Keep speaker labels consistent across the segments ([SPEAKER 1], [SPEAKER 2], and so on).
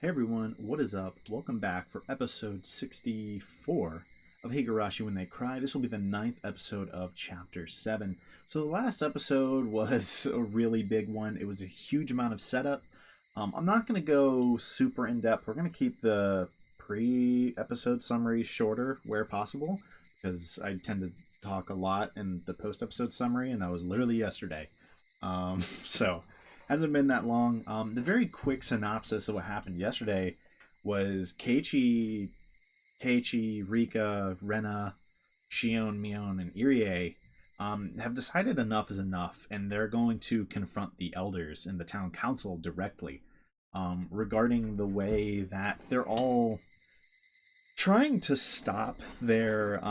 [SPEAKER 1] Hey everyone, what is up? Welcome back for episode 64 of Higurashi When They Cry. This will be the ninth episode of Chapter 7. So the last episode was a really big one. It was a huge amount of setup. I'm not going to go super in-depth. We're going to keep the pre-episode summary shorter where possible, because I tend to talk a lot in the post-episode summary, and that was literally yesterday. So hasn't been that long. The very quick synopsis of what happened yesterday was Keiichi, Rika, Rena, Shion, Mion, and Irie have decided enough is enough, and they're going to confront the elders and the town council directly regarding the way that they're all trying to stop their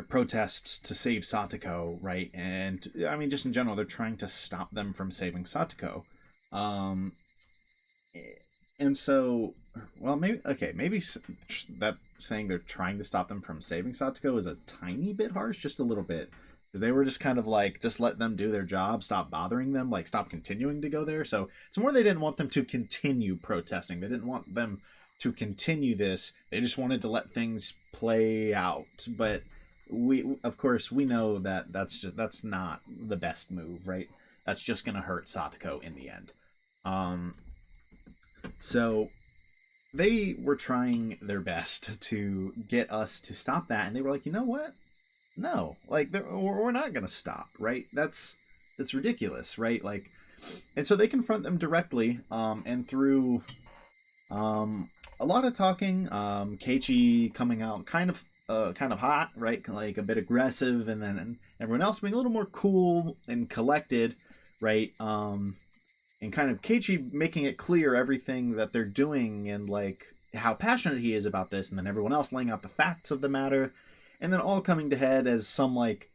[SPEAKER 1] protests to save Satoko, right? And I mean, just in general, they're trying to stop them from saving Satoko. Um, and so, well, maybe that saying they're trying to stop them from saving Satoko is a tiny bit harsh, just a little bit, because they were just kind of like, just let them do their job, stop bothering them, like stop continuing to go there. So it's more they didn't want them to continue protesting. They didn't want them to continue this. They just wanted to let things play out, but of course we know that that's not the best move, right? That's just gonna hurt Satoko in the end. So they were trying their best to get us to stop that, and they were like, you know what? No, like we're not gonna stop, right? That's ridiculous, right? Like, and so they confront them directly, and through a lot of talking, Keiichi coming out kind of hot, right? Like a bit aggressive, and then everyone else being a little more cool and collected, right? And kind of Keiichi making it clear everything that they're doing and like how passionate he is about this, and then everyone else laying out the facts of the matter, and then all coming to head as some like,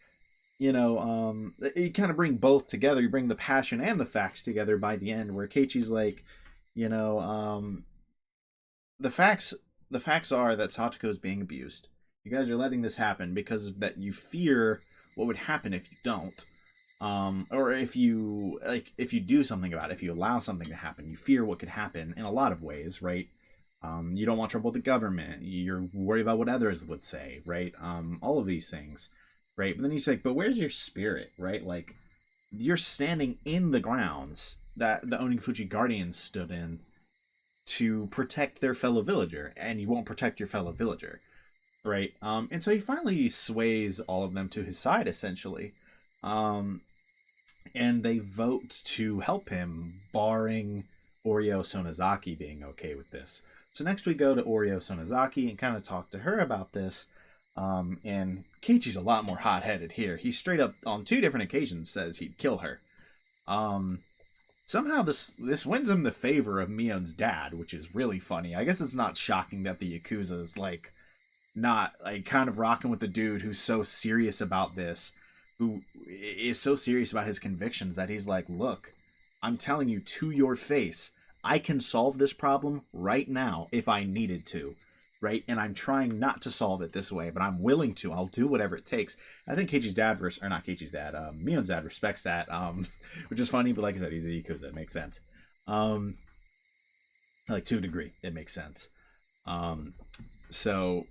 [SPEAKER 1] you kind of bring both together. You bring the passion and the facts together by the end, where Keiichi's like, you know, the facts are that Satoko is being abused. You guys are letting this happen because that you fear what would happen if you don't, or if you do something about it. If you allow something to happen, you fear what could happen in a lot of ways, right? You don't want trouble with the government. You're worried about what others would say, right? All of these things, right? But then he's like, but where's your spirit, right? Like, you're standing in the grounds that the Onigafuchi Guardians stood in to protect their fellow villager, and you won't protect your fellow villager, right? And so he finally sways all of them to his side, essentially, and they vote to help him, barring Oryo Sonozaki being okay with this. So next we go to Oryo Sonozaki and kind of talk to her about this, and Keiichi's a lot more hot-headed here. He straight up, on two different occasions, says he'd kill her. Somehow this wins him the favor of Mion's dad, which is really funny. I guess it's not shocking that the Yakuza's like not like kind of rocking with the dude who's so serious about this, who is so serious about his convictions that he's like, look, I'm telling you to your face, I can solve this problem right now if I needed to, right? And I'm trying not to solve it this way, but I'm willing to. I'll do whatever it takes. I think Keiichi's dad, or not Keiichi's dad, Mion's dad respects that, which is funny, but like I said, he's a Yakuza. It makes sense. Like, to a degree, it makes sense. So,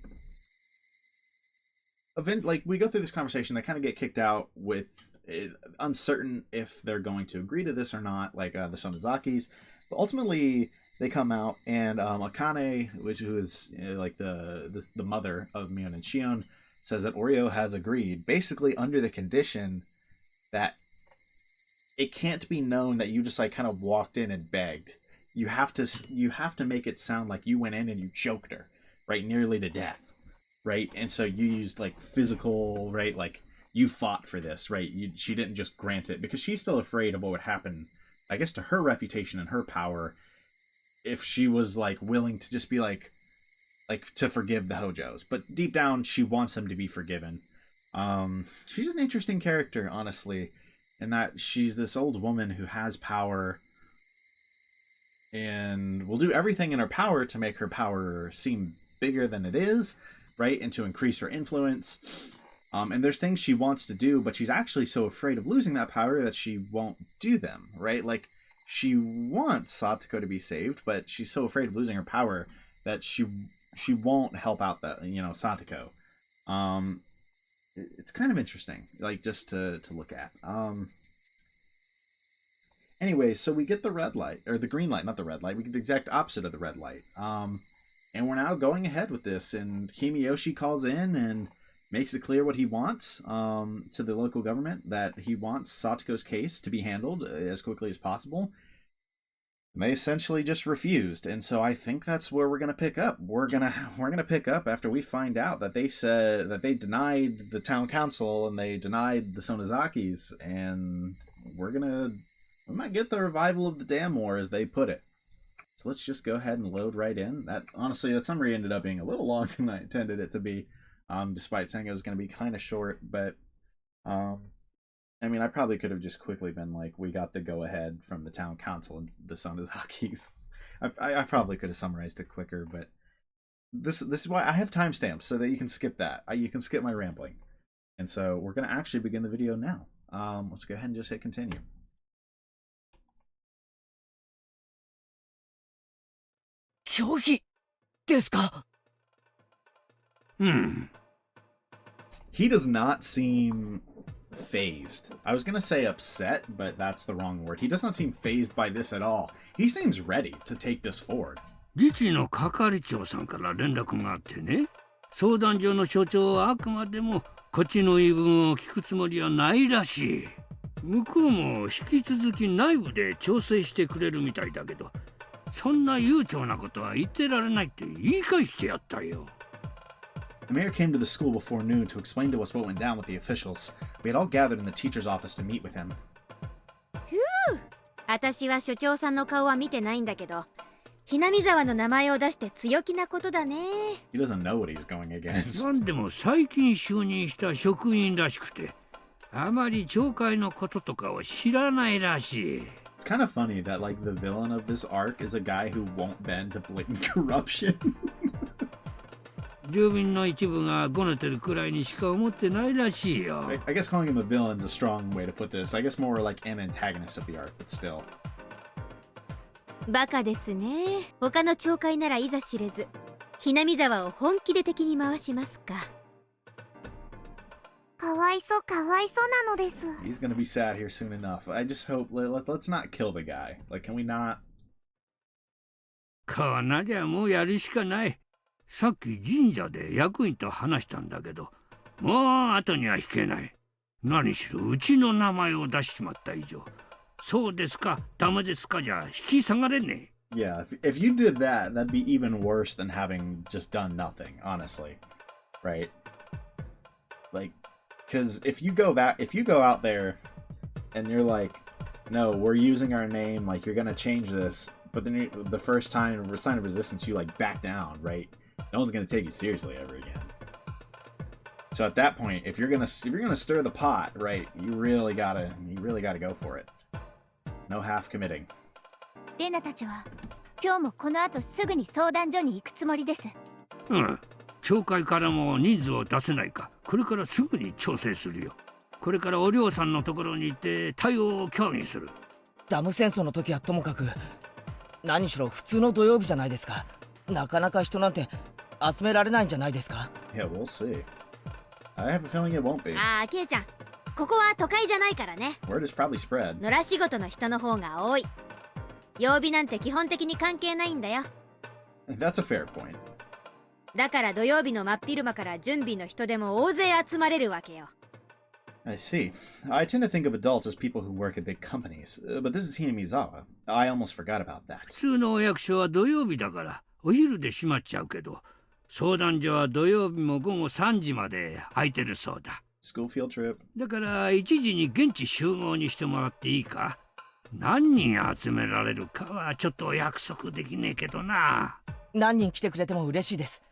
[SPEAKER 1] like, we go through this conversation, they kind of get kicked out with it, uncertain if they're going to agree to this or not, like the Sonozakis. But ultimately, they come out, and Akane, who is like the mother of Mion and Shion, says that Oryo has agreed, basically under the condition that it can't be known that you just like kind of walked in and begged. You have to make it sound like you went in and you choked her, right, nearly to death, right? And so you used like physical, right, like you fought for this, right? She didn't just grant it because she's still afraid of what would happen, I guess, to her reputation and her power if she was like willing to just be like to forgive the Hojos. But deep down, she wants them to be forgiven. She's an interesting character, honestly, in that she's this old woman who has power and will do everything in her power to make her power seem bigger than it is, right? And to increase her influence. And there's things she wants to do, but she's actually so afraid of losing that power that she won't do them, right? Like, she wants Satoko to be saved, but she's so afraid of losing her power that she won't help out that Satoko. It's kind of interesting, like just to look at. Anyway, so we get the red light or the green light, not the red light. We get the exact opposite of the red light. And we're now going ahead with this, and Himiyoshi calls in and makes it clear what he wants to the local government, that he wants Satoko's case to be handled as quickly as possible. And they essentially just refused, and so I think that's where we're gonna pick up. We're gonna pick up after we find out that they said that they denied the town council and they denied the Sonozakis, and we might get the revival of the Dam War, as they put it. So let's just go ahead and load right in. That honestly, that summary ended up being a little longer than I intended it to be, despite saying it was going to be kind of short. But I mean, I probably could have just quickly been like, "We got the go ahead from the town council and the Sonozakis." I probably could have summarized it quicker, but this is why I have timestamps so that you can skip that. You can skip my rambling. And so we're going to actually begin the video now. Let's go ahead and just hit continue. He does not seem phased. I was going to say upset, but that's the wrong word. He does not seem phased by this at all. He seems ready to take this forward.
[SPEAKER 2] 自治の係長さんから連絡があってね、相談所の所長はあくまでもこっちの言い分を聞くつもりはないらしい。向こうも引き続き内部で調整してくれるみたいだけど、そんな悠長なことは言ってられないって言い返してやったよ。
[SPEAKER 1] The mayor came to the school before noon to explain to us what went down with the officials. We had all gathered in the teacher's office to meet with him.
[SPEAKER 3] 私は所長さんの顔は見てないんだけど、ひなみ沢の名前を出して強気なことだね。
[SPEAKER 1] He doesn't know what he's going against.
[SPEAKER 2] なんでも最近就任した職員らしくて、あまり町会のこととかを知らないらしい。
[SPEAKER 1] It's kind of funny that like the villain of this arc is a guy who won't bend to blatant corruption.
[SPEAKER 2] 住民の一部がごねてるくらいにしか思ってないらしいよ。
[SPEAKER 1] I guess calling him a villain is a strong way to put this. I guess more like an antagonist of the arc, but still.
[SPEAKER 3] バカですね。他の町会ならいざ知れず、ひなみ沢を本気で敵に回しますか。
[SPEAKER 4] かわいそうなのです。
[SPEAKER 1] He's gonna be sad here soon enough. I just hope let's not kill the guy. Like, can we not?
[SPEAKER 2] こうなりゃもうやるしかない。さっき神社で役員と話したんだけど、もう後には引けない。何しろうちの名前を出しちまった以上、そうですかダメですかじゃ引き下がれねえ。
[SPEAKER 1] Yeah, if you did that, that'd be even worse than having just done nothing, honestly. Right? Like, because if you go out there and you're like, no, we're using our name, like you're gonna change this, but then the first sign of resistance, you like back down, right? No one's gonna take you seriously ever again. So at that point, if you're gonna stir the pot, right, you really gotta go for it. No half committing.
[SPEAKER 4] レナたちは今日もこの後すぐに相談所に行くつもりです。
[SPEAKER 2] うん。町会からも人数を出せないか、これからすぐに調整するよ。これからお寮さんのところに行って対応を協議する。
[SPEAKER 5] ダム戦争の時はともかく、何しろ普通の土曜日じゃないですか。なかなか人なんて集められないんじゃないですか。
[SPEAKER 1] Yeah, we'll see. I have a feeling it won't be.
[SPEAKER 3] ああ、ケイちゃん、ここは都会じゃないからね。
[SPEAKER 1] Word is probably spread.
[SPEAKER 3] 野良仕事の人の方が多い。曜日なんて基本的に関係ないんだよ。
[SPEAKER 1] That's a fair point.
[SPEAKER 3] だから土曜日の真っ昼間から準備の人でも大勢集まれるわけよ。
[SPEAKER 1] I see. I tend to think of adults as people who work at big companies, but this is Hinamizawa. I almost forgot about that.
[SPEAKER 2] 普通のお役所は土曜日だからお昼で閉まっちゃうけど、相談所は土曜日も午後3時まで空いてるそうだ。
[SPEAKER 1] School field trip.
[SPEAKER 2] だから1時に現地集合にしてもらっていいか？何人集められるかはちょっと約束できねえけどな。
[SPEAKER 5] 何人来てくれても嬉しいです。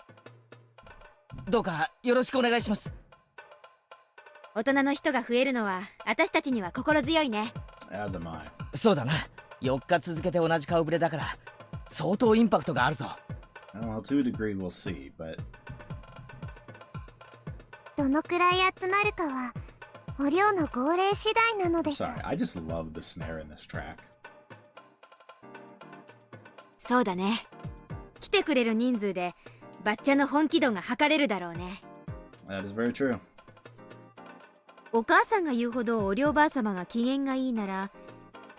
[SPEAKER 5] どうかよろしくお願いします。
[SPEAKER 3] 大人の人が増えるのは私たちには心強いね。
[SPEAKER 1] As am I.
[SPEAKER 5] そうだな。4日続けて同じ顔ぶれだから相当インパクトがあるぞ。
[SPEAKER 1] Well, to a degree we'll see, but
[SPEAKER 4] どのくらい集まるかはお寮の号令次第なのです。
[SPEAKER 1] sorry, I just love the snare in this track.
[SPEAKER 3] そうだね。来てくれる人数でバッチャの本気度が測れるだろうね。
[SPEAKER 1] That is very true.
[SPEAKER 3] お母さんが言うほどお両ばあ様が機嫌がいいなら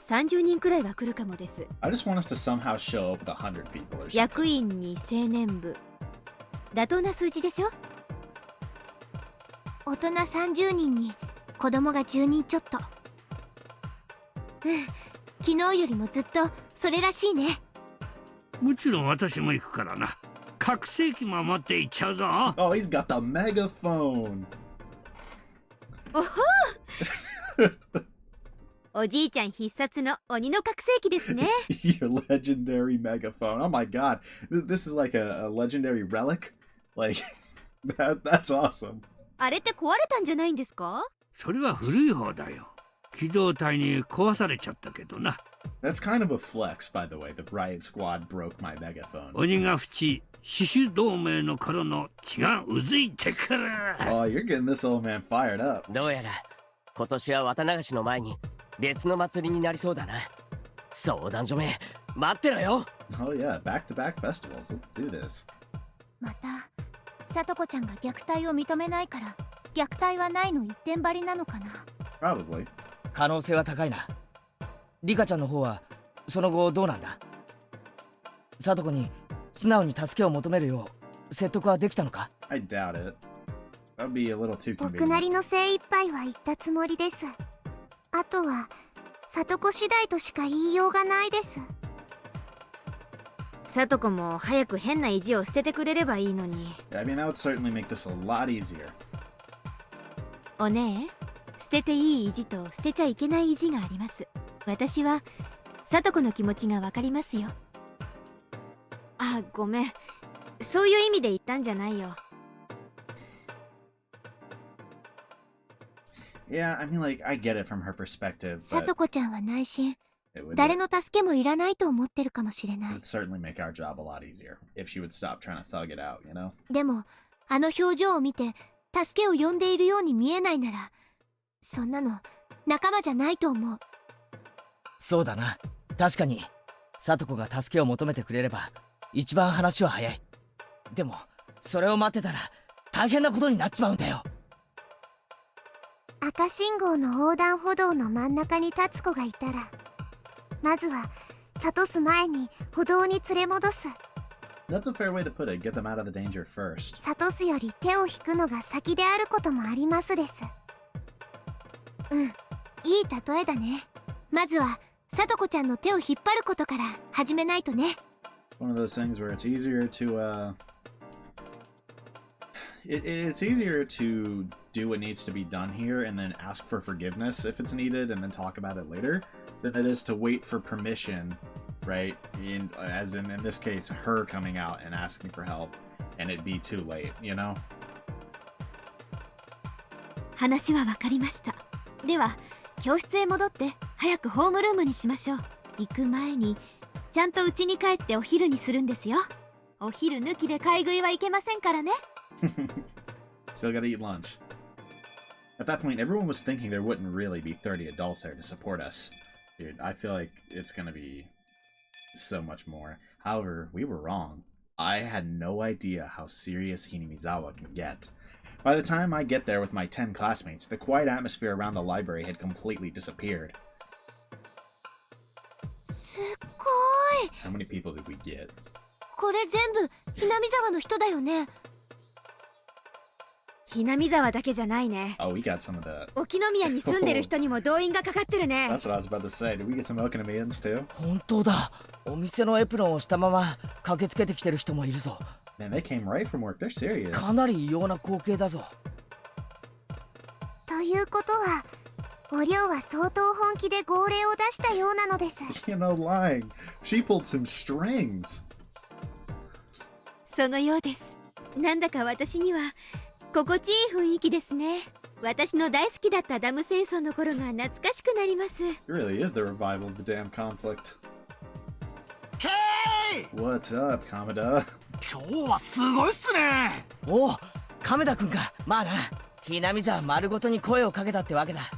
[SPEAKER 3] 30人くらいは来るかもです。
[SPEAKER 1] I just want us to somehow show up with 100 people or something.
[SPEAKER 3] 役員に青年部、妥当な数字でしょ。
[SPEAKER 4] 大人30人に子供が10人ちょっと。昨日よりもずっとそれらしいね。
[SPEAKER 2] もちろん私も行くからな。拡声器も持って行っちゃうぞ。
[SPEAKER 1] Oh, he's got the megaphone.
[SPEAKER 3] おじいちゃん必殺の鬼の覚醒器ですね。
[SPEAKER 1] Your legendary megaphone. Oh my god. This is like a legendary relic? Like, that's awesome.
[SPEAKER 3] あれって壊れたんじゃないんですか？
[SPEAKER 2] それは古い方だよ。機動隊に壊されちゃったけどな。
[SPEAKER 1] That's kind of a flex, by the way. The Riot Squad broke my megaphone.
[SPEAKER 2] 鬼が淵死守同盟の頃の血がうずいてくる。
[SPEAKER 1] Oh, you're getting this old man fired up.
[SPEAKER 5] どうやら今年は綿流しの前に別の祭りになりそうだな。相談所め待ってろよ。
[SPEAKER 1] Oh yeah, back-to-back festivals. Let's do this.
[SPEAKER 4] またさとこちゃんが虐待を認めないから虐待はないの一点張りなのかな。
[SPEAKER 1] Probably.
[SPEAKER 5] 可能性は高いな。リカちゃんの方はその後どうなんだ？サトコに素直に助けを求めるよう説得はできたのか？
[SPEAKER 1] I doubt it. That'd be a little too
[SPEAKER 4] 僕な
[SPEAKER 1] convenient.
[SPEAKER 4] りの精一杯は言ったつもりです。あとはさとこ次第としか言いようがないです。
[SPEAKER 3] さとこも早く変な意地を捨ててくれればいいのに。
[SPEAKER 1] I mean, that would certainly make this a lot easier.
[SPEAKER 3] おねえ、捨てていい意地と捨てちゃいけない意地があります。私はさとこの気持ちがわかりますよ。あ、ごめん。そういう意味で言ったんじゃないよ。
[SPEAKER 1] Yeah, I mean, like, I get it from her perspective,
[SPEAKER 4] さ
[SPEAKER 1] but
[SPEAKER 4] とこちゃんは内心
[SPEAKER 1] it would,
[SPEAKER 4] 誰の助けもいらないと思ってるかもしれな
[SPEAKER 1] it
[SPEAKER 4] い。
[SPEAKER 1] would certainly make our job a lot easier if she would stop trying to thug it out, you know?
[SPEAKER 4] でもあの表情を見て助けを呼んでいるように見えないならそんなの仲間じゃないと思う。
[SPEAKER 5] そうだな。確かにサトコが助けを求めてくれれば一番話は早い。でもそれを待ってたら大変なことになっちまうんだよ。
[SPEAKER 4] 赤信号の横断歩道の真ん中に立つ子がいたらまずは諭す前に歩道に連れ戻す。
[SPEAKER 1] That's a fair way to put it. Get them out of the danger first.
[SPEAKER 4] 諭すより手を引くのが先であることもありますです。いい例えだね。まずはさとこちゃんの手を引っ張ることから始めないとね。
[SPEAKER 1] One of those things where it's easier to, it's easier to do what needs to be done here and then ask for forgiveness if it's needed and then talk about it later than it is to wait for permission, right? As in this case, her coming out and asking for help and it be too late, you know?
[SPEAKER 3] 話はわかりました。では教室へ戻って早くホームルームにしましょう。行く前にちゃんと家に帰ってお昼にするんですよ。お昼抜きで買い食いはいけませんからね。
[SPEAKER 1] Still gotta eat lunch. At that point, everyone was thinking there wouldn't really be 30 adults there to support us. Dude, I feel like it's gonna be so much more. However, we were wrong. I had no idea how serious Hinamizawa can get. By the time I get there with my 10 classmates, the quiet atmosphere around the library had completely disappeared.
[SPEAKER 4] すっごい。
[SPEAKER 1] How many people did we get?
[SPEAKER 4] これ全部ひなみ沢の人だよね。
[SPEAKER 3] ひなみ沢だけじゃないね。
[SPEAKER 1] Oh, we got some of the...
[SPEAKER 3] 沖宮に住んでる人にも動員がかかってるね。
[SPEAKER 1] That's what I was about to say. Did we get some Okinamians too?
[SPEAKER 5] 本当だ。お店のエプロンをしたまま駆けつけてきてる人もいるぞ。
[SPEAKER 1] Man, they came right from work. They're serious.
[SPEAKER 5] かなり異様な光景だぞ。
[SPEAKER 4] ということはおりょうは相当本気で号令を出したようなのです。
[SPEAKER 1] You know, lying. She pulled some strings.
[SPEAKER 3] そのようです。なんだか私には心地いい雰囲気ですね。私の大好きだったダム戦争の頃が懐かしくなります。
[SPEAKER 1] It really is the revival of the damn conflict. What's up, Kamada?
[SPEAKER 6] 今日はすごいっすね。
[SPEAKER 5] おお、亀田くんか。まあな、ひなみ沢丸ごとに声をかけたってわけだ。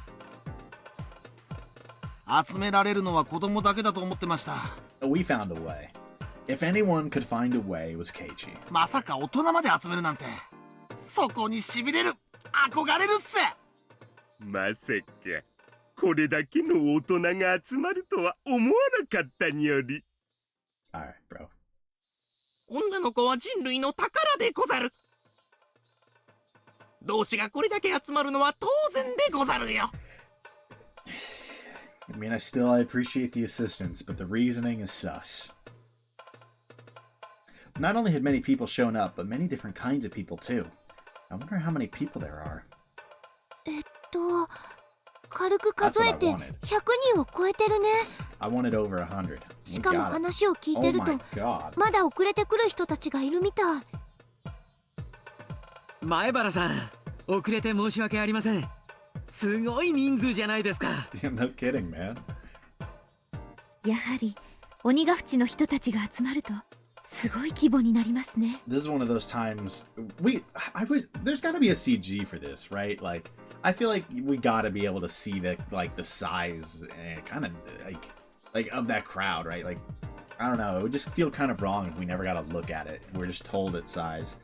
[SPEAKER 6] 集められるのは子供だけだと思ってました。
[SPEAKER 1] We found a way. If anyone could find a way, it was Keiichi.
[SPEAKER 6] まさか大人まで集めるなんて、そこにしびれる、憧れるっす。
[SPEAKER 7] まさかこれだけの大人が集まるとは思わなかったにより。
[SPEAKER 1] Alright, bro.
[SPEAKER 6] 女の子は人類の宝でござる。同志がこれだけ集まるのは当然でござるよ。
[SPEAKER 1] I mean, I appreciate the assistance, but the reasoning is sus. Not only had many people shown up, but many different kinds of people too. I wonder how many people there are.
[SPEAKER 4] 軽く数えて100人を超えてるね。
[SPEAKER 1] I wanted over 100.
[SPEAKER 4] しかも話を聞いてると、まだ遅れてくる人たちがいるみたい。
[SPEAKER 5] 前原さん、遅れて申し訳ありません。すごい人数じゃないですか。
[SPEAKER 1] No kidding, man.
[SPEAKER 3] やはり鬼ヶ淵の人たちが集まるとすごい規模になりますね。
[SPEAKER 1] This is one of those times there's got to be a CG for this, right? Like, I feel like we got to be able to see the size and kind of like of that crowd, right? Like, I don't know, it would just feel kind of wrong if we never got to look at it. We're just told its size.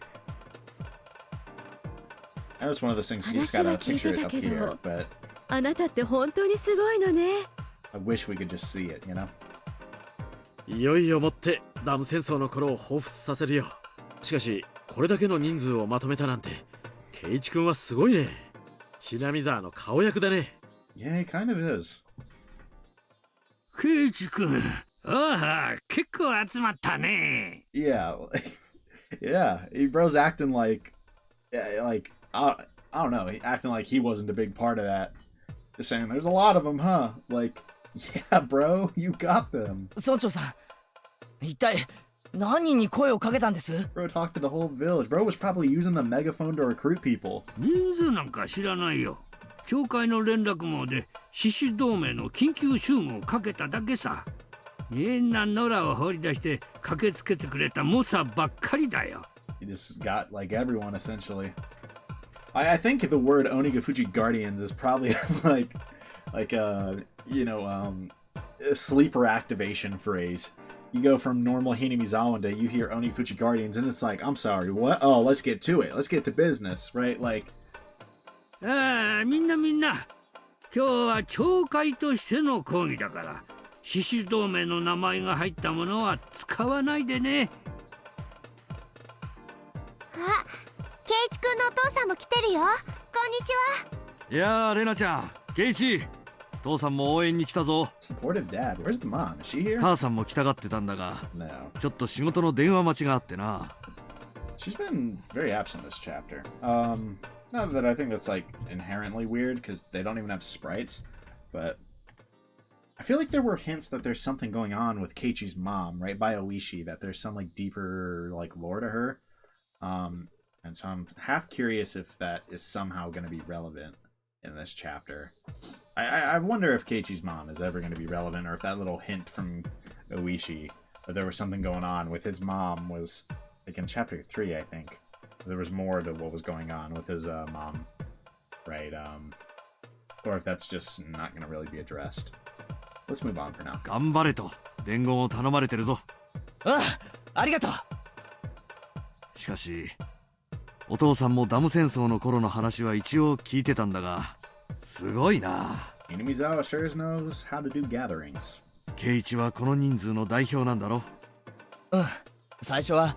[SPEAKER 1] I know it's one of those things you just gotta picture it up here, but
[SPEAKER 3] あなたって本当にすごいのね。
[SPEAKER 1] I wish we could just see it, you know?
[SPEAKER 8] いよいよもってダム戦争の頃を彷彿させるよ。しかしこれだけの人数をまとめたなんて、圭一君はすごいね。ひなみ沢の顔役だね。
[SPEAKER 1] Yeah, he kind of is.
[SPEAKER 2] 圭一君、ああ、結構集まったね。
[SPEAKER 1] Yeah, yeah. Bro's acting like I don't know, acting like he wasn't a big part of that. Just saying, there's a lot of them, huh? Like, yeah, bro, you got them.
[SPEAKER 5] 村長さん、一体何人に声をかけたんです？
[SPEAKER 1] Bro talked to the whole village. Bro was probably using the megaphone to recruit people.
[SPEAKER 2] 人数なんか知らないよ。教会の連絡網で獅子同盟の緊急集合をかけただけさ。みんな野良を放り出して駆けつけてくれた猛者ばっかりだよ。
[SPEAKER 1] He just got like everyone essentially. I think the word Onigafuchi Guardians is probably like a sleeper activation phrase. You go from normal Hinamizawa Day, you hear Onigafuchi Guardians, and it's like, I'm sorry, what? Oh, let's get to it. Let's get to business, right? Like,
[SPEAKER 2] ああ、みんな、今日は教会としての講義だから、獅子同盟の名前が入ったものは使わないでね。
[SPEAKER 4] あ、圭一くんのお父さんも来てるよ。こんにちは。
[SPEAKER 6] いやー、レナちゃん、ケイチ、父さんも応援に来たぞ。
[SPEAKER 1] supportive dad. Where's the mom? Is she here?
[SPEAKER 6] 母さんも来たがってたんだが、
[SPEAKER 1] No.
[SPEAKER 6] ちょっと仕事の電話待ちがあってな。
[SPEAKER 1] She's been very absent this chapter. Not that I think that's like inherently weird because they don't even have sprites, but I feel like there were hints that there's something going on with Keiichi's mom, right, by Oishi, that there's some like deeper like lore to her. And so I'm half curious if that is somehow going to be relevant in this chapter. I wonder if Keiichi's mom is ever going to be relevant, or if that little hint from Oishi that there was something going on with his mom was like in chapter 3, I think. There was more to what was going on with his mom, right? Or if that's just not going to really be addressed. Let's move on for now.
[SPEAKER 6] 頑張れと伝言を頼まれてるぞ。
[SPEAKER 5] ありがとう。
[SPEAKER 6] しかし、お父さんもダム戦争の頃の話は一応聞いてたんだが、すごいな。
[SPEAKER 1] Hinamizawa sure knows how to do gatherings.
[SPEAKER 6] ケイチはこの人数の代表なんだろ？
[SPEAKER 5] うん、最初は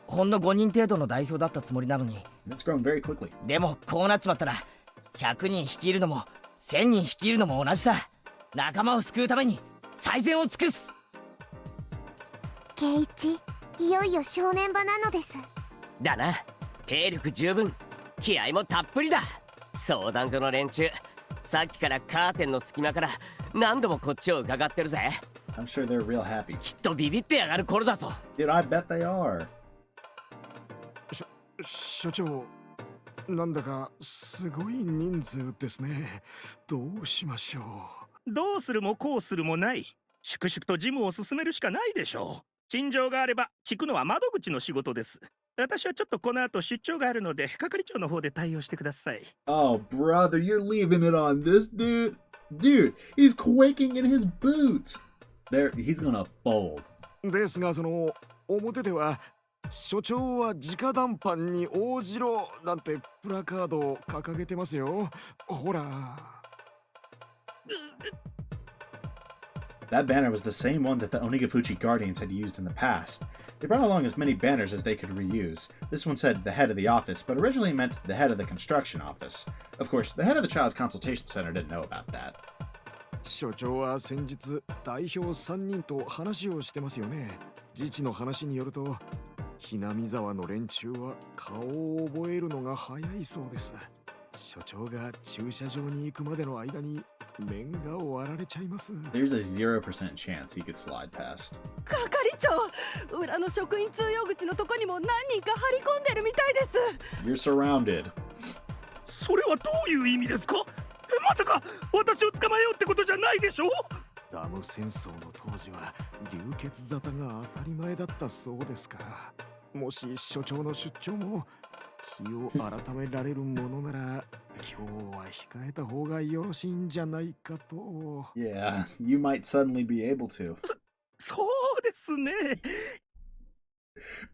[SPEAKER 5] ほんの5人程度の代表だったつもりなのに。
[SPEAKER 1] It's grown very quickly.
[SPEAKER 5] でもこうなっちまったら100人率いるのも1000人率いるのも同じさ。仲間を救うために最善を尽くす。
[SPEAKER 4] 圭一、いよいよ正念場なのです。
[SPEAKER 9] だな、兵力十分、気合もたっぷりだ。相談所の連中、さっきからカーテンの隙間から何度もこっちを伺ってるぜ。
[SPEAKER 1] I'm sure they're real happy.
[SPEAKER 9] きっとビビってやがる頃だぞ。
[SPEAKER 1] Dude, I bet they are.
[SPEAKER 10] 所長、なんだかすごい人数ですね。どうしましょう。
[SPEAKER 7] どうするもこうするもない。粛々と事務を進めるしかないでしょう。陳情があれば聞くのは窓口の仕事です。私はちょっとこの後出張があるので係長の方で対応してください。
[SPEAKER 1] Oh, brother, you're leaving it on this dude? Dude, he's quaking in his boots. There, he's gonna fold.
[SPEAKER 10] ですが、表では所長は直談判に応じろなんてプラカードを掲げてますよ。ほら。
[SPEAKER 1] That banner was the same one that the Onigafuchi Guardians had used in the past. They brought along as many banners as they could reuse. This one said the head of the office, but originally meant the head of the construction office. Of course, the head of the Child Consultation Center didn't know about that.
[SPEAKER 10] 所長は先日代表3人と話をしてますよね。自治の話によると、ひなみ沢の連中は顔を覚えるのが早いそうです。所長が駐車場に行くまでの間に面が割られちゃいます。
[SPEAKER 1] There's a 0% chance he could slide past.
[SPEAKER 11] 係長、裏の職員通用口のとこにも何人か張り込んでるみたいです。
[SPEAKER 1] You're surrounded.
[SPEAKER 7] それはどういう意味ですか？まさか私を捕まえようってことじゃないでしょ？
[SPEAKER 10] ダム戦争の当時は流血沙汰が当たり前だったそうですから、もし所長の出張も日を改められるものなら今日は控えた方がよろしいんじゃないかと。
[SPEAKER 1] Yeah, you might suddenly be able to.
[SPEAKER 7] そうですね。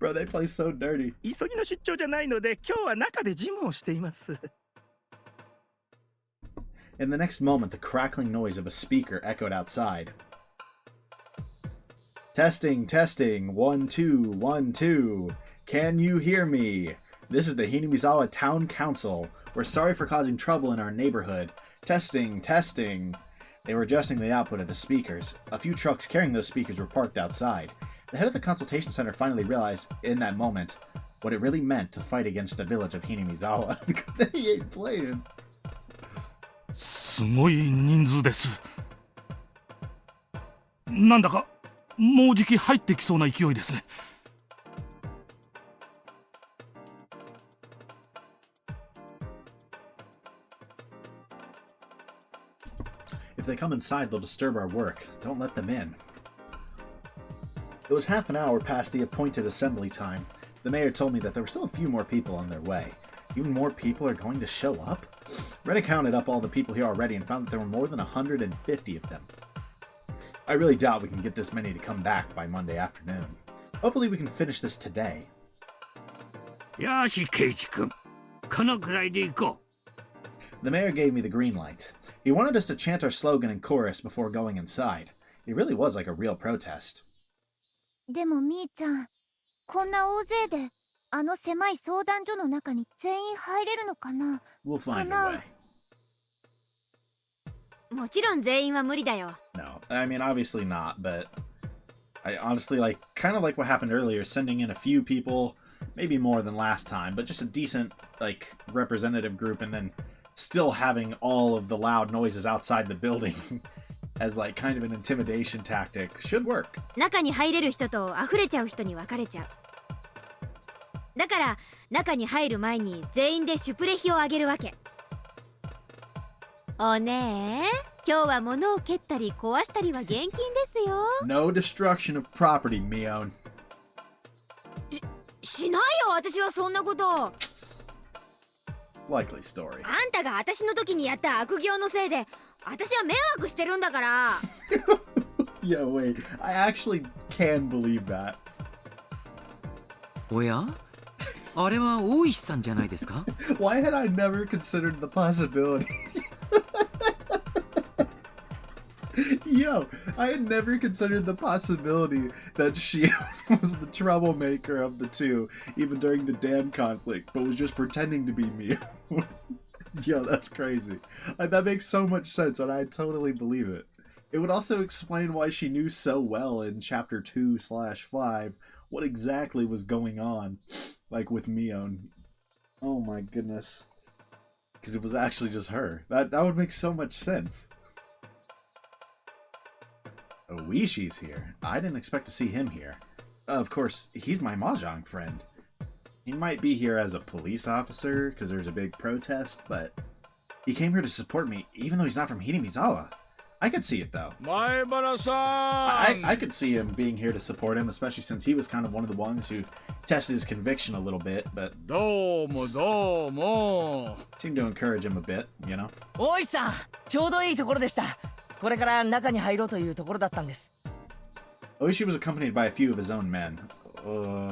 [SPEAKER 1] Bro, they play so dirty.
[SPEAKER 7] 急ぎの出張じゃないので今日は中で事務をしています。
[SPEAKER 1] In the next moment, the crackling noise of a speaker echoed outside. Testing, testing, 1, 2, 1, 2. Can you hear me? This is the Hinamizawa Town Council. We're sorry for causing trouble in our neighborhood. Testing, testing. They were adjusting the output of the speakers. A few trucks carrying those speakers were parked outside. The head of the consultation center finally realized, in that moment, what it really meant to fight against the village of Hinamizawa. They ain't playing.
[SPEAKER 2] すごい人数です。なんだかもうじき入ってきそうな勢いですね。
[SPEAKER 1] If they come inside, they'll disturb our work. Don't let them in. It was half an hour past the appointed assembly time. The mayor told me that there were still a few more people on their way. Even more people are going to show up? Rena counted up all the people here already and found that there were more than 150 of them. I really doubt we can get this many to come back by Monday afternoon. Hopefully we can finish this today.
[SPEAKER 2] よし、ケイチ君。このくらいで行こう。
[SPEAKER 1] The mayor gave me the green light. He wanted us to chant our slogan in chorus before going inside. It really was like a real protest.
[SPEAKER 4] でもみーちゃん、こんな大勢であの狭い相談所の中に全員入れるのかな？
[SPEAKER 1] We'll find a way.
[SPEAKER 3] もちろん全員は無理だよ。
[SPEAKER 1] No, I mean obviously not, but I honestly kind of like what happened earlier, sending in a few people, maybe more than last time, but just a decent representative group, and then still having all of the loud noises outside the building as kind of an intimidation tactic should work.
[SPEAKER 3] 中に入れる人と溢れちゃう人に分かれちゃう。だから中に入る前に全員でシュプレヒをあげるわけ。おねえ、今日は物を蹴ったり壊したりは厳禁ですよ。
[SPEAKER 1] No destruction of property, Mion.
[SPEAKER 3] しないよ、私はそんなこと。
[SPEAKER 1] Likely story.
[SPEAKER 3] あんたが私の時にやった悪行のせいで私は迷惑してるんだから。
[SPEAKER 1] Yeah, wait. I actually can believe that.
[SPEAKER 5] おや、あれは大石さんじゃないですか？
[SPEAKER 1] Why had I never considered the possibility? Yo, I had never considered the possibility that she was the troublemaker of the two, even during the dam conflict, but was just pretending to be me. Yo, that's crazy. That makes so much sense, and I totally believe it. It would also explain why she knew so well in chapter 2/5 what exactly was going on, with Mion. Oh my goodness. Because it was actually just her. That would make so much sense. Oishi's here. I didn't expect to see him here. Of course, he's my Mahjong friend. He might be here as a police officer because there's a big protest, but he came here to support me even though he's not from Hinamizawa. I could see it though. I could see him being here to support him, especially since he was kind of one of the ones who tested his conviction a little bit, but seemed to encourage him a bit, you know?
[SPEAKER 5] 大石さん、ちょうどいいところでした。これから中に入ろうというところだったんです。
[SPEAKER 1] Oishi was accompanied by a few of his own men.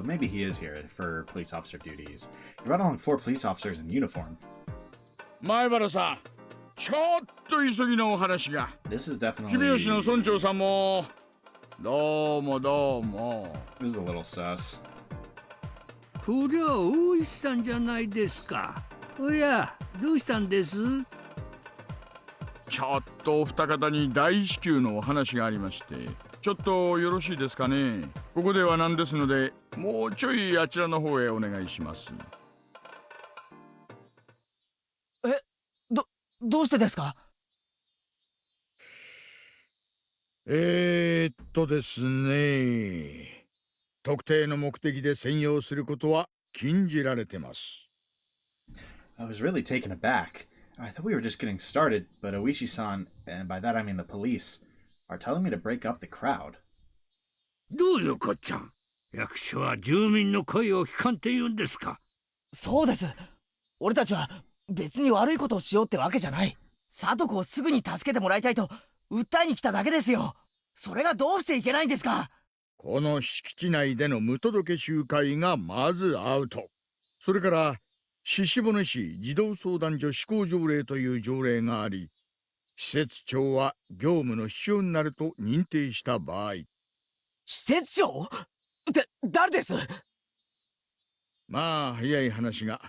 [SPEAKER 1] maybe he is here for police officer duties. He brought along 4 police officers in uniform.
[SPEAKER 12] 前原さん、ちょっと急ぎのお話が。
[SPEAKER 1] This is definitely...
[SPEAKER 12] 君吉の村長さんも。どうもどうも。
[SPEAKER 1] This is a little sus.
[SPEAKER 2] こりゃ大石さんじゃないですか。おや、どうしたんです？
[SPEAKER 12] ちょっとお二方に大至急のお話がありまして、ちょっとよろしいですかね。ここではなんですので、もうちょいあちらの方へお願いします。
[SPEAKER 5] どうしてですか？
[SPEAKER 12] ですね。特定の目的で専用することは禁じられてます。
[SPEAKER 1] I was really taken aback. I thought we were just getting started, but Oishi-san, and by that I mean the police, are telling me to break up the crowd.
[SPEAKER 2] どういうこっちゃ。役所は住民の声を聞かんって言うんですか？
[SPEAKER 5] そうです。俺たちは別に悪いことをしようってわけじゃない。聡子をすぐに助けてもらいたいと訴えに来ただけですよ。それがどうしていけないんですか？
[SPEAKER 12] この敷地内での無届け集会がまずアウト。それから鹿骨市児童相談所施行条例という条例があり、施設長は業務の支障になると認定した場合。
[SPEAKER 5] 施設長って誰です？
[SPEAKER 12] まあ早い話が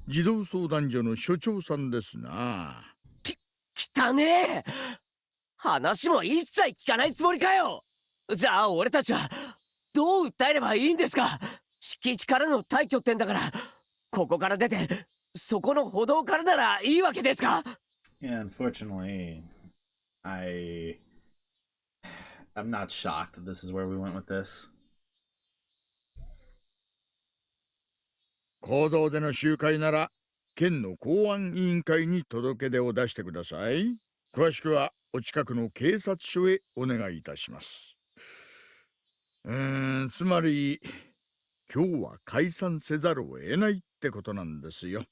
[SPEAKER 12] 児童相談所の所長さんですな。
[SPEAKER 9] 汚ねえ。話も一切聞かないつもりかよ。じゃあ俺たちはどう訴えればいいんですか？敷地からの退去ってんだから、ここから出てそこの歩道からならいいわけですか？
[SPEAKER 1] Yeah, unfortunately, I'm not shocked that this is where we went with this.
[SPEAKER 12] 公道での集会なら県の公安委員会に届け出を出してください。詳しくはお近くの警察署へお願いいたします。つまり今日は解散せざるを得ないってことなんですよ。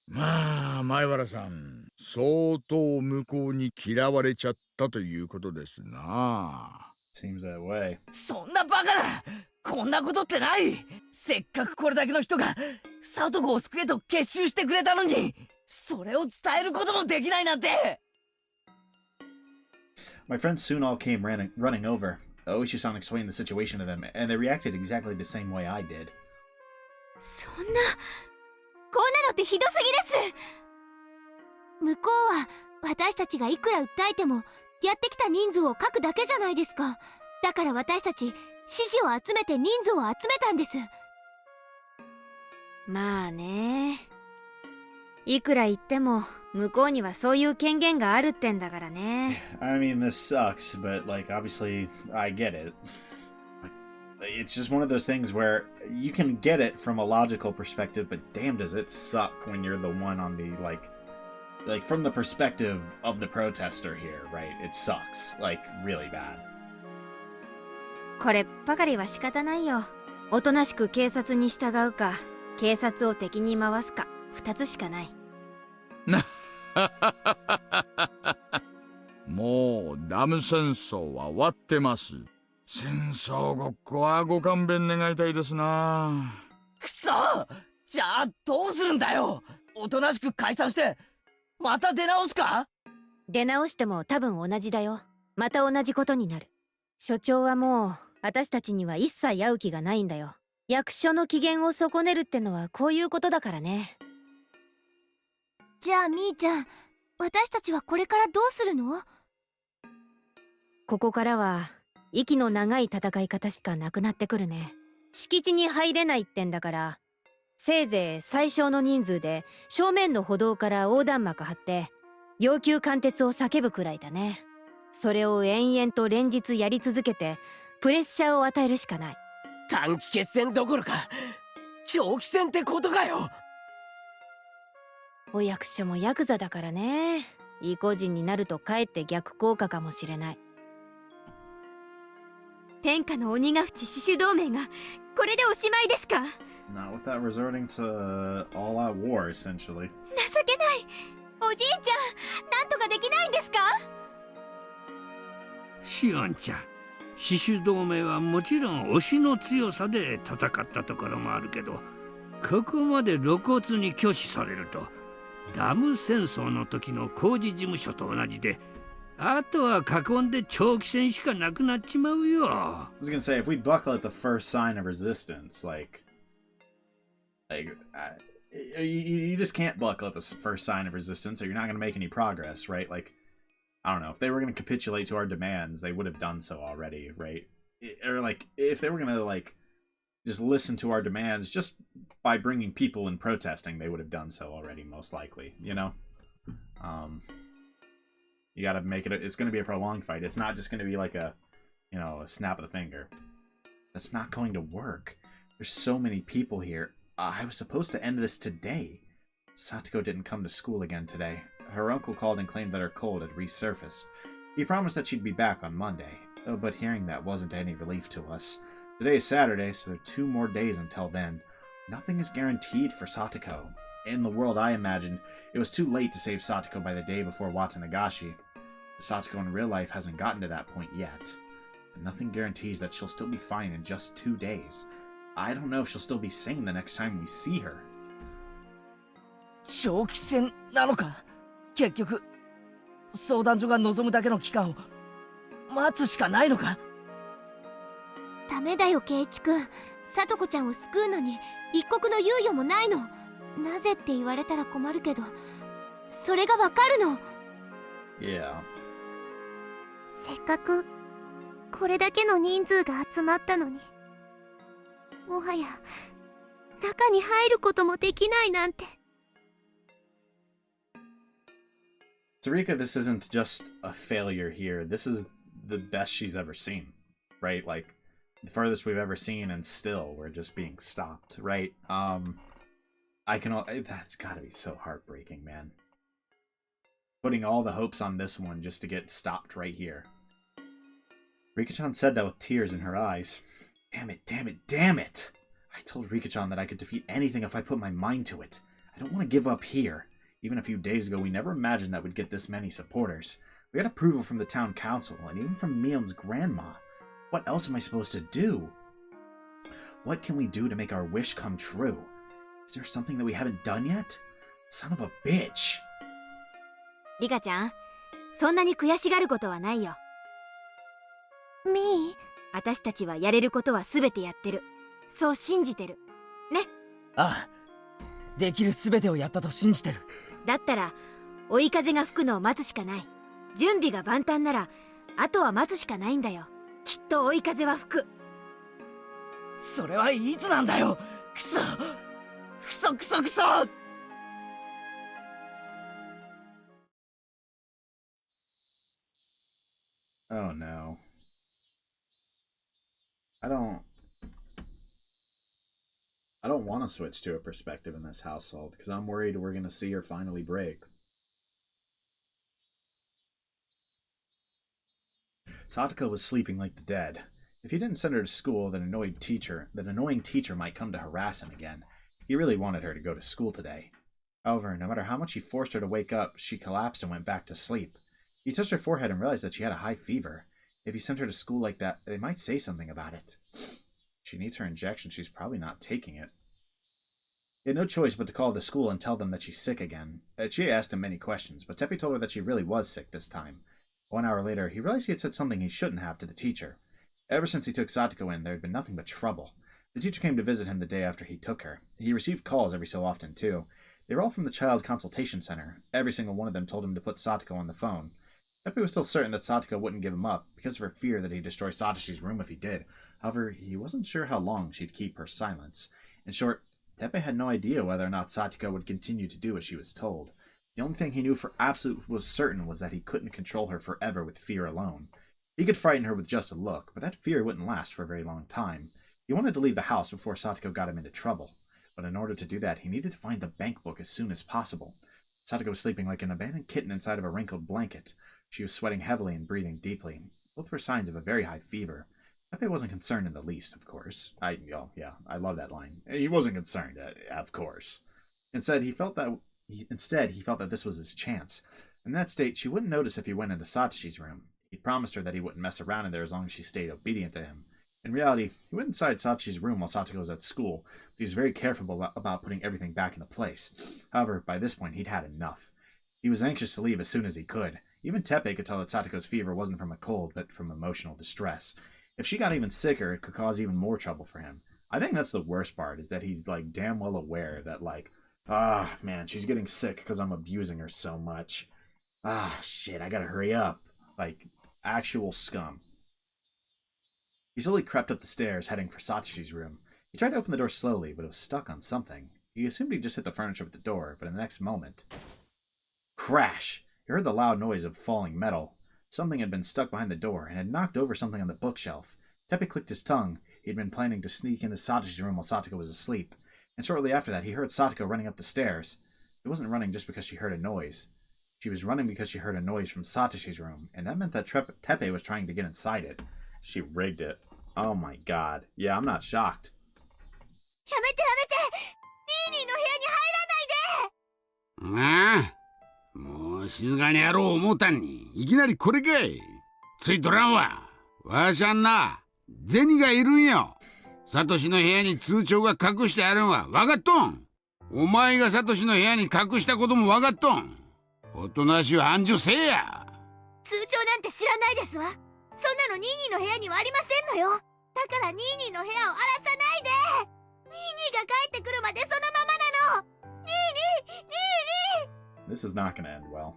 [SPEAKER 12] まあ前原さん、相当向こうに嫌われちゃったということですな。
[SPEAKER 1] Seems that way.
[SPEAKER 5] そんなバカな！こんなことってない！せっかくこれだけの人が聡子を救えと結集してくれたのに、それを伝えることもできないなんて！
[SPEAKER 1] My friends soon all came running over. Oishi-san explained the situation to them, and they reacted exactly the same way I did.
[SPEAKER 3] そんな、こんなのってひどすぎです。
[SPEAKER 4] 向こうは私たちがいくら訴えてもやってきた人数を書くだけじゃないですか。だから私たち支持を集めて人数を集めたんです。
[SPEAKER 3] まあね。いくら言っても向こうにはそういう権限があるってんだからね。
[SPEAKER 1] I mean, this sucks, but like obviously I get it. It's just one of those things where you can get it from a logical perspective, but damn does it suck when you're the one on the like from the perspective of the protester here, right? It sucks, like really bad.
[SPEAKER 3] こればかりは仕方ないよ。おとなしく警察に従うか、警察を敵に回すか、2つしかない。
[SPEAKER 12] もうダム戦争は終わってます。戦争ごっこはご勘弁願いたいですな。
[SPEAKER 5] くそ！じゃあどうするんだよ！おとなしく解散してまた出直すか？
[SPEAKER 3] 出直しても多分同じだよ。また同じことになる。所長はもう私たちには一切会う気がないんだよ。役所の機嫌を損ねるってのはこういうことだからね。
[SPEAKER 4] じゃあみーちゃん、私たちはこれからどうするの？
[SPEAKER 3] ここからは息の長い戦い方しかなくなってくるね。敷地に入れないってんだから、せいぜい最小の人数で正面の歩道から横断幕張って要求貫徹を叫ぶくらいだね。それを延々と連日やり続けてプレッシャーを与えるしかない。
[SPEAKER 9] 短期決戦どころか長期戦ってことかよ。
[SPEAKER 3] お役所もヤクザだからね。意固地になるとかえって逆効果かもしれない。天下の鬼ヶ淵死守同盟がこれでおしまいですか？
[SPEAKER 1] Not without resorting to all-out war, essentially.
[SPEAKER 4] 情けない。おじいちゃん、なんとかできないんですか？
[SPEAKER 2] シオンちゃん、死守同盟はもちろん推しの強さで戦ったところもあるけど、ここまで露骨に拒否されるとダム戦争の時の工事事務所と同じで、あとは囲んで長期戦しかなくなっちまうよ。
[SPEAKER 1] I was gonna say, if we buckle at the first sign of resistance, you just can't buckle at the first sign of resistance, or you're not gonna make any progress, right? Like, I don't know, if they were gonna capitulate to our demands, they would have done so already, right? Or like, if they were gonna like just listen to our demands just by bringing people and protesting, they would have done so already, most likely, you know? You gotta make it, it's gonna be a prolonged fight. It's not just gonna be like a snap of the finger. That's not going to work. There's so many people here. I was supposed to end this today. Satoko didn't come to school again today. Her uncle called and claimed that her cold had resurfaced. He promised that she'd be back on Monday, but hearing that wasn't any relief to us. Today is Saturday, so there are 2 more days until then. Nothing is guaranteed for Satoko. In the world I imagined, it was too late to save Satoko by the day before Watanagashi. Satoko in real life hasn't gotten to that point yet. And nothing guarantees that she'll still be fine in just 2 days. I don't know if she'll still be sane the next time we see her.
[SPEAKER 5] 長期戦なのか。結局相談所が望むだけの期間を待つしかないのか。
[SPEAKER 4] ダメだよ圭一くん。さとこちゃんを救うのに一刻の猶予もないの。なぜって言われたら困るけど、それがわかるの。
[SPEAKER 1] Yeah.
[SPEAKER 4] せっかくこれだけの人数が集まったのに、もはや中に入ることもできないなんて。
[SPEAKER 1] Sarika, this isn't just a failure here. This is the best she's ever seen, right? Like, the furthest we've ever seen, and still we're just being stopped, right? That's gotta be so heartbreaking, man. Putting all the hopes on this one just to get stopped right here. Rika-chan said that with tears in her eyes. Damn it, damn it, damn it! I told Rika-chan that I could defeat anything if I put my mind to it. I don't want to give up here. Even a few days ago, we never imagined that we'd get this many supporters. We had approval from the town council, and even from Mion's grandma. What else am I supposed to do? What can we do to make our wish come true? Is there something that we haven't done yet? Son of a bitch!
[SPEAKER 3] リカちゃん、そんなに悔しがることはないよ。
[SPEAKER 4] みー、
[SPEAKER 3] 私たちはやれることは全てやってる。そう信じてる。ね。
[SPEAKER 5] ああ、できる全てをやったと信じてる。
[SPEAKER 3] だったら追い風が吹くのを待つしかない。準備が万端ならあとは待つしかないんだよ。きっと追い風は吹く。
[SPEAKER 5] それはいつなんだよ。クソクソクソクソ。
[SPEAKER 1] Oh no. I don't want to switch to a perspective in this household because I'm worried we're going to see her finally break. Satoko was sleeping like the dead. If he didn't send her to school, that annoying teacher might come to harass him again. He really wanted her to go to school today. However, no matter how much he forced her to wake up, she collapsed and went back to sleep. He touched her forehead and realized that she had a high fever. If he sent her to school like that, they might say something about it. She needs her injection. She's probably not taking it. He had no choice but to call the school and tell them that she's sick again. Chie asked him many questions, but Teppei told her that she really was sick this time. 1 hour later, he realized he had said something he shouldn't have to the teacher. Ever since he took Satoko in, there had been nothing but trouble. The teacher came to visit him the day after he took her. He received calls every so often, too. They were all from the Child Consultation Center. Every single one of them told him to put Satoko on the phone. Teppei was still certain that Satoko wouldn't give him up, because of her fear that he'd destroy Satoshi's room if he did. However, he wasn't sure how long she'd keep her silence. In short, Teppei had no idea whether or not Satoko would continue to do as she was told. The only thing he knew for absolute was certain was that he couldn't control her forever with fear alone. He could frighten her with just a look, but that fear wouldn't last for a very long time. He wanted to leave the house before Satoko got him into trouble, but in order to do that, he needed to find the bank book as soon as possible. Satoko was sleeping like an abandoned kitten inside of a wrinkled blanket. She was sweating heavily and breathing deeply. Both were signs of a very high fever. Teppei wasn't concerned in the least, of course. I love that line. He wasn't concerned, of course. Instead, he felt that this was his chance. In that state, she wouldn't notice if he went into Satoshi's room. He promised her that he wouldn't mess around in there as long as she stayed obedient to him. In reality, he went inside Satochi's room while Satoko was at school, but he was very careful about putting everything back into place. However, by this point, he'd had enough. He was anxious to leave as soon as he could. Even Teppei could tell that Satoko's fever wasn't from a cold, but from emotional distress. If she got even sicker, it could cause even more trouble for him. I think that's the worst part, is that he's, like, damn well aware that, like, man, she's getting sick because I'm abusing her so much. Shit, I gotta hurry up. Like, actual scum. He slowly crept up the stairs, heading for Satoshi's room. He tried to open the door slowly, but it was stuck on something. He assumed he just hit the furniture with the door, but in the next moment... Crash! He heard the loud noise of falling metal. Something had been stuck behind the door, and had knocked over something on the bookshelf. Teppei clicked his tongue. He had been planning to sneak into Satoshi's room while Satoko was asleep. And shortly after that, he heard Satoko running up the stairs. She wasn't running just because she heard a noise. She was running because she heard a noise from Satoshi's room, and that meant that Teppei was trying to get inside it. She rigged it. Oh my god. Yeah, I'm not shocked.
[SPEAKER 4] やめてやめてニーニーの部屋に入らないで。
[SPEAKER 2] ああ、もう静かにやろう思うたんにいきなりこれかい。ついとらんわ。わしゃんな銭がいるんよ。サトシの部屋に通帳が隠してあるんは分かっとん。お前がサトシの部屋に隠したことも分かっとん。おとなしい繁盛せえや。
[SPEAKER 4] 通帳なんて知らないですわ。そんなのニーニーの部屋にはありませんのよ。だからニーニーの部屋を荒らさないで。ニーニーが帰ってくるまでそのままなの。ニーニーニーニー。
[SPEAKER 1] This is not gonna end well.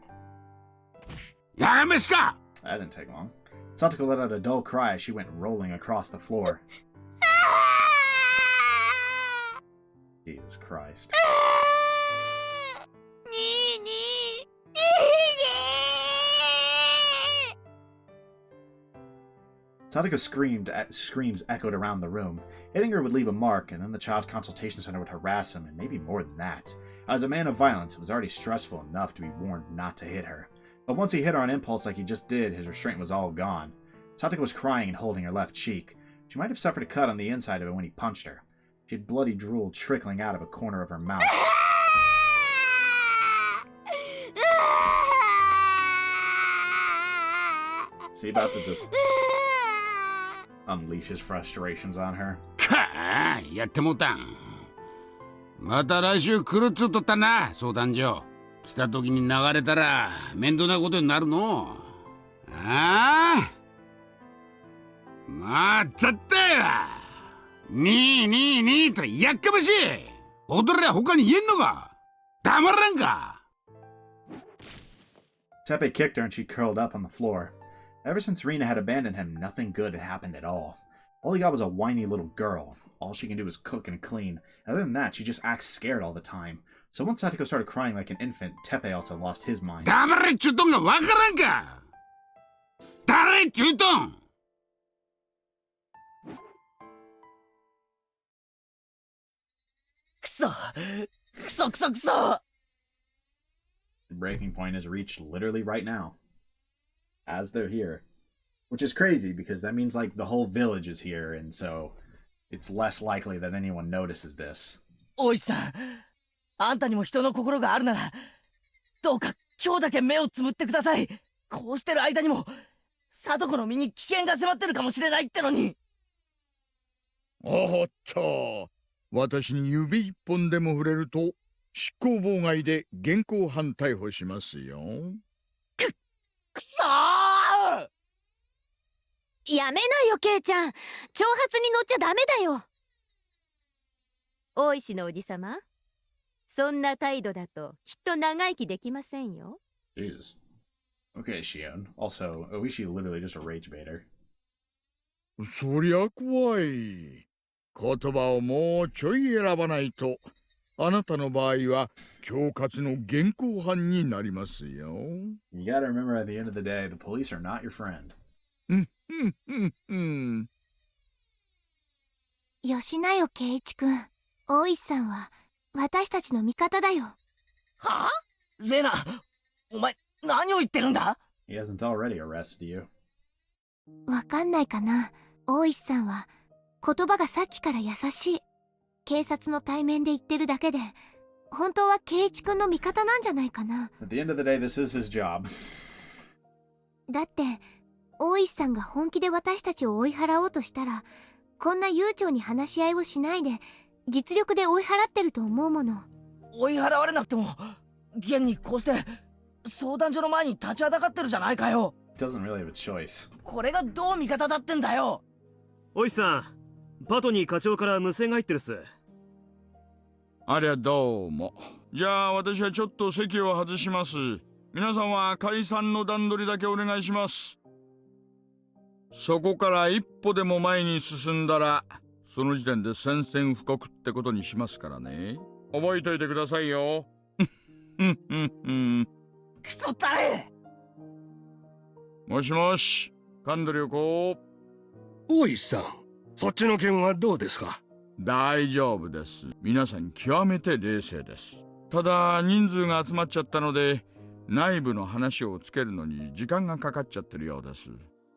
[SPEAKER 2] やがめしか。
[SPEAKER 1] That didn't take long. Satoko let out a dull cry as she went rolling across the floor. Jesus Christ. Satoko screams echoed around the room. Hitting her would leave a mark, and then the Child Consultation Center would harass him, and maybe more than that. As a man of violence, it was already stressful enough to be warned not to hit her. But once he hit her on impulse like he just did, his restraint was all gone. Satoko was crying and holding her left cheek. She might have suffered a cut on the inside of it when he punched her. She had bloody drool trickling out of a corner of her mouth. Is he about to just unleash his frustrations on her?
[SPEAKER 2] かあ、やってもうたん。また来週来るっつうとったな、相談所。来た時に流れたら面倒なことになるの。ああ、まあちゃったよ。にいとやっかましい。踊りゃ他に言えんのか。黙らんか。
[SPEAKER 1] Teppei kicked her and she curled up on the floor. Ever since Rina had abandoned him, nothing good had happened at all. All he got was a whiny little girl. All she can do is cook and clean. Other than that, she just acts scared all the time. So once Satoko started crying like an infant, Teppei also lost his mind.
[SPEAKER 2] 黙れっちゅうとんがわからんか。誰っちゅうとん。
[SPEAKER 9] くそくそくそくそ。
[SPEAKER 1] The breaking point is reached literally right now. As they're here. Which is crazy, because that means, like, the whole village is here, and so it's less likely that anyone notices this.
[SPEAKER 9] おいさん、あんたにも人の心があるなら、どうか今日だけ目をつむってください。こうしてる間にも、貞子の身に危険が迫ってるかもしれないってのに。
[SPEAKER 12] おっと、私に指一本でも触れると、執行妨害で現行犯逮捕しますよ。
[SPEAKER 9] くそー！
[SPEAKER 3] やめなよ、ケイちゃん。挑発に乗っちゃダメだよ。大石のおじさま、そんな態度だときっと長生きできませんよ。
[SPEAKER 1] Jesus. Okay, Shion. Also, Oishi literally just a rage baiter.
[SPEAKER 12] そりゃ怖い。言葉をもうちょい選ばないと、あなたの場合は恐喝の現行犯になりますよ。
[SPEAKER 1] You gotta remember at the end of the day, the police are not your friend.
[SPEAKER 4] よしなよ、ケイチ君。大石さんは私たちの味方だよ。
[SPEAKER 9] はあ？レナ、お前何を言ってるんだ？
[SPEAKER 1] He hasn't already arrested you.
[SPEAKER 4] わかんないかな。大石さんは言葉がさっきから優しい。警察の対面で言ってるだけで、本当はケイチ君の味方なんじゃないかな。
[SPEAKER 1] At the end of the day, this is his job.
[SPEAKER 4] だって大石さんが本気で私たちを追い払おうとしたら、こんな悠長に話し合いをしないで実力で追い払ってると思うもの。
[SPEAKER 5] 追い払われなくても現にこうして相談所の前に立ちはだかってるじゃないかよ。
[SPEAKER 1] Doesn't really have a choice.
[SPEAKER 5] これがどう味方だってんだよ。
[SPEAKER 13] おいさん、パトに課長から無線が入ってるっす。
[SPEAKER 12] ありゃどうも。じゃあ私はちょっと席を外します。皆さんは解散の段取りだけお願いします。そこから一歩でも前に進んだらその時点で宣戦布告ってことにしますからね。覚えといてくださいよ。
[SPEAKER 5] クソったれ。
[SPEAKER 12] もしもし、神取良子。
[SPEAKER 14] 大石さん、そっちの件はどうですか？
[SPEAKER 12] 大丈夫です。皆さん極めて冷静です。ただ人数が集まっちゃったので内部の話をつけるのに時間がかかっちゃってるようです。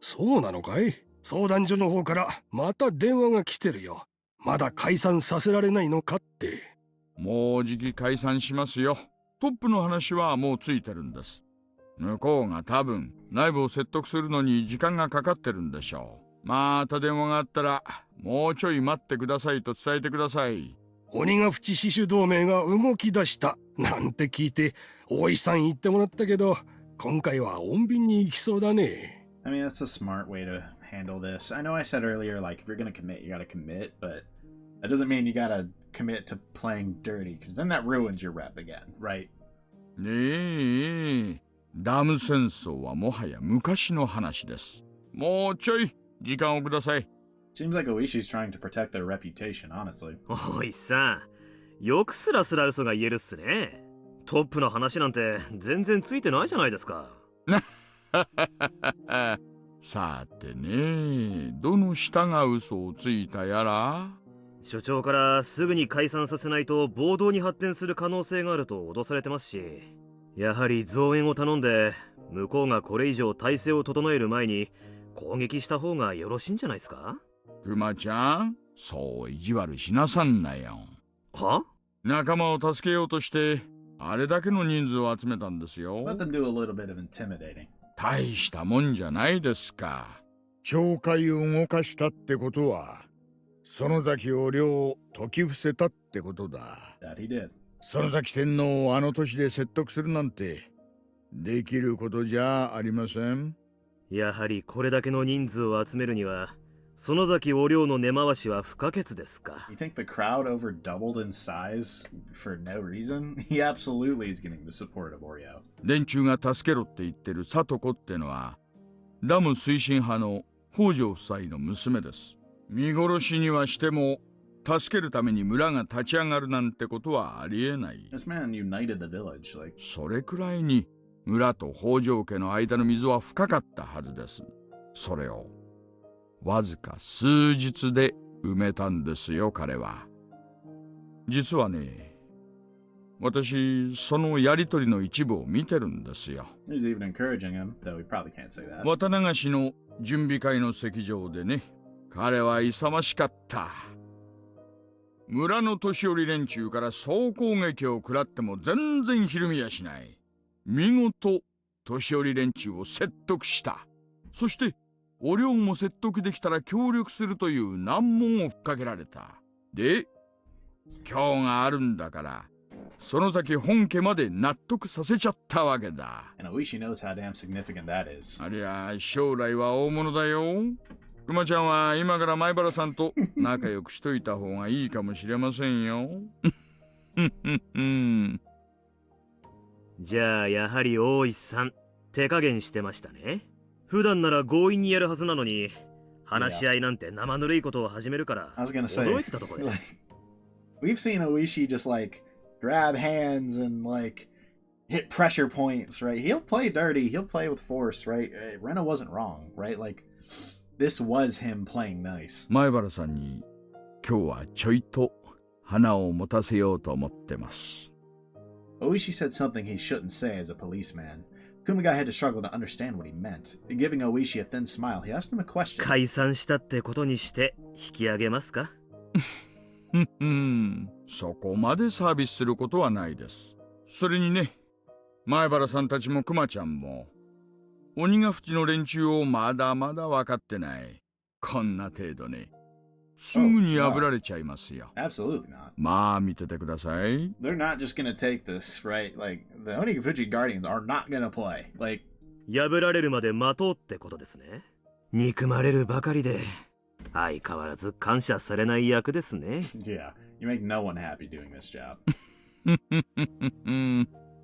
[SPEAKER 14] そうなのかい？相談所の方からまた電話が来てるよ。まだ解散させられないのかって。
[SPEAKER 12] もうじき解散しますよ。トップの話はもうついてるんです。向こうが多分内部を説得するのに時間がかかってるんでしょう。また電話があったらもうちょい待ってくださいと伝えてください。
[SPEAKER 14] 鬼ヶ淵死守同盟が動き出したなんて聞いて大石さん言ってもらったけど、今回は穏便に行きそうだね。
[SPEAKER 1] I mean, that's a smart way to handle this. I know I said earlier, like, if you're gonna commit, you gotta commit, but that doesn't mean you gotta commit to playing dirty, because then that ruins your rep again, right?
[SPEAKER 12] ねえ、ダム戦争はもはや昔の話です。もうちょい時間をください。
[SPEAKER 1] Seems like Oishi's trying to protect their reputation, honestly.
[SPEAKER 13] おいさん、よくスラスラ嘘が言えるっすね。トップの話なんて全然ついてないじゃないですか。
[SPEAKER 12] さてね、どの下が嘘をついたやら。
[SPEAKER 13] 所長からすぐに解散させないと暴動に発展する可能性があると脅されてますし、やはり増援を頼んで向こうがこれ以上体制を整える前に攻撃した方がよろしいんじゃないですか？
[SPEAKER 12] クマちゃん、そう意地悪しなさんなよ。
[SPEAKER 13] は？
[SPEAKER 12] 仲間を助けようとしてあれだけの人数を集めたんですよ。
[SPEAKER 1] Let them do a little bit of intimidating.
[SPEAKER 12] 大したもんじゃないですか。懲戒を動かしたってことは園崎を両解き伏せたってことだ。
[SPEAKER 1] That he did.
[SPEAKER 12] 園崎天皇をあの年で説得するなんてできることじゃありません。
[SPEAKER 13] やはりこれだけの人数を集めるには園崎お領の根回しは不可欠ですか。
[SPEAKER 1] You think the crowd over doubled in size for no reason? He absolutely is getting the support of Oreo.
[SPEAKER 12] 連中が助けろって言ってるSatokoってのはダム推進派の北条夫妻の娘です。見殺しにはしても助けるために村が立ち上がるなんてことはありえない。
[SPEAKER 1] This man united the village, like...
[SPEAKER 12] それくらいに村と北条家の間の溝は深かったはずです。それをわずか数日で埋めたんですよ、彼は。実はね、私そのやりとりの一部を見てるんですよ。
[SPEAKER 1] He's even encouraging him, though we probably can't say that.
[SPEAKER 12] 綿流しの準備会の席上でね、彼は勇ましかった。村の年寄り連中から総攻撃を食らっても全然ひるみやしない。見事年寄り連中を説得した。そしてお領も説得できたら協力するという難問をふっかけられた。で、今日があるんだから園崎本家まで納得させちゃったわけだ。
[SPEAKER 1] And Oishi knows how damn significant that is.
[SPEAKER 12] ありゃ将来は大物だよ。クマちゃんは今から前原さんと仲良くしといた方がいいかもしれませんよ。
[SPEAKER 13] じゃあやはり大石さん手加減してましたね。普段なら強引にやるはずなのに話し合いなんて生ぬるいことを始めるから驚いてたとこです。
[SPEAKER 1] We've seen Oishi just like grab hands and like hit pressure points, right? He'll play dirty, he'll play with force, right? Rena wasn't wrong, right? Like this was him playing nice.
[SPEAKER 12] 前原さんに今日はちょいと花を持たせようと思ってます。
[SPEAKER 1] Oishi said something he shouldn't say as a policeman. Kumagai had to struggle to understand what he meant. Giving Oishi a thin smile, he asked him a question.
[SPEAKER 13] 解散したってことにして引き上げますか？
[SPEAKER 12] そこまでサービスすることはないです。それにね、前原さんたちもクマちゃんも鬼ヶ淵の連中をまだまだ分かってない。こんな程度ね。すぐに破られちゃいますよ。
[SPEAKER 1] Absolutely not.
[SPEAKER 12] まあ見ててください。
[SPEAKER 1] They're not just gonna take this, right? Like, the Onigafuchi Guardians are not gonna play. Like,
[SPEAKER 13] 破られるまで待とうってことですね。憎まれるばかりで相変わらず感謝されない役ですね。
[SPEAKER 1] yeah, you make no one happy doing this job.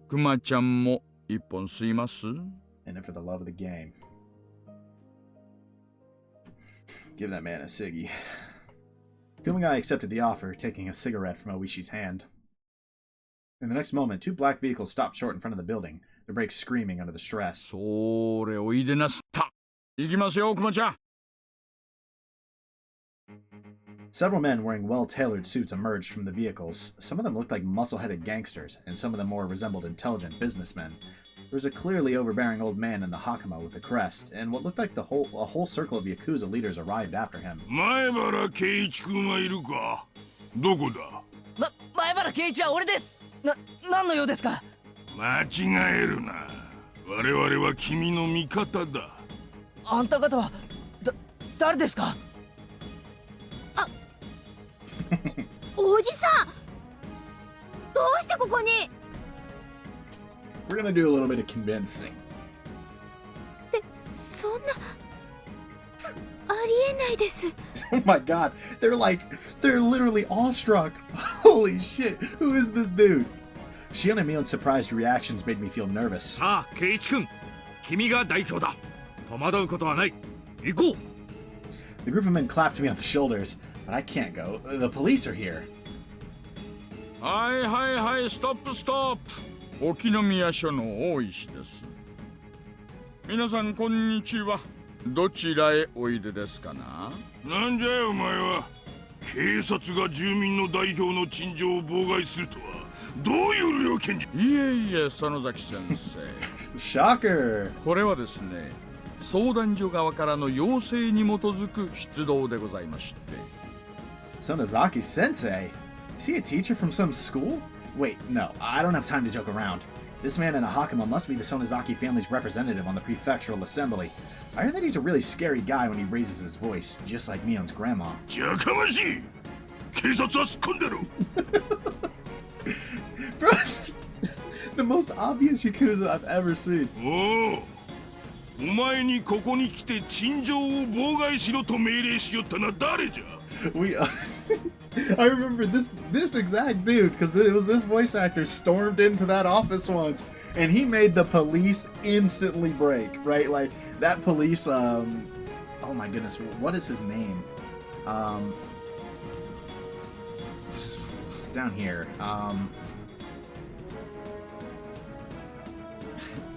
[SPEAKER 12] クマちゃんも一本吸います？
[SPEAKER 1] And for the love of the game. Give that man a ciggy. Kumagai accepted the offer, taking a cigarette from Oishi's hand. In the next moment, two black vehicles stopped short in front of the building, their brakes screaming under the stress.
[SPEAKER 12] それおいでなすった。行きますよ、クマちゃん。
[SPEAKER 1] Several men wearing well-tailored suits emerged from the vehicles. Some of them looked like muscle-headed gangsters, and some of them more resembled intelligent businessmen. There was a clearly overbearing old man in the hakama with the crest, and what looked like a whole circle of Yakuza leaders arrived after him.
[SPEAKER 15] 前原圭一君はいるか？どこだ？
[SPEAKER 5] 前原圭一は俺です。何の用ですか？
[SPEAKER 15] 間違えるな。我々は君の味方だ。
[SPEAKER 5] あんた方は誰ですか？
[SPEAKER 3] おじさん、どうしてここに？
[SPEAKER 1] We're gonna do a little bit of convincing.
[SPEAKER 3] そんなありえないです。
[SPEAKER 1] Oh my god, they're literally awestruck. Holy shit, who is this dude? Shion and Mion's surprised reactions made me feel nervous.
[SPEAKER 15] さあ、圭一君、君が代表だ。戸惑うことはない。行こう。
[SPEAKER 1] The group of men clapped me on the shoulders, but I can't go. The police are here.
[SPEAKER 12] はいはいはい、ストップストップ。沖宮署の大石です。皆さんこんにちは。どちらへおいでですかな？
[SPEAKER 15] なんじゃいお前は。警察が住民の代表の陳情を妨害するとはどういう了見じゃ？
[SPEAKER 12] いえいえ、園崎先生。
[SPEAKER 1] Shocker!
[SPEAKER 12] これはですね、相談所側からの要請に基づく出動でございまして。
[SPEAKER 1] Sonozaki Sensei? Is he a teacher from some school? Wait, no, I don't have time to joke around. This man in a hakama must be the Sonozaki family's representative on the prefectural assembly. I heard that he's a really scary guy when he raises his voice, just like Mion's grandma.
[SPEAKER 15] じゃかましい。警察は突っ込んでろ。
[SPEAKER 1] Bro, the most obvious Yakuza I've ever seen.
[SPEAKER 15] おお、お前にここに来て陳情を妨害しろと命令しよったのは誰じゃ？
[SPEAKER 1] I remember this exact dude because it was this voice actor stormed into that office once and he made the police instantly break, right? Like that police oh my goodness, what is his name? It's down here.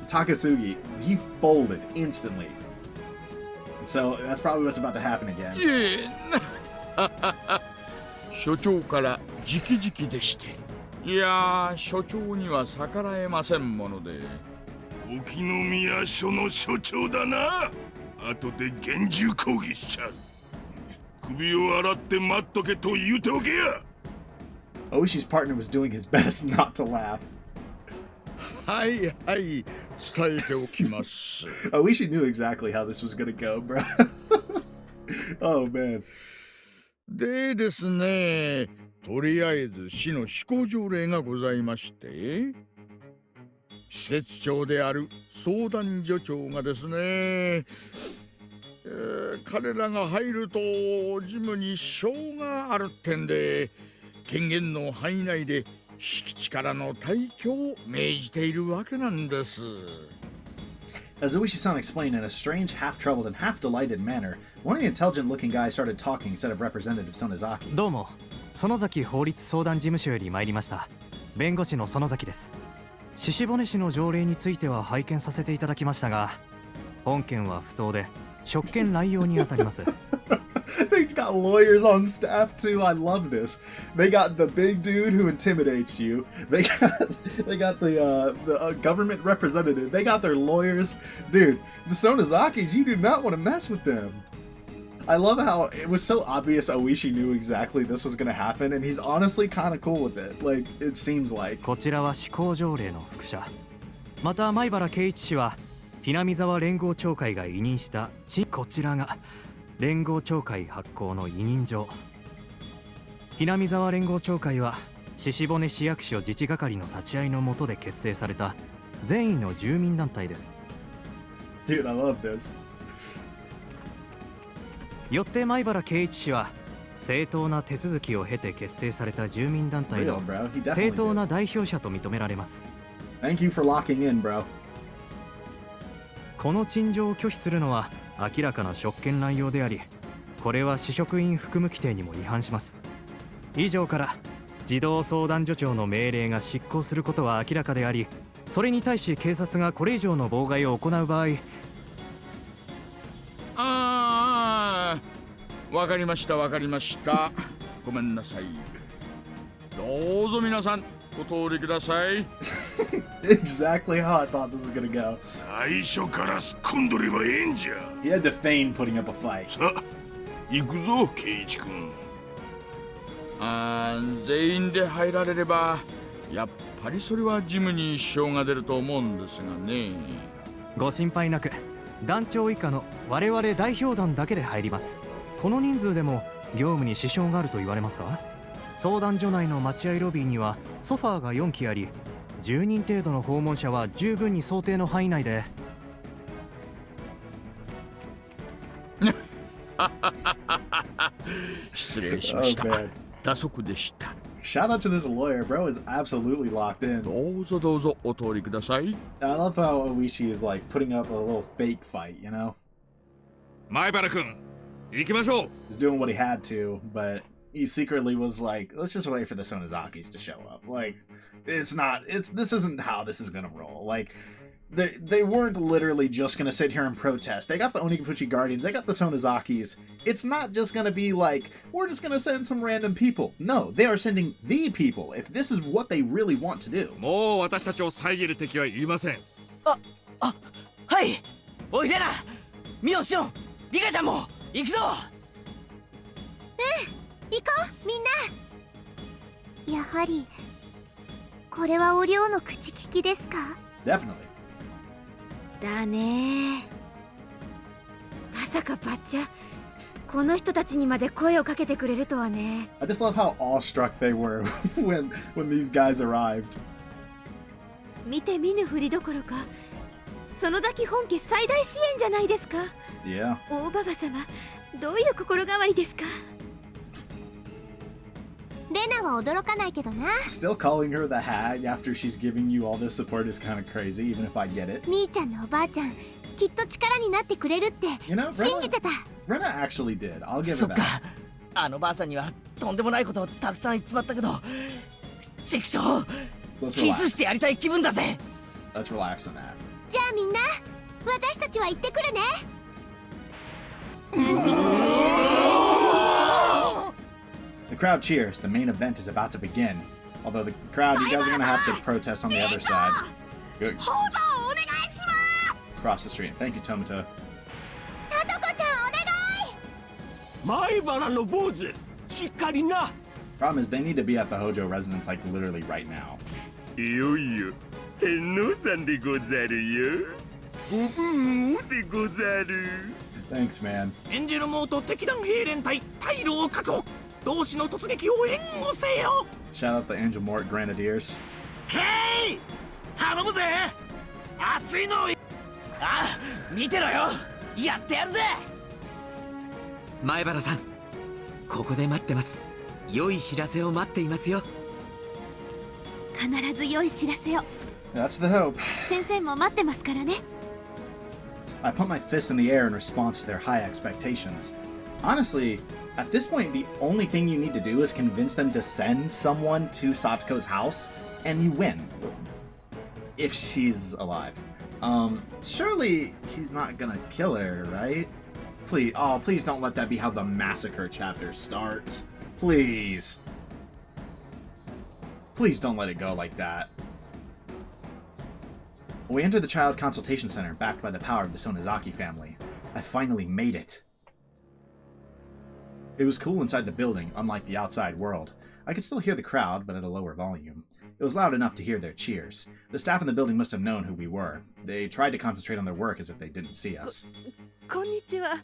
[SPEAKER 1] Takasugi, he folded instantly. So that's probably what's about to happen again.
[SPEAKER 12] Yeah. 所長から直々でして、いやー、所長には逆らえませんもので。
[SPEAKER 15] 沖宮署の署長だな。後で厳重抗議しちゃう。首を洗って待っとけと言うておけや。
[SPEAKER 1] Oishi's partner was doing his best not to laugh.
[SPEAKER 12] はいはい、伝えておきます。
[SPEAKER 1] Oishi knew exactly how this was gonna go, bro. Oh man.
[SPEAKER 12] でですね、とりあえず市の施行条例がございまして、施設長である相談所長がですね、彼らが入ると事務に支障があるってんで、権限の範囲内で敷地からの退去を命じているわけなんです。
[SPEAKER 1] As Oishi-san explained in a strange, half-troubled and half-delighted manner, one of the intelligent-looking guys started talking instead of Representative Sonozaki.
[SPEAKER 16] どうも、園崎法律相談事務所より参りました。弁護士の園崎です。鹿骨市の条例については拝見させていただきましたが、本件は不当で職権乱用にあたります。
[SPEAKER 1] They got lawyers on staff too. I love this. They got the big dude who intimidates you. They got the government representative. They got their lawyers. Dude, the Sonozakis, you do not want to mess with them. I love how it was so obvious Oishi knew exactly this was going to happen, and he's honestly kind of cool with it. Like, it seems like.
[SPEAKER 16] こちらは施行条例の副者。また、前原圭一氏はひなみ沢連合町会が委任したこちらが連合町会発行の委任状。ひなみ沢連合町会は鹿骨市役所自治係の立ち会いの下で結成された善意の住民団体です。
[SPEAKER 1] Dude, I love this.
[SPEAKER 16] よって米原圭一氏は正当な手続きを経て結成された住民団体の
[SPEAKER 1] Real, bro. He definitely
[SPEAKER 16] 正当な
[SPEAKER 1] did.
[SPEAKER 16] 代表者と認められます。
[SPEAKER 1] Thank you for locking in, bro.
[SPEAKER 16] この陳情を拒否するのは明らかな職権乱用であり、これは市職員服務規定にも違反します。以上から児童相談所長の命令が執行することは明らかであり、それに対し警察がこれ以上の妨害を行う場合、
[SPEAKER 12] わかりましたわかりました。ごめんなさい。どうぞ皆さんご通りください。
[SPEAKER 1] Exactly how I thought this was gonna go.
[SPEAKER 15] 最初から突っ込んどればええんじゃ。
[SPEAKER 1] He had to feign putting up a fight.
[SPEAKER 15] さあ行くぞ圭一君。
[SPEAKER 12] 全員で入られればやっぱりそれはジムに支障が出ると思うんですがね。
[SPEAKER 16] ご心配なく団長以下の我々代表団だけで入ります。この人数でも業務に支障があると言われますか？相談所内の待合ロビーにはソファーが4機あり、10人程度の訪問者は十分に想定の範囲内で。
[SPEAKER 12] 失礼しました。打足でした。
[SPEAKER 1] Shout out to this lawyer, bro. Is absolutely locked in.
[SPEAKER 12] どうぞどうぞお通りください。
[SPEAKER 1] I love how Oishi is like putting up a little fake fight, you know?
[SPEAKER 6] 前原君、行きましょう。
[SPEAKER 1] He's doing what he had to, but he secretly was like, let's just wait for the Sonozakis to show up. Like, this isn't how this is gonna roll. Like, they weren't literally just gonna sit here and protest. They got the Onigafuchi Guardians, they got the Sonozakis. It's not just gonna be like, we're just gonna send some random people. No, they are sending the people, if this is what they really want to do.
[SPEAKER 6] もう私たちを遮る敵はいません。
[SPEAKER 9] はい。おいでな。ミオシオン、リカちゃんも行くぞ。
[SPEAKER 4] 行こうみんな。やはりこれはお寮の口利きですか？
[SPEAKER 1] Definitely.
[SPEAKER 3] だね。まさかバッチャこの人たちにまで声をかけてくれるとはね。
[SPEAKER 1] I just love how awestruck they were when these guys arrived.
[SPEAKER 3] 見て見ぬふりどころか園崎本家最大支援じゃないですか。
[SPEAKER 1] Yeah.
[SPEAKER 3] 大ババ様、どういう心変わりですか？
[SPEAKER 4] レナは驚かないけどな。
[SPEAKER 1] Still calling her the hag after she's giving you all this support is kind of crazy, even if I get it.
[SPEAKER 4] みーちゃんのおばあちゃん、きっと力になってくれるって
[SPEAKER 1] You know,
[SPEAKER 4] 信じてた。
[SPEAKER 1] Rena actually did. I'll give
[SPEAKER 9] そ
[SPEAKER 1] her
[SPEAKER 9] っか。
[SPEAKER 1] that.
[SPEAKER 9] あのばあさんにはとんでもないことをたくさん言っちまったけど、畜生、
[SPEAKER 1] Let's
[SPEAKER 9] キス
[SPEAKER 1] relax.
[SPEAKER 9] してやりたい気分だぜ。
[SPEAKER 1] Let's relax on that.
[SPEAKER 4] じゃあみんな、私たちは行ってくるね。
[SPEAKER 1] The crowd cheers. The main event is about to begin. Although the crowd, you guys are gonna have to protest on the other side. Good. Cross the street. Thank you, Tomata.
[SPEAKER 4] さとこちゃんお願い。
[SPEAKER 9] 前原の坊主、しっかりな。
[SPEAKER 1] Problem is, they need to be at the Hojo residence like literally right now.
[SPEAKER 15] いよいよ天皇さんでござるよ。ご分をでござる。
[SPEAKER 1] Thanks, man.
[SPEAKER 7] エンジェルモーと敵団兵連隊退路を確保。同志の突撃を援護せよ。
[SPEAKER 1] Shout out the Angel Mort Grenadiers.
[SPEAKER 7] へい、頼むぜ。熱いの。
[SPEAKER 9] あ、見てろよ。やってやるぜ。前原さん、ここで待ってます。良い知らせを待っていますよ。
[SPEAKER 3] 必ず良い知らせを。
[SPEAKER 1] That's the hope.
[SPEAKER 3] 先生も待ってますからね。
[SPEAKER 1] I put my fist in the air in response to their high expectations. Honestly, at this point, the only thing you need to do is convince them to send someone to Satoko's house, and you win. If she's alive. Surely he's not gonna kill her, right? Please, oh, please don't let that be how the massacre chapter starts. Please. Please don't let it go like that. We enter the Child Consultation Center, backed by the power of the Sonozaki family. I finally made it. It was cool inside the building, unlike the outside world. I could still hear the crowd, but at a lower volume. It was loud enough to hear their cheers. The staff in the building must have known who we were. They tried to concentrate on their work as if they didn't see us.
[SPEAKER 11] こんにちは。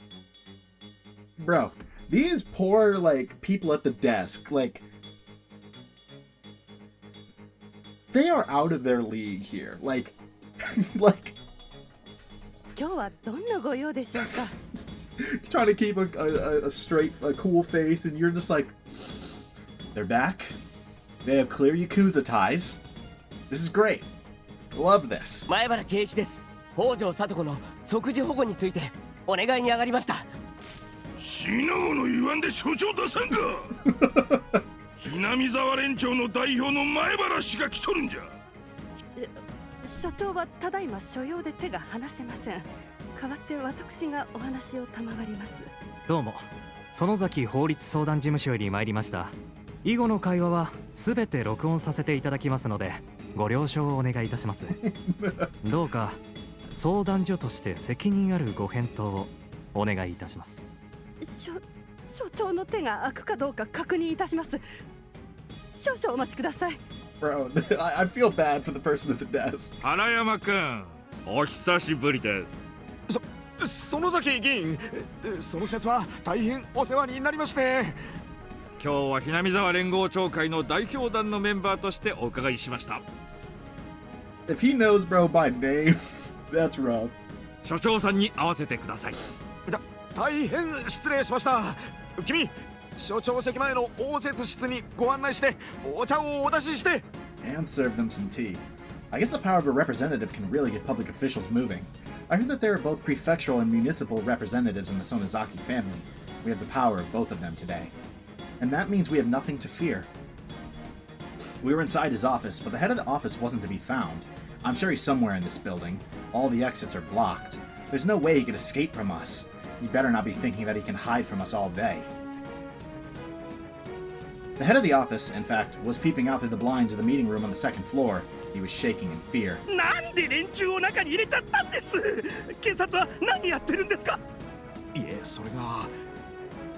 [SPEAKER 1] Bro, these poor, like, people at the desk, like, they are out of their league here. Like, like,
[SPEAKER 11] 今日はどんなご用でしょうか。
[SPEAKER 1] trying to keep a straight, a cool face, and you're just like, they're back. They have clear Yakuza ties. This is great. Love this.
[SPEAKER 9] 前原圭一です。北条聡子の即時保護についてお願いに上がりました。
[SPEAKER 15] 死のの言わんで所長出さんか。ひなみ沢連長の代表の前原氏が来とるんじゃ。
[SPEAKER 11] 所長はただいま所用で手が離せません。代わって私がお話を賜ります。
[SPEAKER 16] どうも、園崎法律相談事務所より参りました。以後の会話はすべて録音させていただきますので、ご了承をお願いいたします。どうか相談所として責任あるご返答をお願いいたします。
[SPEAKER 11] 所長の手が開くかどうか確認いたします。少々お待ちください。
[SPEAKER 1] Bro, I feel bad for the person at the desk.
[SPEAKER 17] 原山くん、お久しぶりです。
[SPEAKER 10] 園崎議員、その説は大変お世話になりまして。
[SPEAKER 17] 今日はひなみ沢連合町会の代表団のメンバーとしてお伺いしました。
[SPEAKER 1] If he knows bro by name, that's rough.
[SPEAKER 17] 所長さんに会わせてください。
[SPEAKER 10] 大変失礼しました。君、所長席前の応接室にご案内してお茶をお出しして。
[SPEAKER 1] And serve them some tea. I guess the power of a representative can really get public officials moving. I heard that there are both prefectural and municipal representatives in the Sonozaki family. We have the power of both of them today. And that means we have nothing to fear. We were inside his office, but the head of the office wasn't to be found. I'm sure he's somewhere in this building. All the exits are blocked. There's no way he could escape from us. He better not be thinking that he can hide from us all day. The head of the office, in fact, was peeping out through the blinds of the meeting room on the second floor. He was shaking in fear.
[SPEAKER 7] なんで連中を中に入れちゃったんです。警察は何やってるんですか。
[SPEAKER 10] いえ、それが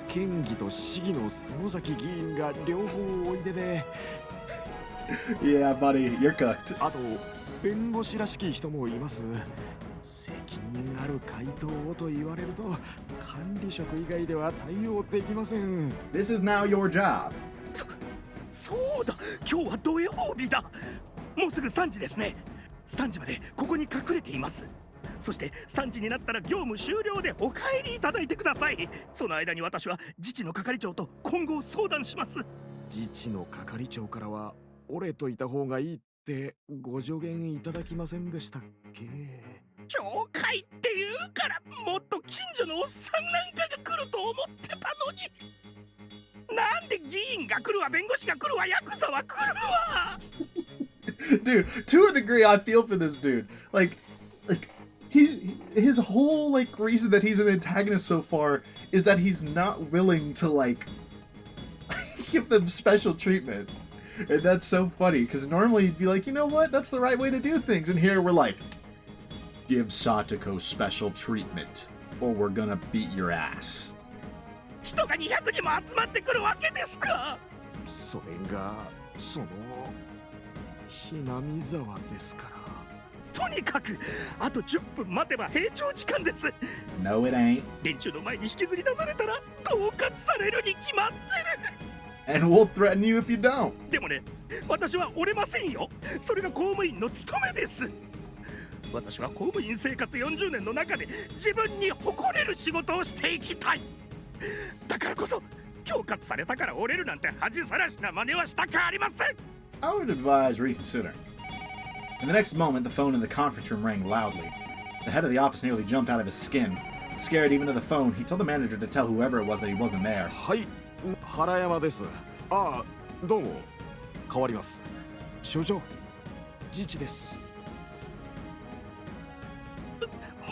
[SPEAKER 10] 県議と市議の園崎議員が両方おいでで。
[SPEAKER 1] Yeah, buddy, you're cooked.
[SPEAKER 10] あと弁護士らしき人もいます。責任ある回答をと言われると管理職以外では対応できません。
[SPEAKER 1] This is now your job.
[SPEAKER 7] そうだ、今日は土曜日だ。もうすぐ3時ですね。3時までここに隠れています。そして3時になったら業務終了でお帰りいただいてください。その間に私は自治の係長と今後相談します。
[SPEAKER 10] 自治の係長からは折れといた方がいいってご助言いただきませんでしたっけ。
[SPEAKER 7] 町会っていうからもっと近所のおっさんなんかが来ると思ってたのに。なんで議員が来るわ、弁護士が来るわ、ヤクザは来るわ。
[SPEAKER 1] Dude, to a degree, I feel for this dude. Like his whole like reason that he's an antagonist so far is that he's not willing to like give them special treatment, and that's so funny because normally he'd be like, you know what, that's the right way to do things, and here we're like, give Satoko special treatment, or we're gonna beat your ass.
[SPEAKER 7] 人が200人も集まってくるわけですか。
[SPEAKER 10] それがそのひなみ沢ですから。
[SPEAKER 7] とにかくあと10分待てば閉庁時間です。
[SPEAKER 1] No, it ain't.
[SPEAKER 7] 連中の前に引きずり出されたら恫喝されるに決まってる。
[SPEAKER 1] And we'll threaten you if you don't.
[SPEAKER 7] でもね、私は折れませんよ。それが公務員の務めです。私は公務員生活40年の中で自分に誇れる仕事をしていきたい。だからこそ恐喝されたから折れるなんて恥さらしな真似はしたくありません。
[SPEAKER 1] I would advise reconsidering. In the next moment, the phone in the conference room rang loudly. The head of the office nearly jumped out of his skin. Scared even to the phone, he told the manager to tell whoever it was that he wasn't there.
[SPEAKER 10] はい、原山です。ああ、どうも。変わります。所長、自治です。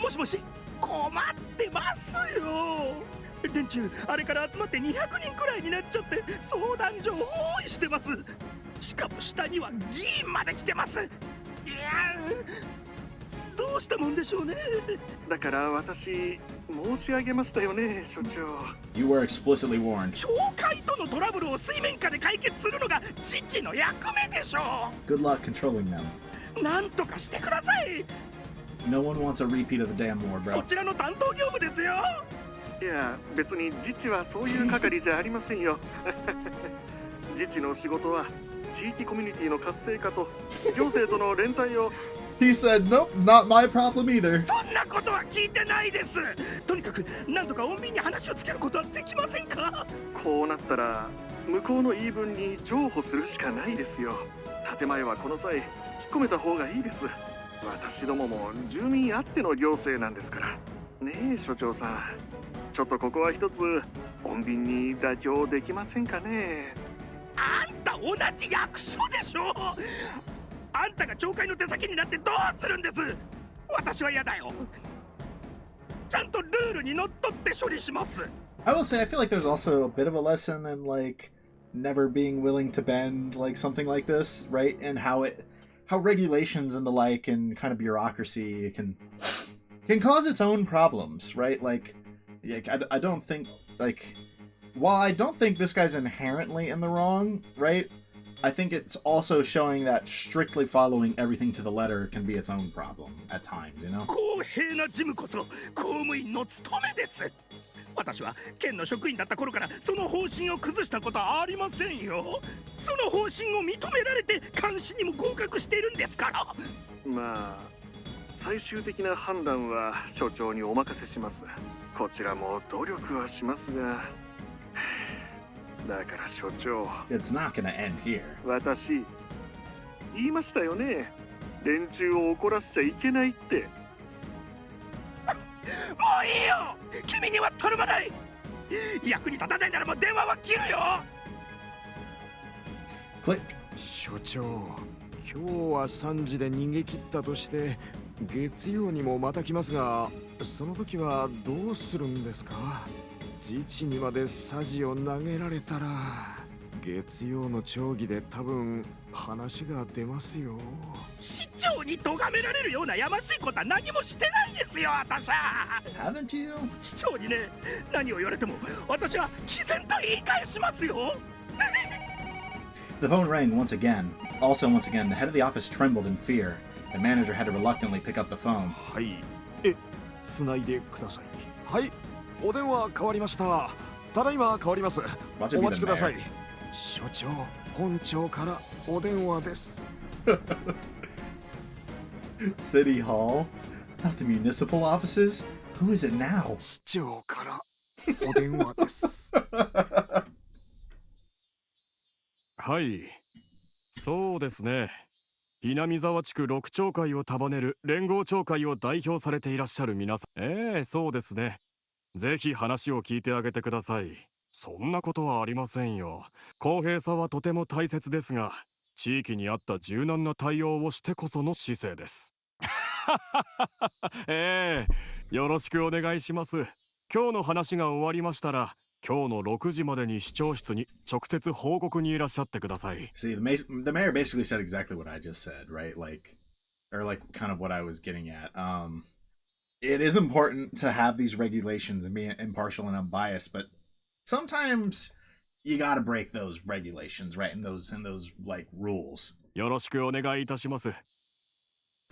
[SPEAKER 7] もしもし、困ってますよ。連中、あれから集まって200人くらいになっちゃって相談所を包囲してます。しかも下には議員まで来てます。いや、どうしたもんでしょうね。
[SPEAKER 18] だから私申し上げましたよね、所長。
[SPEAKER 1] You were explicitly warned.
[SPEAKER 7] 教会とのトラブルを水面下で解決するのが父の役目でしょ
[SPEAKER 1] Good luck controlling them.
[SPEAKER 7] う。なんとかしてください。
[SPEAKER 1] No one wants a repeat of the damn war,
[SPEAKER 7] そ
[SPEAKER 1] bro.
[SPEAKER 7] ちらの担当業務ですよ。
[SPEAKER 18] いや別に自治はそういう係じゃありませんよ。自治の仕事は地域コミュニティの活性化と行政との連帯を。
[SPEAKER 1] He said, nope, not my problem either.
[SPEAKER 7] そんなことは聞いてないです。とにかく何とか穏便に話をつけることはできませんか。
[SPEAKER 18] こうなったら向こうの言い分に譲歩するしかないですよ。建前はこの際引っ込めた方がいいです。私どもも住民あっての行政なんですから。ねえ所長さん、ちょっとここは一つ穏便に妥協できませんかね。
[SPEAKER 7] あんた同じ役所でしょ。あんたが懲戒の手先になってどうするんです。私は嫌だよ。ちゃんとルールにのっとって処理します。
[SPEAKER 1] I will say, I feel like there's also a bit of a lesson in, like, never being willing to bend, like, something like this, right? And how regulations and the like and kind of bureaucracy can cause its own problems, right? Like I don't think, like, while I don't think this guy's inherently in the wrong, right? I think it's also showing that strictly following everything to the letter can be its own problem at times, you know?
[SPEAKER 7] 公平な事務こそ公務員の務めです。私は県の職員だった頃からその方針を崩したことはありませんよ。その方針を認められて監視にも合格しているんですから。
[SPEAKER 18] まあ最終的な判断は所長にお任せします。こちらも努力はしますが、だから所長、
[SPEAKER 1] It's not gonna end here.
[SPEAKER 18] 私言いましたよね。連中を怒らせちゃいけないって。
[SPEAKER 7] もういいよ。君には頼まない。役に立たないならもう電話は切るよ。
[SPEAKER 1] Click.
[SPEAKER 10] 所長、今日は3時で逃げ切ったとして月曜にもまた来ますが、その時はどうするんですか。自治にまでサジを投げられたら月曜の町議で多分話が出ますよ。
[SPEAKER 7] 市長に咎められるようなやましいことは何もしてないですよ、私は。
[SPEAKER 1] Haven't you?
[SPEAKER 7] 市長にね、何を言われても私は毅然と言い返しますよ。
[SPEAKER 1] The phone rang once again. Also, once again, the head of the office trembled in fear. The manager had to reluctantly pick up the phone.
[SPEAKER 10] はい、つないでください。はい、お電話変わりました。ただいま変わります。お待ちください。所長、本庁からお電話です。
[SPEAKER 1] City Hall? Not the municipal offices? Who is it now?
[SPEAKER 10] 市長からお電話です。
[SPEAKER 19] はい、そうですね。南沢地区6町会を束ねる連合町会を代表されていらっしゃる皆さん。そうですね。ぜひ話を聞いてあげてください。そんなことはありませんよ。公平さはとても大切ですが、地域に合った柔軟な対応をしてこその姿勢です。よろしくお願いします。今日の話が終わりましたら、今日の6時までに市長室に直接報告にいらっしゃってください。
[SPEAKER 1] See, the mayor basically said exactly what I just said, right? Like, or like kind of what I was getting at. It is important to have these regulations and be impartial and unbiased, but sometimes you gotta break those regulations, right? And those like rules.
[SPEAKER 19] よろしくお願いいたします。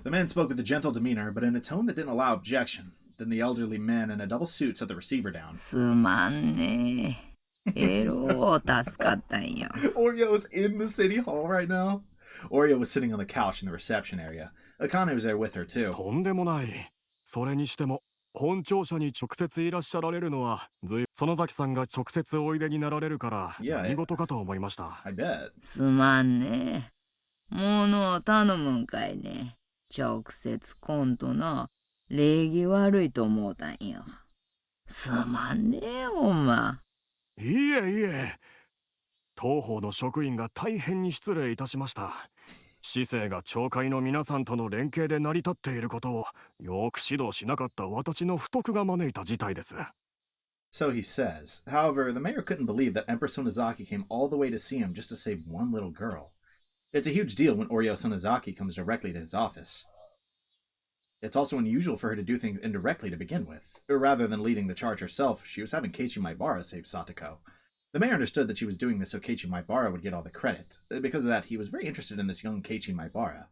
[SPEAKER 1] The man spoke with a gentle demeanor, but in a tone that didn't allow objection. Then the elderly man in a double suit set the receiver down.
[SPEAKER 20] すまんね。エロー助かったんよ。
[SPEAKER 1] Oreo is in the city hall right now. Oreo was sitting on the couch in the reception area. Akane was there with her too.
[SPEAKER 19] とんでもない。それにしても本庁舎に直接いらっしゃられるのは園崎さんが直接おいでになられるから何事かと思いました。
[SPEAKER 1] I bet.
[SPEAKER 20] すまんね。ものを頼むんかいね。直接来んとな。礼儀悪いと思うたんよ。すまんねえ、ほんま。
[SPEAKER 19] いえ。当方の職員が大変に失礼いたしました。市政が町会の皆さんとの連携で成り立っていることをよく指導しなかった私の不徳が招いた事態です。
[SPEAKER 1] So he says. However, the mayor couldn't believe that Empress Sonozaki came all the way to see him just to save one little girl. It's a huge deal when Oreo Sonozaki comes directly to his office. It's also unusual for her to do things indirectly to begin with. Rather than leading the charge herself, she was having Keiichi Maibara save Satoko. The mayor understood that she was doing this so Keiichi Maibara would get all the credit. Because of that, he was very interested in this young Keiichi Maibara.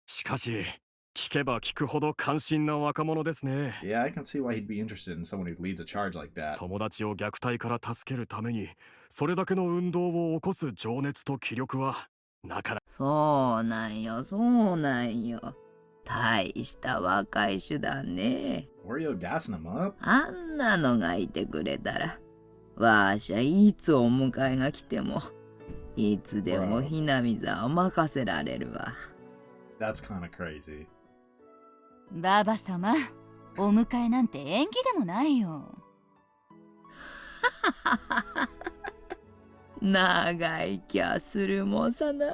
[SPEAKER 19] しかし、聞けば聞くほど関心な若者ですね。
[SPEAKER 1] Yeah, I can see why he'd be interested in someone who leads a charge like that.
[SPEAKER 19] 友達を虐待から助けるために、それだけの運動を起こす情熱と気力は、なかなか。
[SPEAKER 20] そうなんよ、そうなんよ。大した若い手段ね。
[SPEAKER 1] Oreo gassing him up?
[SPEAKER 20] あんなのがいてくれたら、わーしゃいつお迎えが来ても、いつでもひなみざを任せられるわ。
[SPEAKER 1] That's kind of crazy.
[SPEAKER 21] ババ様、お迎えなんて縁起でもないよ。
[SPEAKER 20] 長い気がするもんさな。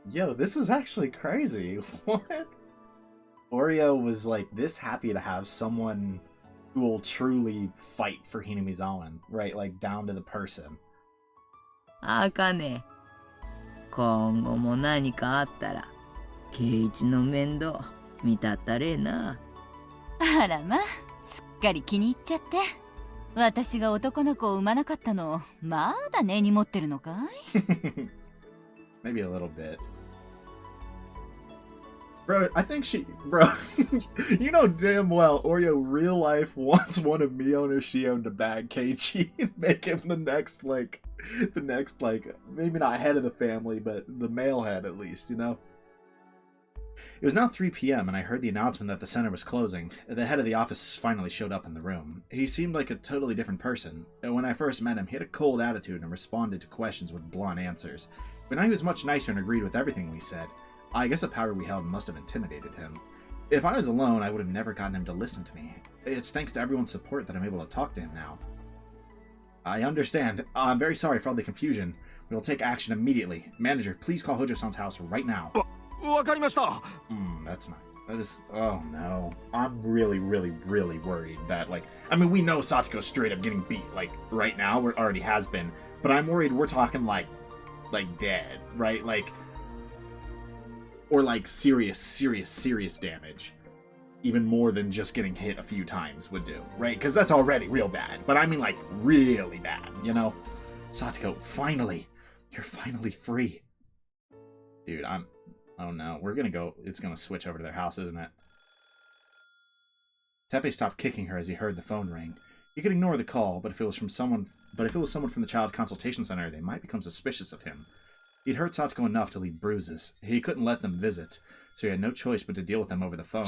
[SPEAKER 1] Yo, this is actually crazy. What? Oreo was like this happy to have someone who will truly fight for Hinamizawa, right? Like down to the person.
[SPEAKER 20] あかね。今後も何かあったら、圭一の面倒見たったれな。
[SPEAKER 21] あらま、すっかり気に入っちゃって。私が男の子を産まなかったの、まだ根に持ってるのかい？
[SPEAKER 1] Maybe a little bit. Bro, I think bro, you know damn well Oreo real life wants one of Mion or Shion to bag Keiichi and make him the next, maybe not head of the family, but the male head at least, you know? It was now 3 p.m. and I heard the announcement that the center was closing. The head of the office finally showed up in the room. He seemed like a totally different person. When I first met him, he had a cold attitude and responded to questions with blunt answers. But now he was much nicer and agreed with everything we said. I guess the power we held must have intimidated him. If I was alone, I would have never gotten him to listen to me. It's thanks to everyone's support that I'm able to talk to him now. I understand. I'm very sorry for all the confusion. We will take action immediately. Manager, please call Hojo-san's house right now.
[SPEAKER 17] わかりました。
[SPEAKER 1] That's not. That is. Oh no. I'm really, really, really worried that, like, I mean, we know Satoko's straight up getting beat, like, right now, or already has been, but I'm worried we're talking, like dead, right? Like, or, like, serious damage. Even more than just getting hit a few times would do, right? Because that's already real bad, but I mean, like, really bad, you know? Satoko, finally! You're finally free. Dude, oh no, it's gonna switch over to their house, isn't it? Teppei stopped kicking her as he heard the phone ring. He could ignore the call, but if it was someone from the Child Consultation Center, they might become suspicious of him. He'd hurt Satoko enough to leave bruises. He couldn't let them visit, so he had no choice but to deal with them over the phone.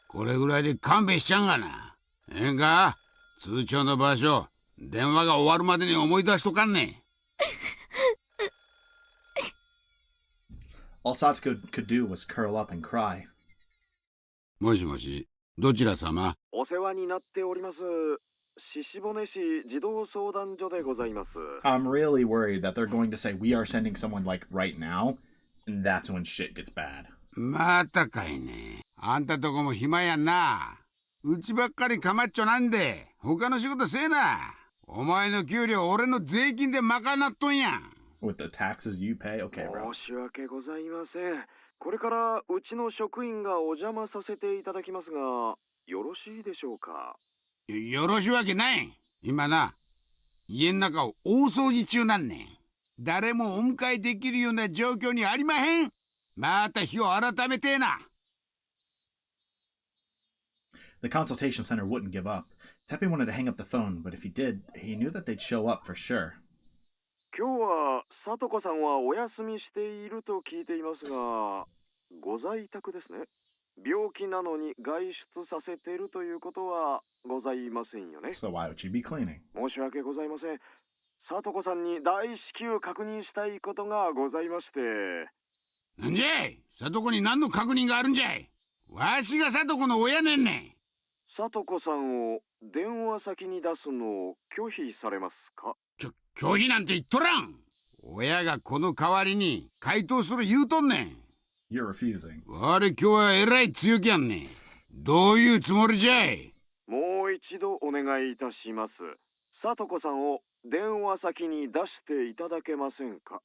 [SPEAKER 22] これぐらいで勘弁しちゃんがな。ええか？通帳の場所、電話が終わるまでに思い出しとかんね。
[SPEAKER 1] All Satoko could do was curl up and cry.
[SPEAKER 22] もしもし、どちら様？
[SPEAKER 18] お世話になっております。獅子骨市児童相談所でございます。
[SPEAKER 1] I'm really worried that they're going to say we are sending someone like right now, and that's when shit gets bad.
[SPEAKER 22] またかいね。あんたとこも暇やんな。うちばっかりかまっちょなんで、他の仕事せえな。お前の給料俺の税金で賄っとんやん。
[SPEAKER 1] With the taxes you pay? Okay, bro.
[SPEAKER 18] 申し訳ございません。これからうちの職員がお邪魔させていただきますが、よろしいでしょうか。
[SPEAKER 22] よろしいわけない。今な、家の中を大掃除中なんねん。誰もお迎えできるような状況にありまへん。また日を改めてえな。
[SPEAKER 1] The consultation center wouldn't give up. Teppei wanted to hang up the phone, but if he did, he knew that they'd show up for sure.
[SPEAKER 18] 今日は聡子さんはお休みしていると聞いていますが、ご在宅ですね。病気なのに外出させているということはございませんよね。
[SPEAKER 1] So why would she be cleaning?
[SPEAKER 18] 申し訳ございません。聡子さんに大至急確認したいことがございまして。
[SPEAKER 22] なんじゃい？聡子に何の確認があるんじゃい？わしが聡子の親ねんねん。
[SPEAKER 18] 聡子さんを電話先に出すのを拒否されますか？
[SPEAKER 22] 拒否なんて言っとらん。親がこの代わりに回答する言うとんねん。
[SPEAKER 1] You're refusing.
[SPEAKER 22] 我今日はえらい強気やんねん。どういうつもりじゃい？
[SPEAKER 18] もう一度お願いいたします。聡子さんを電話先に出していただけませんか？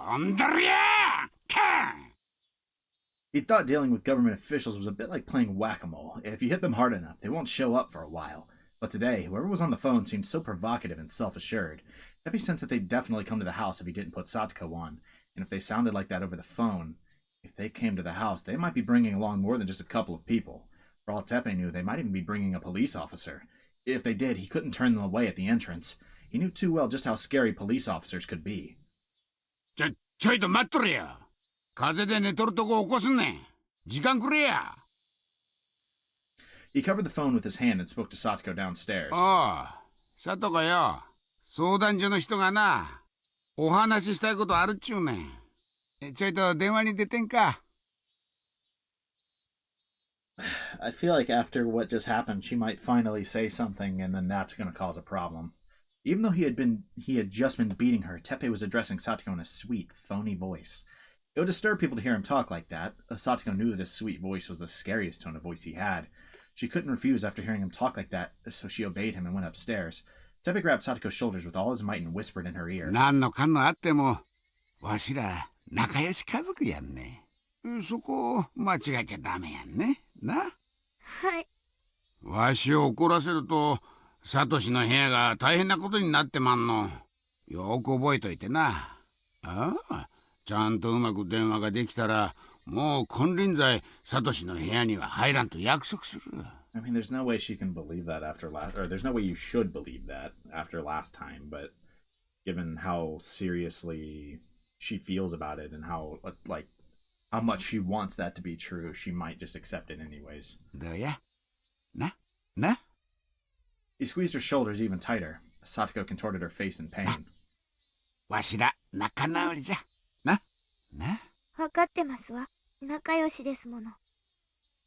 [SPEAKER 22] おんだりや！
[SPEAKER 1] He thought dealing with government officials was a bit like playing whack-a-mole. If you hit them hard enough, they won't show up for a while. But today, whoever was on the phone seemed so provocative and self-assured. Teppei sensed that they'd definitely come to the house if he didn't put Satoko on. And if they sounded like that over the phone, if they came to the house, they might be bringing along more than just a couple of people. For all Teppei knew, they might even be bringing a police officer. If they did, he couldn't turn them away at the entrance. He knew too well just how scary police officers could be.
[SPEAKER 22] ちょいと待っとれや。風邪で寝とるとこ起こすんねん。時間くれや。
[SPEAKER 1] He covered the phone with his hand and spoke to Satoko downstairs.
[SPEAKER 22] ああ、さとこよ。相談所の人がな、お話ししたいことあるっちゅうねん。ちょいと電話に出てんか。
[SPEAKER 1] I feel like after what just happened, she might finally say something, and then that's going to cause a problem. Even though he had just been beating her, Teppei was addressing Satoko in a sweet, phony voice. It would disturb people to hear him talk like that. Satoko knew that his sweet voice was the scariest tone of voice he had. She couldn't refuse after hearing him talk like that, so she obeyed him and went upstairs. Teppei grabbed Satoko's shoulders with all his might and whispered in her ear.
[SPEAKER 22] 何のかんのあっても、わしら仲良し家族やんね。そこ間違えちゃダメやんね。な。
[SPEAKER 4] はい。
[SPEAKER 22] わしを怒らせると、サトシの部屋が大変なことになってまんの。よく覚えといてな。ああ、ちゃんとうまく電話ができたら、もう金輪際サトシの部屋には入らんと約束する。
[SPEAKER 1] I mean, there's no way she can believe that after last, or there's no way you should believe that after last time, but given how seriously she feels about it and how, like, how much she wants that to be true, she might just accept it anyways.
[SPEAKER 22] どうや？な？
[SPEAKER 1] He squeezed her shoulders even tighter. Satoko contorted her face in pain.
[SPEAKER 22] わしら仲直りじゃ。な？な？
[SPEAKER 4] わかってますわ。仲良しですもの。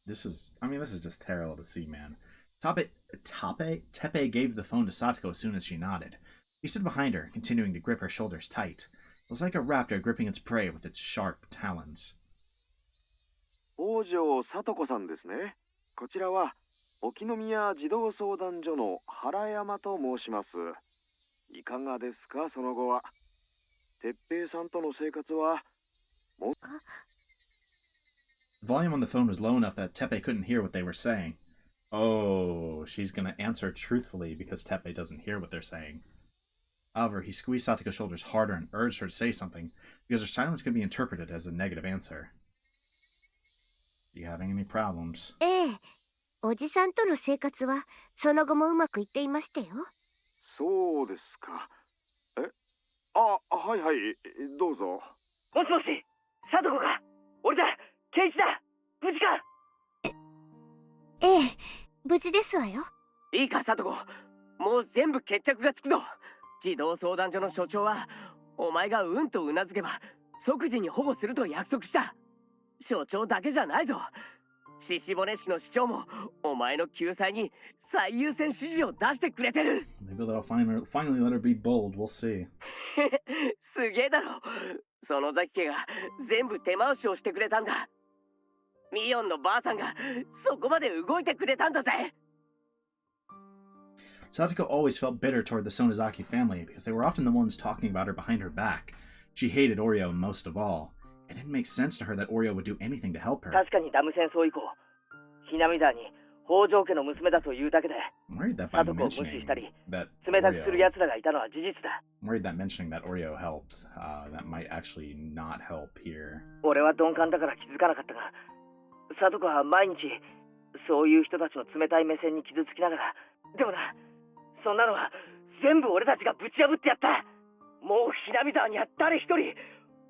[SPEAKER 1] This is just terrible to see, man. Teppei gave the phone to Satoko as soon as she nodded. He stood behind her, continuing to grip her shoulders tight. It was like a raptor gripping its prey with its sharp talons.
[SPEAKER 18] 王女聡子さんですね。こちらは沖宮児童相談所の原山と申します。いかがですか、その後は。哲平さんとの生活はも。
[SPEAKER 1] The volume on the phone was low enough that Teppei couldn't hear what they were saying. Oh, she's gonna answer truthfully because Teppei doesn't hear what they're saying. However, he squeezed Satoko's shoulders harder and urged her to say something because her silence could be interpreted as a negative answer. You having any problems?
[SPEAKER 4] ええ。おじさんとの生活はその後もうまくいっていましたよ。
[SPEAKER 18] そうですか。はいはい、どうぞ。
[SPEAKER 9] もしもし、サトコか。俺だ、ケイチだ。無事か。
[SPEAKER 4] ええ、無事ですわよ。
[SPEAKER 9] いいか、サトコ。もう全部決着がつくぞ。児童相談所の所長は、お前がうんとうなずけば即時に保護すると約束した。所長だけじゃないぞ。獅子骨市の市長もお前の救済に最優先指示を出してくれてる。
[SPEAKER 1] Maybe they'll finally let her be bold. We'll see.
[SPEAKER 9] すげえだろ。その崎家が全部手回しをしてくれたんだ。ミヨンのばあさんがそこまで動いてくれたんだぜ。
[SPEAKER 1] Satoko always felt bitter toward the Sonozaki family because they were often the ones talking about her behind her back. She hated Oreo most of all. It didn't make sense to her that Oreo would do anything to help her.
[SPEAKER 9] 確かにダム戦争以降、ひなみ沢に北条家の娘だというだけで、サトコを無視したり、冷たくする奴らがいたのは事実だ。
[SPEAKER 1] I'm worried that mentioning that Oreo helped, that might actually not help here.
[SPEAKER 9] 俺は鈍感だから気づかなかったが、サトコは毎日そういう人たちの冷たい目線に傷つきながら、でもな、そんなのは全部俺たちがぶち破ってやった。もうひなみ沢には誰一人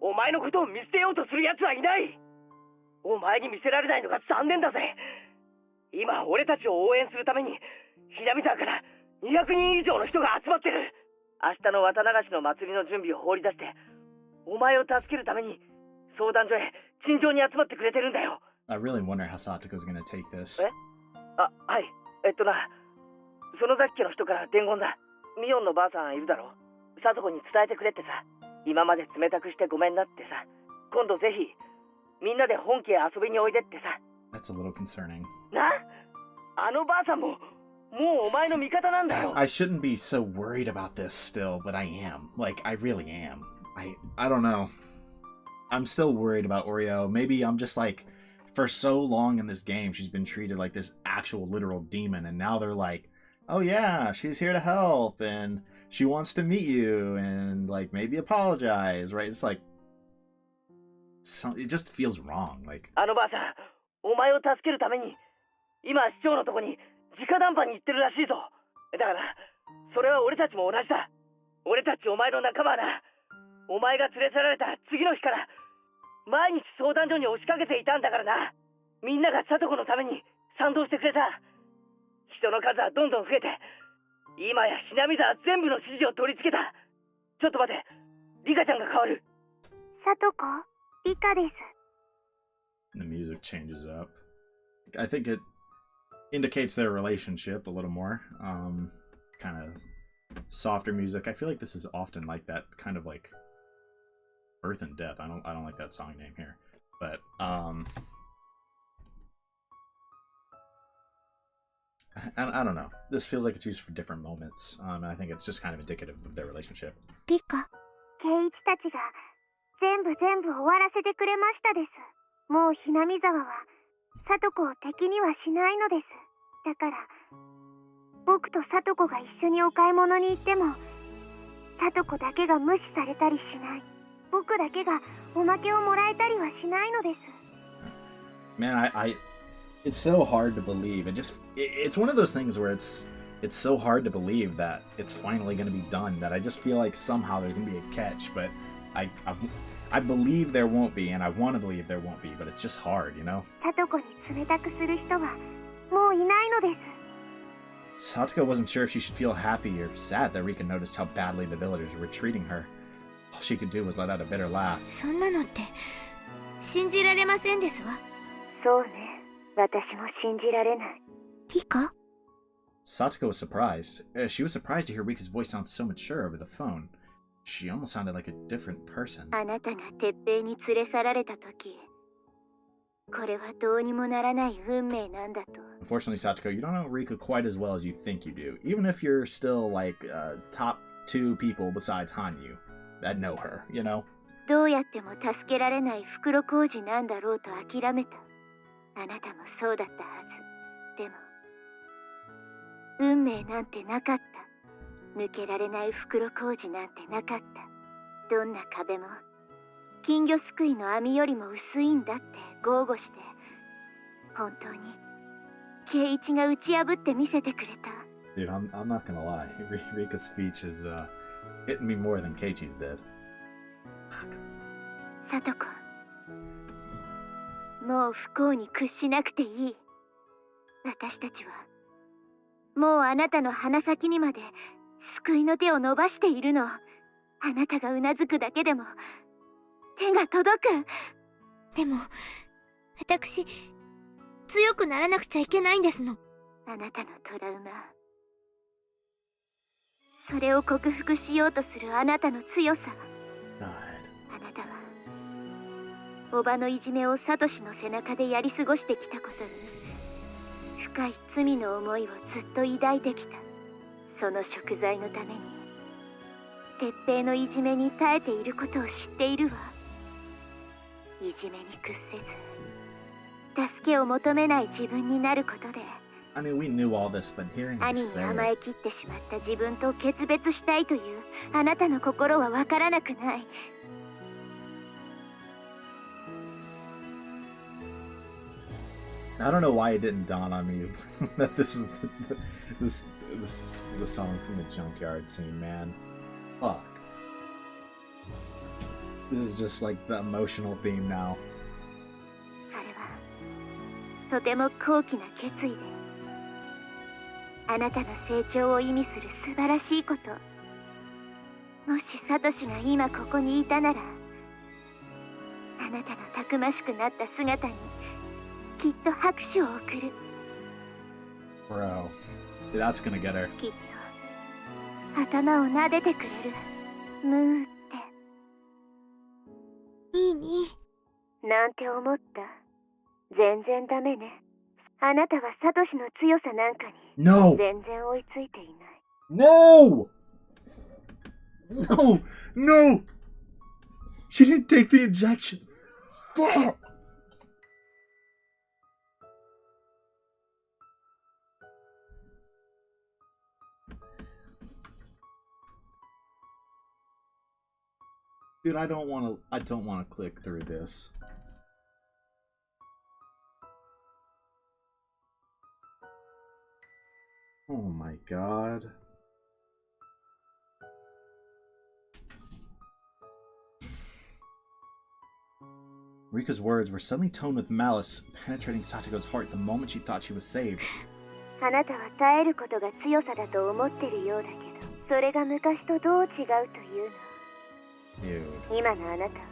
[SPEAKER 9] お前のことを見捨てようとする奴はいない。お前に見せられないのが残念だぜ。今俺たちを応援するためにひなみ沢から200人以上の人が集まってる。明日の綿流しの祭りの準備を放り出してお前を助けるために相談所へ陳情に集まってくれてるんだよ。
[SPEAKER 1] I really wonder how Satoko's gonna take this.
[SPEAKER 9] はい。その崎家の人から伝言だ。ミヨンのばあさんいるだろ。サトコに伝えてくれってさ。今まで冷たくしてごめんなってさ。今度ぜひみんなで本家へ遊びにおいでってさ。
[SPEAKER 1] That's a little concerning.
[SPEAKER 9] な、あのばあさんももうお前の味方なんだよ。
[SPEAKER 1] I shouldn't be so worried about this still, but I am. Like, I really am. I don't know. I'm still worried about Oreo. Maybe I'm just like for so long in this game, she's been treated like this actual literal demon, and now they're like, oh yeah, she's here to help, and she wants to meet you, and like maybe apologize, right? It's like, it just feels wrong. Like,
[SPEAKER 9] あのばあさん、お前を助けるために今市長のとこに直談判に行ってるらしいぞ。だからそれは俺たちも同じだ。俺たちお前の仲間はな、お前が連れ去られた次の日から毎日相談所に押しかけていたんだからな。みんなが聡子のために賛同してくれた。人の数はどんどん増えて、今やひなみ沢全部の支持を取り付けた。ちょっと待て、リカちゃんが変わる。
[SPEAKER 4] 聡子、リカです。
[SPEAKER 1] the music changes up. I think it indicates their relationship a little more. Kind of softer music. I feel like this is often like that, kind of like Birth and Death. I don't like that song name here, but I don't know. This feels like it's used for different moments. I think it's just kind of indicative of their relationship.
[SPEAKER 4] リカ、ケイイチたちが全部終わらせてくれましたです。もうひなみ沢は聡子を敵にはしないのです。だから僕と聡子が一緒にお買い物に行っても聡子だけが無視されたりしない。僕だけがおまけをもらえたりはしないのです。
[SPEAKER 1] Man, it's so hard to believe. It's one of those things where it's so hard to believe that it's finally going to be done, that I just feel like somehow there's going to be a catch, but I believe there won't be, and I want to believe there won't be, but it's just hard, you know?
[SPEAKER 4] 聡子に冷たくする人はもういないのです。
[SPEAKER 1] Satoko wasn't sure if she should feel happy or sad that Rika noticed how badly the villagers were treating her. All she could do was let out a bitter laugh.
[SPEAKER 4] そんなのって信じられませんですわ。そうね、私も信じられない。リカ？
[SPEAKER 1] Satoko was surprised. She was surprised to hear Rika's voice sound so mature over the phone. She almost sounded like a different person.
[SPEAKER 4] あなたが鉄平に連れ去られた時、これはどうにもならない運命なんだと。
[SPEAKER 1] Unfortunately, Satoko, you don't know Rika quite as well as you think you do. Even if you're still like top 2 people besides Hanyu that know her, you know?
[SPEAKER 4] どうやっても助けられない袋小路なんだろうと諦めた。あなたもそうだったはず。でも運命なんてなかった。抜けられない袋小路なんてなかった。どんな壁も金魚すくいの網よりも薄いんだって豪語して、本当に圭一が打ち破って見せてくれた。
[SPEAKER 1] Dude, I'm not gonna lie. Rika's speech is hitting me more than Keiichi's did.
[SPEAKER 4] 聡子、もう不幸に屈しなくていい。私たちはもうあなたの鼻先にまで救いの手を伸ばしているの。あなたがうなずくだけでも手が届く。でも私強くならなくちゃいけないんですの。あなたのトラウマ、それを克服しようとするあなたの強さ。あなたはおばのいじめをサトシの背中でやり過ごしてきたことに深い罪の思いをずっと抱いてきた。その贖罪のために鉄平のいじめに耐えていることを知っているわ。いじめに屈せず助けを求めない自分になることで、
[SPEAKER 1] I mean, we knew all this, but hearing her
[SPEAKER 4] 兄に
[SPEAKER 1] say
[SPEAKER 4] 甘え
[SPEAKER 1] it...
[SPEAKER 4] きってしまった自分と決別したいというあなたの心はわからなくない。
[SPEAKER 1] I don't know why it didn't dawn on me that this is the song from the junkyard scene, man. Fuck. This is just like the emotional theme now.
[SPEAKER 4] それはとても高貴な決意で、あなたの成長を意味する素晴らしいこと。もしサトシが今ここにいたなら、あなたのたくましくなった姿にきっと拍手を送る。
[SPEAKER 1] Bro, that's gonna get her.
[SPEAKER 4] きっと頭を撫でてくれる。ムーって。いいになんて思った。全然ダメね。あなたはサトシの強さなんかに
[SPEAKER 1] No!
[SPEAKER 4] 全然追いついていない。
[SPEAKER 1] No! No! No! She didn't take the injection. Fuck! Dude, I don't want to click through this. Oh my god. Rika's words were suddenly toned with malice, penetrating Satoko's heart the moment she thought she was saved.
[SPEAKER 4] あなたは耐えることが強さだと思ってるようだけど、それが昔とどう違うというの。
[SPEAKER 1] Dude.
[SPEAKER 4] 今のあなたは、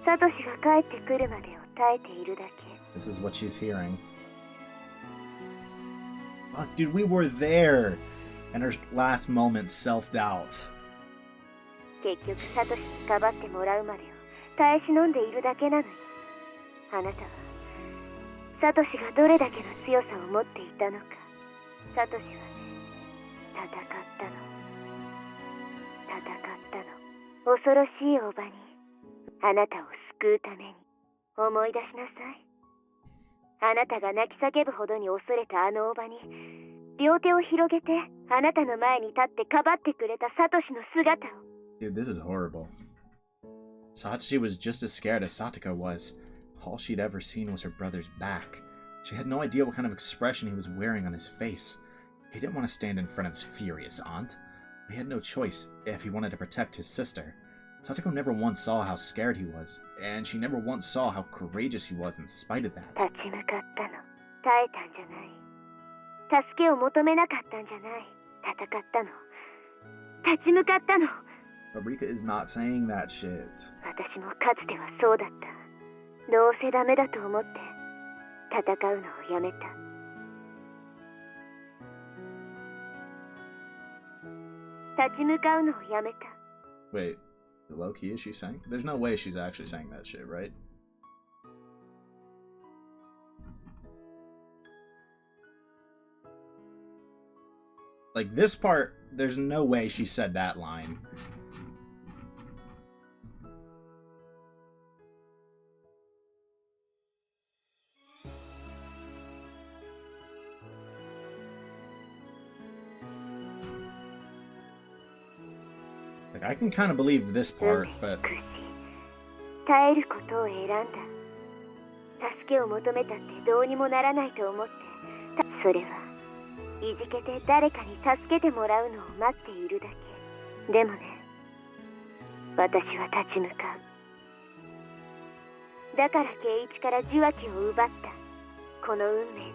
[SPEAKER 4] サトシが帰ってくるまでを耐えているだけ。
[SPEAKER 1] This is what she's hearing. Fuck, dude, we were there! And her last moment self-doubt.
[SPEAKER 4] 結局サトシにかばってもらうまでを耐え忍んでいるだけなのよ。あなたはサトシがどれだけの強さを持っていたのか。サトシはね、戦ったの。戦ったの。恐ろしいお場にあなたを救うために。思い出しなさい。あなたが泣き叫ぶほどに恐れたあのお場に、両手を広げてあなたの前に立ってかばってくれたサトシの姿を。
[SPEAKER 1] Dude, this is horrible. Satoshi was just as scared as Satoko was. All she'd ever seen was her brother's back. She had no idea what kind of expression he was wearing on his face. He didn't want to stand in front of his furious aunt. He had no choice if he wanted to protect his sister. Satoko never once saw how scared he was, and she never once saw how courageous he was in spite of that.
[SPEAKER 4] 立ち向かったの。耐えたんじゃない。助けを求めなかったんじゃない。戦ったの。立ち向かったの。
[SPEAKER 1] But Rika is not saying that shit.
[SPEAKER 4] 私もかつてはそうだった。どうせダメだと思って戦うのをやめた。立ち向かうのをやめた。
[SPEAKER 1] Wait, low-key is she saying? There's no way she's actually saying that shit, right? Like, this part, there's no way she said that line. Like, I can kind of believe this part, but...
[SPEAKER 4] 耐えることを選んだ。助けを求めたってどうにもならないと思って。それはいじけて誰かに助けてもらうのを待っているだけ。でもね、私は立ち向かう。だから圭一から受話器を奪った。この運命の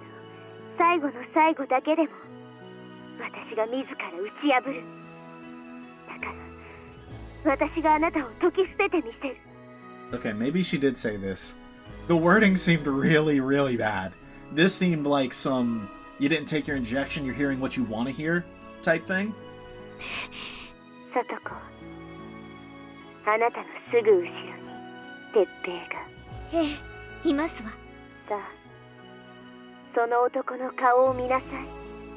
[SPEAKER 4] 最後の最後だけでも私が自ら打ち破る。だから私があなたを解き捨ててみせる。
[SPEAKER 1] Okay, maybe she did say this. The wording seemed really, really bad. This seemed like some, you didn't take your injection, you're hearing what you want to hear type thing.
[SPEAKER 4] サトコ、あなたのすぐ後ろに鉄平が。ええ、いますわ。さあ、その男の顔を見なさい。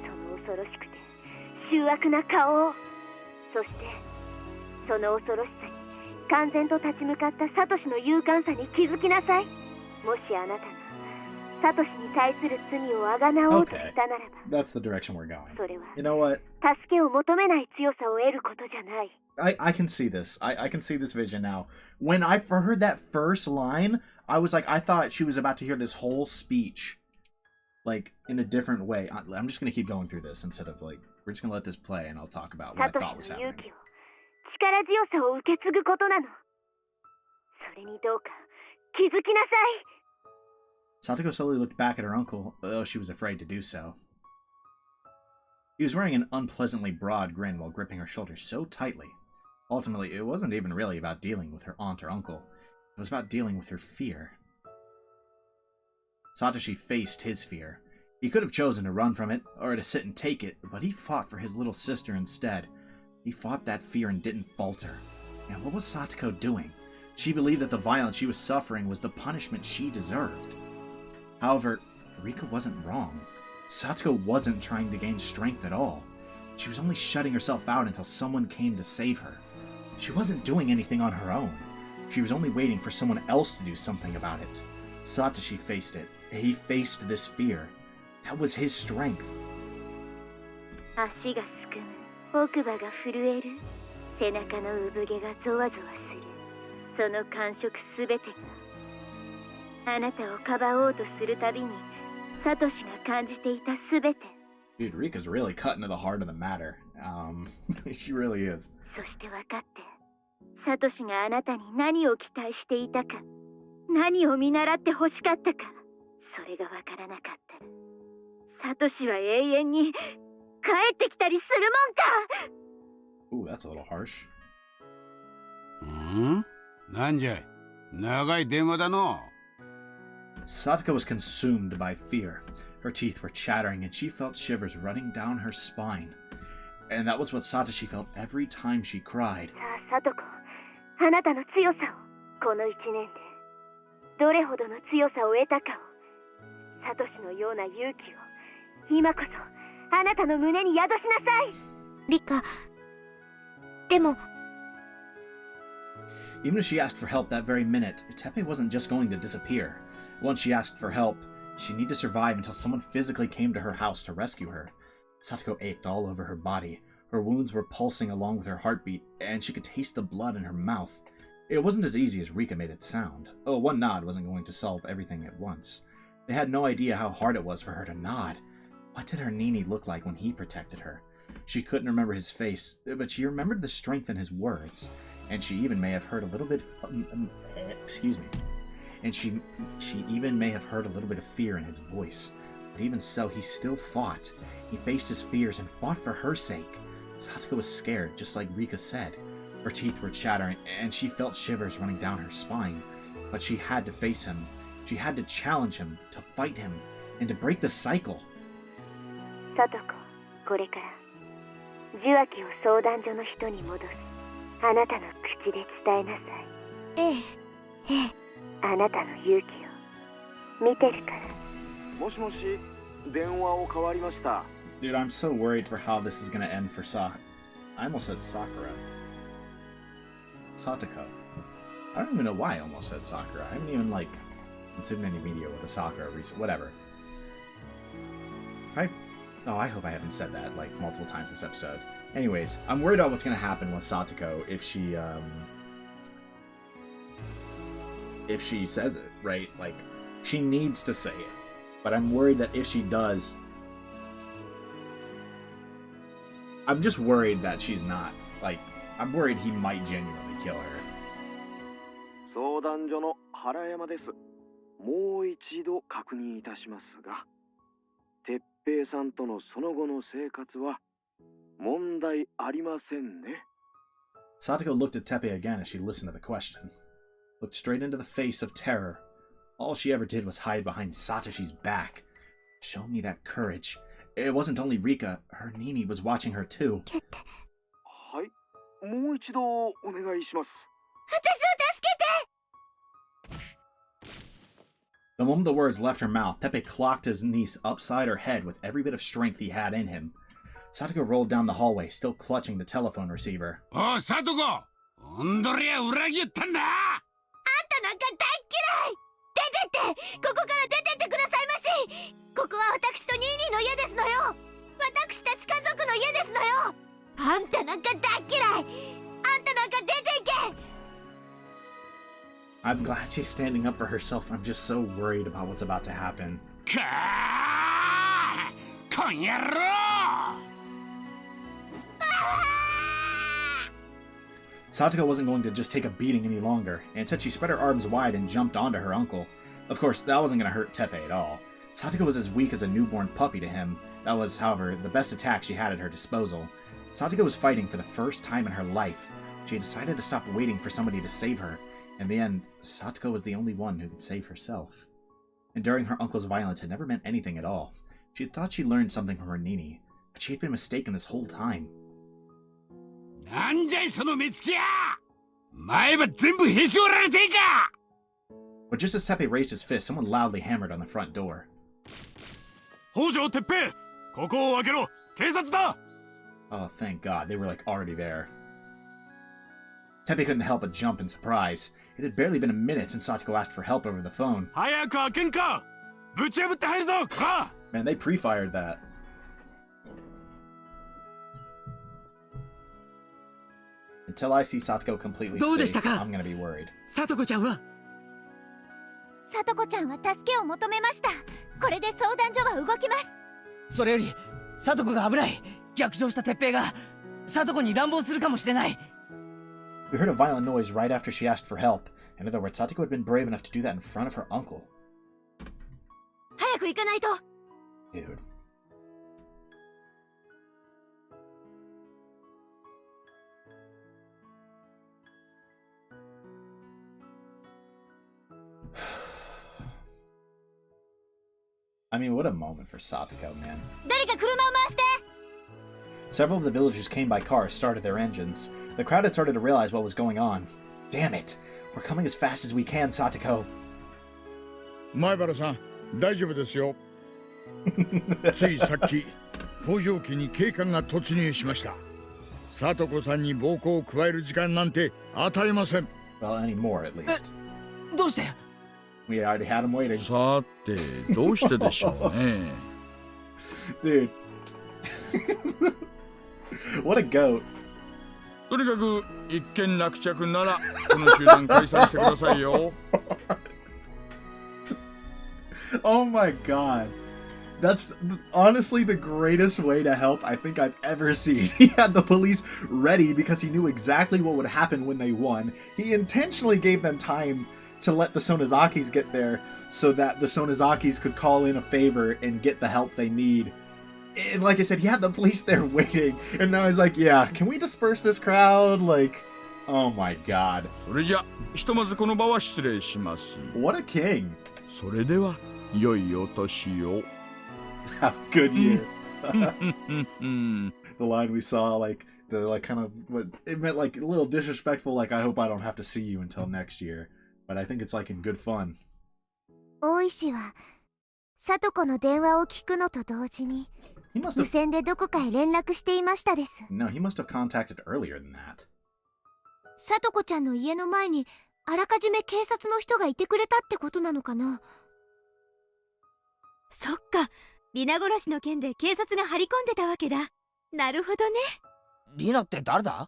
[SPEAKER 4] その恐ろしくて醜悪な顔を。そしてその恐ろしさに完全と立ち向かったサトシの勇敢さに気づきなさい。もしあなたがサトシに対する罪をあがなおうとしたならば、
[SPEAKER 1] That's the direction we're going.
[SPEAKER 4] それは
[SPEAKER 1] You know what?
[SPEAKER 4] 助けを求めない強さを得ることじゃない。
[SPEAKER 1] I can see this. I can see this vision now. When I heard that first line, I was like, I thought she was about to hear this whole speech, like, in a different way. I'm just going to keep going through this instead of, like, we're just going to let this play and I'll talk about what I thought was happening.
[SPEAKER 4] 力強さを受け継ぐことなの。それにどうか気づきなさい。
[SPEAKER 1] Satoko slowly looked back at her uncle, though she was afraid to do so. He was wearing an unpleasantly broad grin while gripping her shoulder so tightly. Ultimately, it wasn't even really about dealing with her aunt or uncle. It was about dealing with her fear. Satoshi faced his fear. He could have chosen to run from it, or to sit and take it, but he fought for his little sister instead. He fought that fear and didn't falter. And what was Satoko doing? She believed that the violence she was suffering was the punishment she deserved. However, Rika wasn't wrong. Satoko wasn't trying to gain strength at all. She was only shutting herself out until someone came to save her. She wasn't doing anything on her own. She was only waiting for someone else to do something about it. Satoshi faced it. He faced this fear. That was his strength.
[SPEAKER 4] 足がすくむ、奥歯が震える、背中の産毛がゾワゾワする。
[SPEAKER 2] その感触すべてがあなたをかばおうとするたびにサトシが感じていたすべて。
[SPEAKER 1] Dude, Rika's really cutting to the heart of the matter. She really is.
[SPEAKER 2] そして分かって、サトシがあなたに何を期待していたか、何を見習って欲しかったか、それが分からなかったらサトシは永遠に帰ってきたりするもんか。
[SPEAKER 1] Ooh, that's a little harsh.
[SPEAKER 22] なんじゃい、長い電話だの。
[SPEAKER 1] Satoko was consumed by fear. Her teeth were chattering and she felt shivers running down her spine. And that was what Satoshi felt every time she cried.
[SPEAKER 2] さあ、サトコ、あなたの強さをこの1年でどれほどの強さを得たかを、サトシのような勇気を今こそあなたの胸に宿しなさい。
[SPEAKER 4] リカ、でも
[SPEAKER 1] Even if she asked for help that very minute, Tepe wasn't just going to disappear. Once she asked for help, she'd need to survive until someone physically came to her house to rescue her. Satoko ached all over her body. Her wounds were pulsing along with her heartbeat, and she could taste the blood in her mouth. It wasn't as easy as Rika made it sound. Oh, one nod wasn't going to solve everything at once. They had no idea how hard it was for her to nod. What did her Nini look like when he protected her? She couldn't remember his face, but she remembered the strength in his words. And she even may have heard a little bit excuse me. And she even may have heard a little bit of fear in his voice. But even so, he still fought. He faced his fears and fought for her sake. Satoko was scared, just like Rika said. Her teeth were chattering, and she felt shivers running down her spine. But she had to face him. She had to challenge him, to fight him, and to break the cycle.
[SPEAKER 2] サトコ、これから受話器を相談所の人に戻す。あなたの口で伝えなさい。
[SPEAKER 4] ええ、ええ。
[SPEAKER 2] あなたの勇気を見てるから。
[SPEAKER 18] もしもし、電話を代わりました。
[SPEAKER 1] Dude, I'm so worried for how this is gonna end for I almost said Sakura. Satoko. I don't even know why I almost said Sakura. I haven't even, consumed any media with a Sakura recent. Whatever. I hope I haven't said that, multiple times this episode. Anyways, I'm worried about what's gonna happen with Satoko if she says it, right? She needs to say it. But I'm worried that if she does, I'm just worried that she's not. I'm worried he might genuinely kill her.
[SPEAKER 18] 相談所の原山です。もう一度確認いたしますが、哲平さんとのその後の生活は問題ありませんね。
[SPEAKER 1] Satoko looked at Tepe again as she listened to the question. Looked straight into the face of terror. All she ever did was hide behind Satoshi's back. Show me that courage. It wasn't only Rika, her Nini was watching her too.
[SPEAKER 18] はい、もう一度お願いします。
[SPEAKER 4] 私を助けて!
[SPEAKER 1] The moment the words left her mouth, Tepe clocked his niece upside her head with every bit of strength he had in him. Satoko rolled down the hallway, still clutching the telephone receiver.
[SPEAKER 22] Oh, Satoko! おんどりゃ裏切ったんだ!
[SPEAKER 4] あんたなんか大嫌い! 出てって! ここから出てってくださいまし! ここは私とニーニーの家ですのよ! 私たち家族の家ですのよ! あんたなんか大嫌い! あんたなんか出ていけ!
[SPEAKER 1] I'm glad she's standing up for herself. I'm just so worried about what's about to happen.
[SPEAKER 22] かあ! こん野郎!
[SPEAKER 1] Satoko wasn't going to just take a beating any longer. Instead, she spread her arms wide and jumped onto her uncle. Of course, that wasn't going to hurt Tepe at all. Satoko was as weak as a newborn puppy to him. That was, however, the best attack she had at her disposal. Satoko was fighting for the first time in her life. She had decided to stop waiting for somebody to save her. In the end, Satoko was the only one who could save herself. Enduring her uncle's violence had never meant anything at all. She had thought she learned something from her Nini, but she had been mistaken this whole time.
[SPEAKER 22] なんじゃいその目つきや! 前歯全部へし折られていか!
[SPEAKER 1] But just as Tepe raised his fist, someone loudly hammered on the front door.
[SPEAKER 19] 北条哲平! ここを開けろ! 警察だ!
[SPEAKER 1] Oh, thank God. They were already there. Tepe couldn't help but jump in surprise. It had barely been a minute since Satoko asked for help over the phone.
[SPEAKER 19] 早く開けんか! ぶち破って入るぞ!
[SPEAKER 1] Man, they pre-fired that. And Until I see Satoko completely
[SPEAKER 9] どうでした
[SPEAKER 1] safe,
[SPEAKER 9] か
[SPEAKER 1] I'm gonna be worried.
[SPEAKER 9] さとこちゃんは
[SPEAKER 4] さとこちゃんは助けを求めました。これで相談所は動きます。
[SPEAKER 9] それよりさとこが危ない。逆上した鉄平がさとこに乱暴するかもしれない。
[SPEAKER 1] We heard a violent noise right after she asked for help. In other words, Satoko had been brave enough to do that in front of her uncle.
[SPEAKER 3] 早く行かないと。
[SPEAKER 1] Dude. I mean, what a moment for Satoko, man.
[SPEAKER 3] 誰か車を回して。
[SPEAKER 1] Several of the villagers came by car, started their engines. The crowd had started to realize what was going on. Damn it! We're coming as fast as we can, Satoko.
[SPEAKER 12] 前原さん、大丈夫ですよ。ついさっき、工場機に警官が突入しました。聡子さんに暴行を加える時間なんて与えません。
[SPEAKER 1] Well, any more, at least.
[SPEAKER 9] どうして
[SPEAKER 1] We already had him waiting.
[SPEAKER 12] さて、どうしてでしょうね。
[SPEAKER 1] Dude. What a goat.
[SPEAKER 12] とにかく一件落着ならこの集団解散してくださいよ。
[SPEAKER 1] Oh my god. That's honestly the greatest way to help I think I've ever seen. He had the police ready because he knew exactly what would happen when they won. He intentionally gave them time to let the Sonozakis get there so that the Sonozakis could call in a favor and get the help they need. And like I said, he had the police there waiting. And now he's like, yeah, can we disperse this crowd? Like, oh my god.
[SPEAKER 12] それじゃ、ひとまずこの場は失礼します。
[SPEAKER 1] What a king.
[SPEAKER 12] それでは、良いお年を。
[SPEAKER 1] Have a good year. The line we saw, like, the like kind of what it meant, like a little disrespectful, like I hope I don't have to see you until next year. But I think it's like in good fun.
[SPEAKER 4] 大石は聡子の電話を聞くのと同時に無線でどこかへ連絡していましたです。
[SPEAKER 1] No, he must have contacted earlier than that.
[SPEAKER 4] 聡子ちゃんの家の前にあらかじめ警察の人がいてくれたってことなのかな。
[SPEAKER 3] そっか、リナ殺しの件で警察が張り込んでたわけだ。なるほどね。
[SPEAKER 9] リナって誰だ？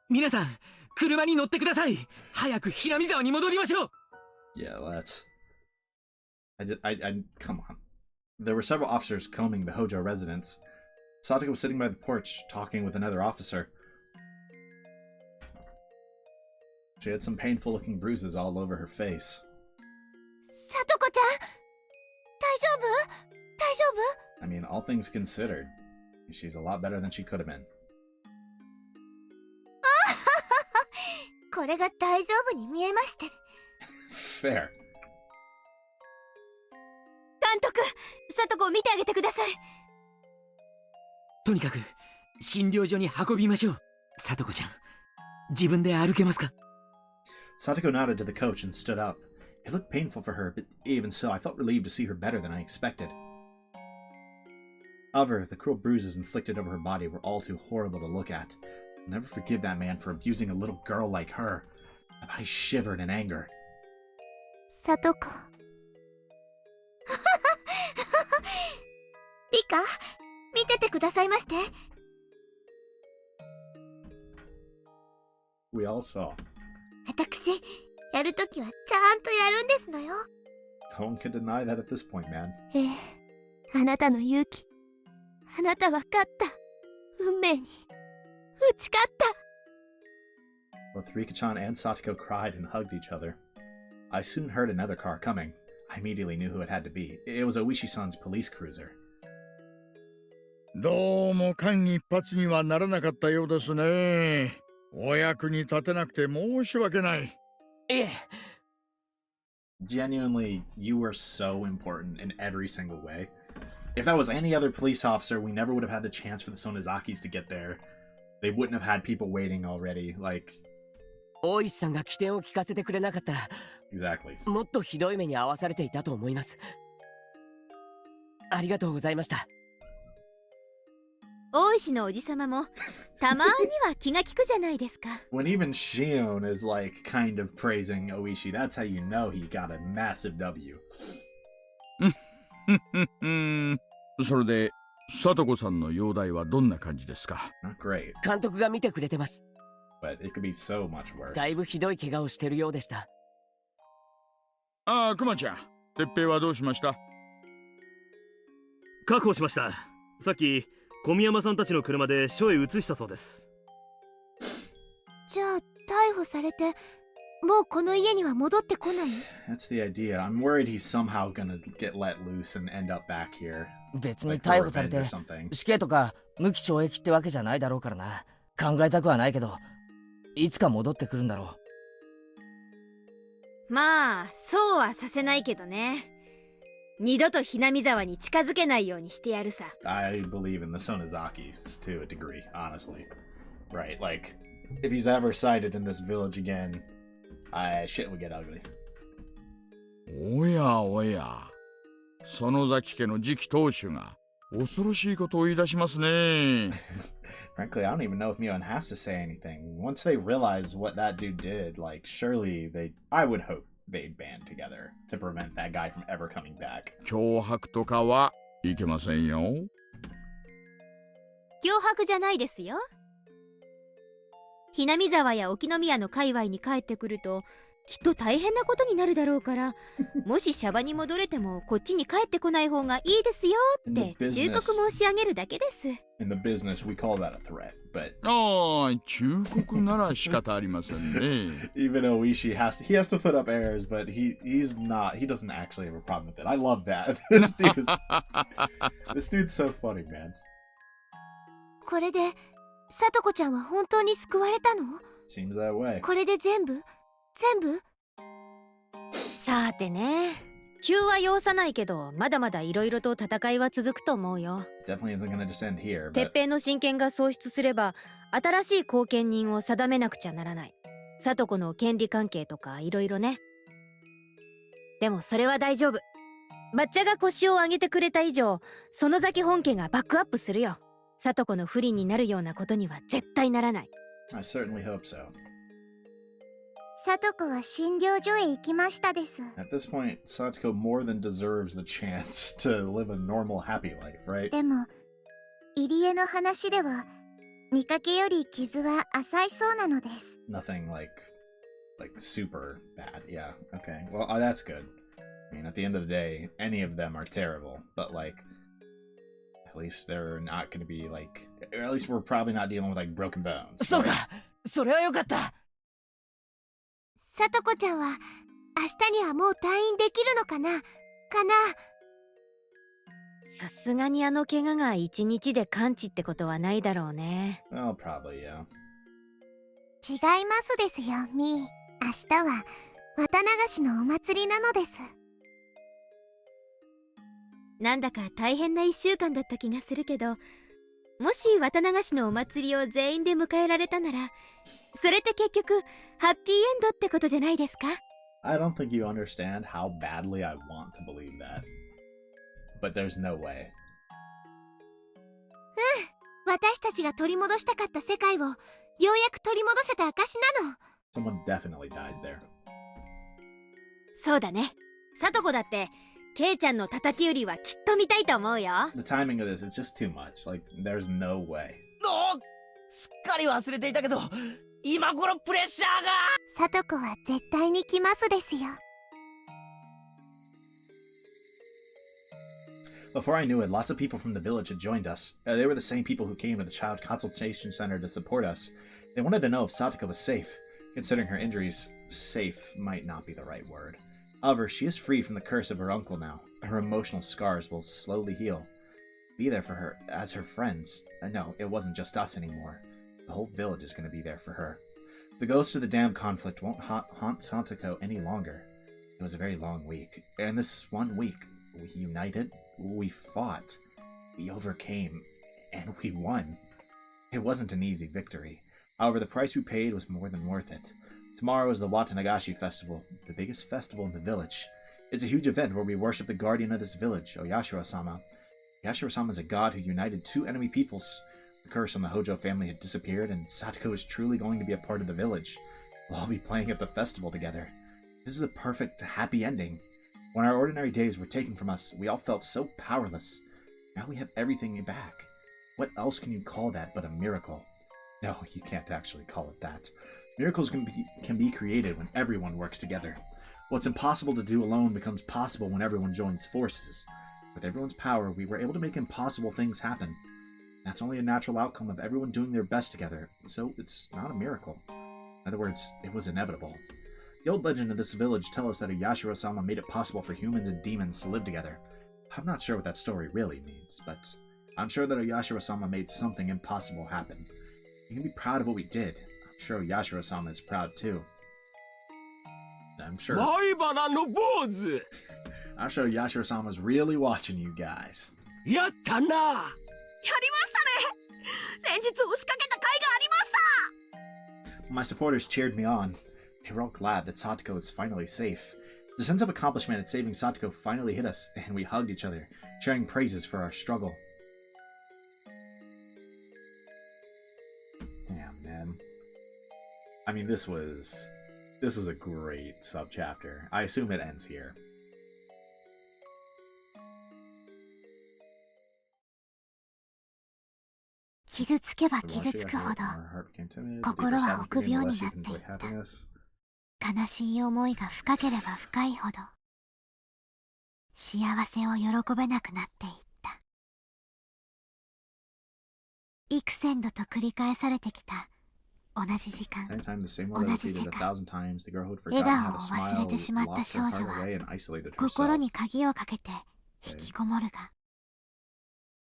[SPEAKER 9] 皆さん、車に乗ってください。早く平見沢に戻りましょう。
[SPEAKER 1] Yeah, let's. Come on. There were several officers combing the Hojo residence. Satoko was sitting by the porch, talking with another officer. She had some painful-looking bruises all over her face.
[SPEAKER 4] 聡子ちゃん、大丈夫？大丈夫？
[SPEAKER 1] I mean, all things considered, she's a lot better than she could have been.
[SPEAKER 4] これが大丈夫に見えまして。
[SPEAKER 1] Fair.
[SPEAKER 3] 監督、聡子を見てあげてください。
[SPEAKER 9] とにかく診療所に運びましょう。聡子ちゃん、自分で歩けますか？
[SPEAKER 1] Satoko nodded to the coach and stood up. It looked painful for her, but even so, I felt relieved to see her better than I expected. However, the cruel bruises inflicted over her body were all too horrible to look at. I'll never forgive that man for abusing a little girl like her. My body shivered in anger.
[SPEAKER 4] 聡子。リカ、見ててくださいまして。
[SPEAKER 1] We all saw.
[SPEAKER 4] 私、やるときはちゃんとやるんですのよ。
[SPEAKER 1] No one can deny that at this point, man.
[SPEAKER 4] ええ、あなたの勇気。あなたは勝った。運命に打ち勝った。
[SPEAKER 1] Both Rika-chan and Satoko cried and hugged each other. I soon heard another car coming. I immediately knew who it had to be. It was Oishi-san's police cruiser.
[SPEAKER 12] どうも間一髪にはならなかったようですね。お役に立てなくて申し訳ない。
[SPEAKER 1] Genuinely, you were so important in every single way. If that was any other police officer, we never would have had the chance for the Sonozakis to get there. They wouldn't have had people waiting already. Like,
[SPEAKER 9] 大石さんが起点を聞かせてくれなかったら、
[SPEAKER 1] exactly.
[SPEAKER 9] もっとひどい目に遭わされていたと思います。ありがとうございました。
[SPEAKER 3] 大石のおじさまもたまには気が利くじゃないですか。
[SPEAKER 1] When even Shion is like kind of praising Oishi, that's how you know he got a massive W.
[SPEAKER 12] それで、さとこさんの容体はどんな感じですか？
[SPEAKER 1] Not great,
[SPEAKER 9] 監督が見てくれてます。
[SPEAKER 1] but it could be so much worse.
[SPEAKER 9] だいぶひどい怪我をしてるようでした。
[SPEAKER 12] ああ、クマちゃん、鉄平はどうしました？
[SPEAKER 13] 確保しました。さっき小宮山さんたちの車で署へ移したそうです。
[SPEAKER 4] じゃあ逮捕されてもうこの家には戻ってこない？
[SPEAKER 1] That's the idea. I'm worried he's somehow gonna get let loose and end up back here.
[SPEAKER 5] 別に逮捕されて死刑とか無期懲役ってわけじゃないだろうからな。考えたくはないけど、いつか戻ってくるんだろ
[SPEAKER 3] う。まあそうはさせないけどね。二度とひなみ沢に近づけないようにしてやるさ。
[SPEAKER 1] I believe in the Sonozakis to a degree, honestly. Right, like if he's ever sighted in this village again, shit would get ugly.
[SPEAKER 12] おやおや、園崎家の次期当主が恐ろしいことを言い出しますね。
[SPEAKER 1] Frankly, I don't even know if Mion has to say anything. Once they realize what that dude did, like, surely I would hope they'd band together to prevent that guy from ever coming back.
[SPEAKER 12] 脅迫とかはいけませんよ。
[SPEAKER 3] 脅迫じゃないですよ。ひなみ沢や沖宮の界隈に帰ってくるときっと大変なことになるだろうからもしシャバに戻れてもこっちに帰ってこない方がいいですよって忠告申し上げるだけです。
[SPEAKER 1] In the business, we call that a threat, but
[SPEAKER 12] ああ、忠告なら仕方ありませんね。
[SPEAKER 1] Even Oishi has to put up airs, but he doesn't actually have a problem with it. I love that. This dude's so funny, man.
[SPEAKER 4] これでさとこちゃんは本当に救われたの？
[SPEAKER 1] Seems that way.
[SPEAKER 4] これで全部？
[SPEAKER 3] さてね、急は要さないけどまだまだいろいろと戦いは続くと思うよ。
[SPEAKER 1] Definitely isn't gonna just end here, but...
[SPEAKER 3] 鉄平の親権が喪失すれば新しい後見人を定めなくちゃならない。里子の権利関係とかいろいろね。でもそれは大丈夫。抹茶が腰を上げてくれた以上、園崎本家がバックアップするよ。里子の不利になるようなことには絶対ならない。
[SPEAKER 1] I certainly hope so.
[SPEAKER 4] さとこは診療所へ行きましたです。
[SPEAKER 1] At this point, Satoko more than deserves the chance to live a normal, happy life, right?
[SPEAKER 4] でも、入江の話では、見かけより傷は浅いそうなのです。
[SPEAKER 1] Nothing like super bad. Yeah, okay. Well, that's good. I mean, at the end of the day, any of them are terrible, but like, at least they're not going to be like, or at least we're probably not dealing with like broken bones.
[SPEAKER 9] そうか、それはよかった。
[SPEAKER 4] さとこちゃんは明日にはもう退院できるのかな？
[SPEAKER 3] さすがにあの怪我が1日で完治ってことはないだろうね。
[SPEAKER 1] Well, probably, yeah.
[SPEAKER 4] 違いますですよ、みー。明日は綿流しのお祭りなのです。
[SPEAKER 3] なんだか大変な1週間だった気がするけど、もし綿流しのお祭りを全員で迎えられたなら、それって結局ハッピーエンドってことじゃないですか？
[SPEAKER 1] I don't think you understand how badly I want to believe that. But there's no way.
[SPEAKER 4] 私たちが取り戻したかった世界をようやく取り戻せた証なの。
[SPEAKER 1] Someone definitely dies there.
[SPEAKER 3] そうだね。さとこだってケイちゃんの叩き売りはきっと見たいと思うよ。
[SPEAKER 1] The timing of this is just too much. Like, there's no way.
[SPEAKER 9] すっかり忘れていたけど、今頃プレッシャーが。
[SPEAKER 4] さとこは絶対に来ますですよ。
[SPEAKER 1] Before I knew it, lots of people from the village had joined us. They were the same people who came to the child consultation center to support us. They wanted to know if Satoko was safe. Considering her injuries, safe might not be the right word. However, she is free from the curse of her uncle now. Her emotional scars will slowly heal. Be there for her as her friends. No, it wasn't just us anymore. The whole village is going to be there for her. The ghost of the damn conflict won't haunt Satoko any longer. It was a very long week. And this one week, we united, we fought, we overcame, and we won. It wasn't an easy victory. However, the price we paid was more than worth it. Tomorrow is the Watanagashi Festival, the biggest festival in the village. It's a huge event where we worship the guardian of this village, Oyashiro-sama. Oyashiro-sama is a god who united two enemy peoples. The curse on the Hojo family had disappeared, and Satoko is truly going to be a part of the village. We'll all be playing at the festival together. This is a perfect, happy ending. When our ordinary days were taken from us, we all felt so powerless. Now we have everything back. What else can you call that but a miracle? No, you can't actually call it that. Miracles can be created when everyone works together. What's impossible to do alone becomes possible when everyone joins forces. With everyone's power, we were able to make impossible things happen. That's only a natural outcome of everyone doing their best together, so it's not a miracle. In other words, it was inevitable. The old legend of this village tells us that a Yashiro-sama made it possible for humans and demons to live together. I'm not sure what that story really means, but I'm sure that a Yashiro-sama made something impossible happen. We can be proud of what we did. I'm sure Yashiro-sama is proud too. I'm sure Yashiro-sama's really watching you guys.
[SPEAKER 9] やったな。
[SPEAKER 8] やりましたね。連日押しかけた甲斐がありました。
[SPEAKER 1] My supporters cheered me on. They were all glad that Satoko is finally safe. The sense of accomplishment at saving Satoko finally hit us, and we hugged each other, sharing praises for our struggle. Damn, man. I mean, this was a great subchapter. I assume it ends here.
[SPEAKER 4] Kizu tsukeba kizu tsuku hodo, kokoro wa okubu youになっていった。悲しい思いが深ければ深いほど、幸せを喜べなくなっていった。幾千度と繰り返されてきた同じ時間、同じ世界。笑顔を忘れてしまった少女は心に鍵をかけて引きこもるが、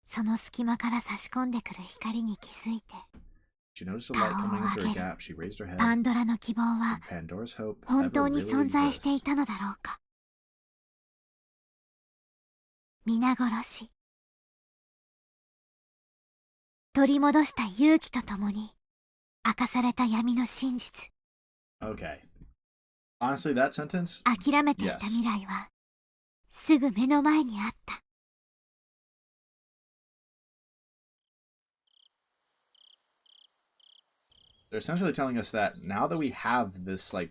[SPEAKER 4] その隙間から差し込んでくる光に気づいて、顔を上げる。パンドラの希望は本当に存在していたのだろうか。皆殺し。取り戻した勇気とともに明かされた闇の真実。
[SPEAKER 1] Okay. Honestly, that sentence?
[SPEAKER 4] 諦めていた未来はすぐ目の前にあった。
[SPEAKER 1] They're essentially telling us that now that we have this, like,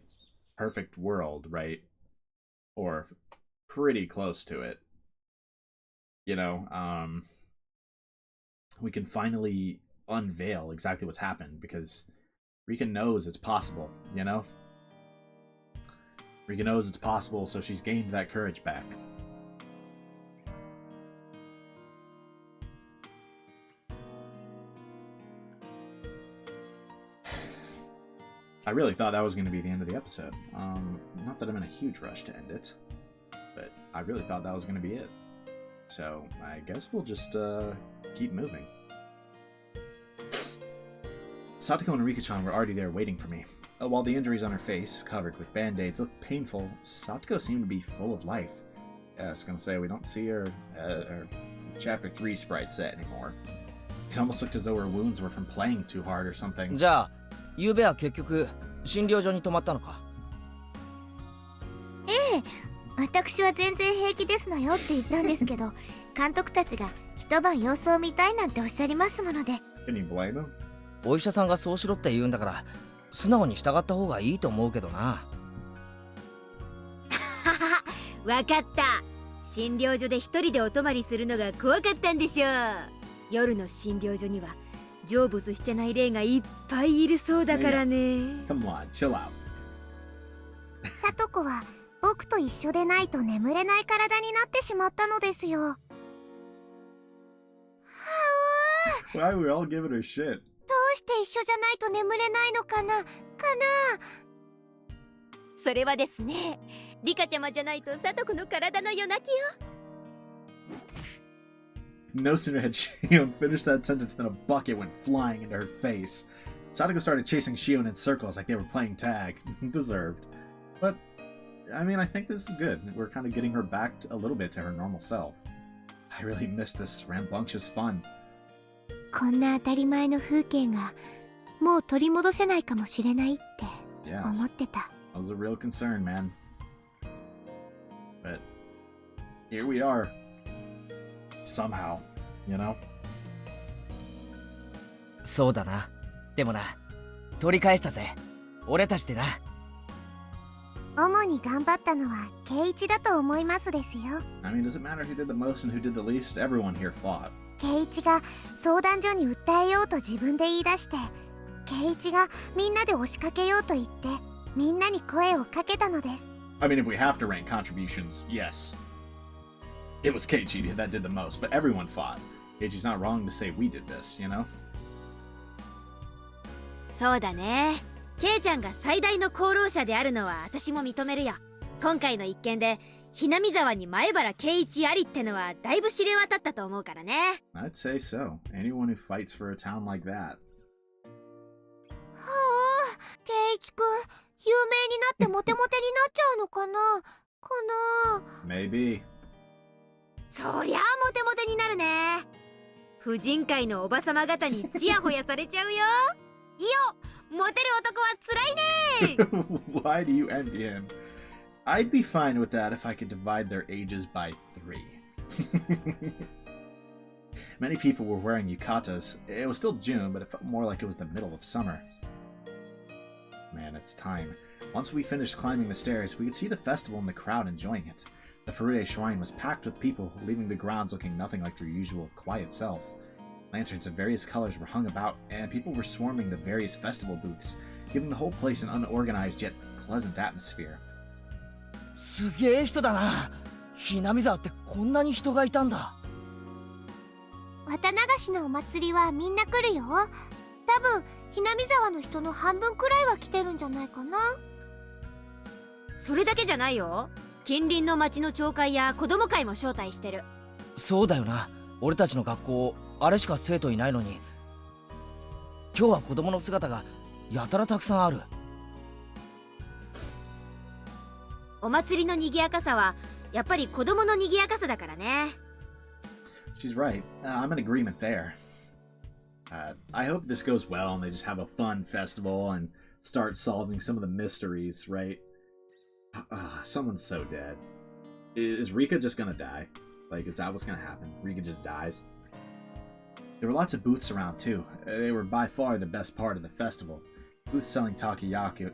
[SPEAKER 1] perfect world, right? Or pretty close to it. You know, we can finally unveil exactly what's happened because Rika knows it's possible, you know? Rika knows it's possible, so she's gained that courage back. I really thought that was going to be the end of the episode. Not that I'm in a huge rush to end it, but I really thought that was going to be it. So I guess we'll just keep moving. Satoko and Rika-chan were already there waiting for me. While the injuries on her face, covered with band-aids, looked painful, Satoko seemed to be full of life. Yeah, I was going to say, we don't see her Chapter 3 sprite set anymore. It almost looked as though her wounds were from playing too hard or something.
[SPEAKER 5] じゃあ、ゆうべは結局診療所に泊まったのか？
[SPEAKER 4] ええ、私は全然平気ですのよって言ったんですけど、監督たちが一晩様子を見たいなんておっしゃりますもので。
[SPEAKER 1] Can you blame him?
[SPEAKER 5] お医者さんがそうしろって言うんだから素直に従った方がいいと思うけどな。
[SPEAKER 3] わかった。診療所で一人でお泊まりするのが怖かったんでしょう。夜の診療所には成仏してない霊がいっぱいいるそうだからね。
[SPEAKER 1] Come on, chill out.
[SPEAKER 4] さとこは僕と一緒でないと眠れない体になってしまったのですよ。
[SPEAKER 1] Why are we all giving her shit?
[SPEAKER 4] どうして一緒じゃないと眠れないのかな
[SPEAKER 3] それはですね、リカちゃまじゃないとサトコの体の夜泣きよ。
[SPEAKER 1] No sooner had Shion finished that sentence than a bucket went flying into her face. Satoko started chasing Shion in circles like they were playing tag. Deserved. But, I mean, I think this is good. We're kind of getting her back a little bit to her normal self. I really missed this rambunctious fun.
[SPEAKER 4] こんな当たり前の風景がもう取り戻せないかもしれないって思ってた。
[SPEAKER 1] That was a real concern, man. But here we are. Somehow, you know?
[SPEAKER 5] そうだな。でもな、取り返したぜ。俺たちでな。
[SPEAKER 4] 主に頑張ったのは圭一だと思いますですよ。
[SPEAKER 1] I mean, does it matter who did the most and who did the least? Everyone here fought.
[SPEAKER 4] 圭一が相談所に訴えようと自分で言い出して、圭一がみんなで押しかけようと言ってみんなに声をかけたのです。
[SPEAKER 1] I mean, if we have to rank contributions, yes. It was Keiichi that did the most, but everyone fought. Keiichi's not wrong to say we did this, you know?
[SPEAKER 3] そうだね。ケイちゃんが最大の功労者であるのは私も認めるよ。今回の一件でひなみ沢に前原圭一ありってのはだいぶ知れ渡ったと思うからね。
[SPEAKER 1] I'd say so. Anyone who fights for a town like that.
[SPEAKER 4] はあ、圭一くん、有名になってモテモテになっちゃうのかな
[SPEAKER 1] Maybe.
[SPEAKER 3] そりゃあモテモテになるね。婦人会のおばさま方にチヤホヤされちゃうよ。いいよ、モテる男は辛いね。
[SPEAKER 1] Why do you envy him? I'd be fine with that if I could divide their ages by 3. Many people were wearing yukatas. It was still June, but it felt more like it was the middle of summer. Man, it's time. Once we finished climbing the stairs, we could see the festival and the crowd enjoying it. The Furude Shrine was packed with people, leaving the grounds looking nothing like their usual quiet self. Lanterns of various colors were hung about, and people were swarming the various festival booths, giving the whole place an unorganized yet pleasant atmosphere.
[SPEAKER 5] すげえ人だな。ひなみ沢ってこんなに人がいたんだ。
[SPEAKER 4] 綿流しのお祭りはみんな来るよ。多分ひなみ沢の人の半分くらいは来てるんじゃないかな。
[SPEAKER 3] それだけじゃないよ。近隣の町の町会や子供会も招待してる。
[SPEAKER 5] そうだよな。俺たちの学校あれしか生徒いないのに、今日は子供の姿がやたらたくさんある。
[SPEAKER 3] お祭りの賑やかさはやっぱり子供の賑やかさだからね。
[SPEAKER 1] She's right. I'm in agreement there. I hope this goes well and they just have a fun festival and start solving some of the mysteries, right? Someone's so dead. Is Rika just gonna die? Like, is that what's gonna happen? Rika just dies? There were lots of booths around too. They were by far the best part of the festival. Booths selling takoyaki,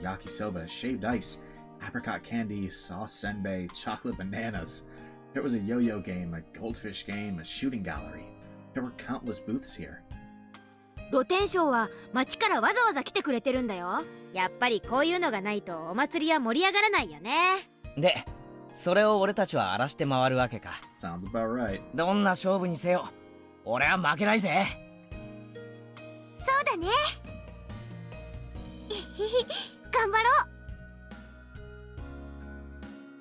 [SPEAKER 1] yakisoba, shaved ice, apricot candy, sauce senbei, chocolate bananas. There was a yo-yo game, a goldfish game, a shooting gallery. There were countless booths here.
[SPEAKER 3] 露天商は町からわざわざ来てくれてるんだよ。やっぱりこういうのがないとお祭りは盛り上がらないよね。
[SPEAKER 5] で、それを俺たちは荒らして回るわけか。
[SPEAKER 1] Sounds about right.
[SPEAKER 5] どんな勝負にせよ、俺は負けないぜ。
[SPEAKER 4] そうだね。頑張ろう。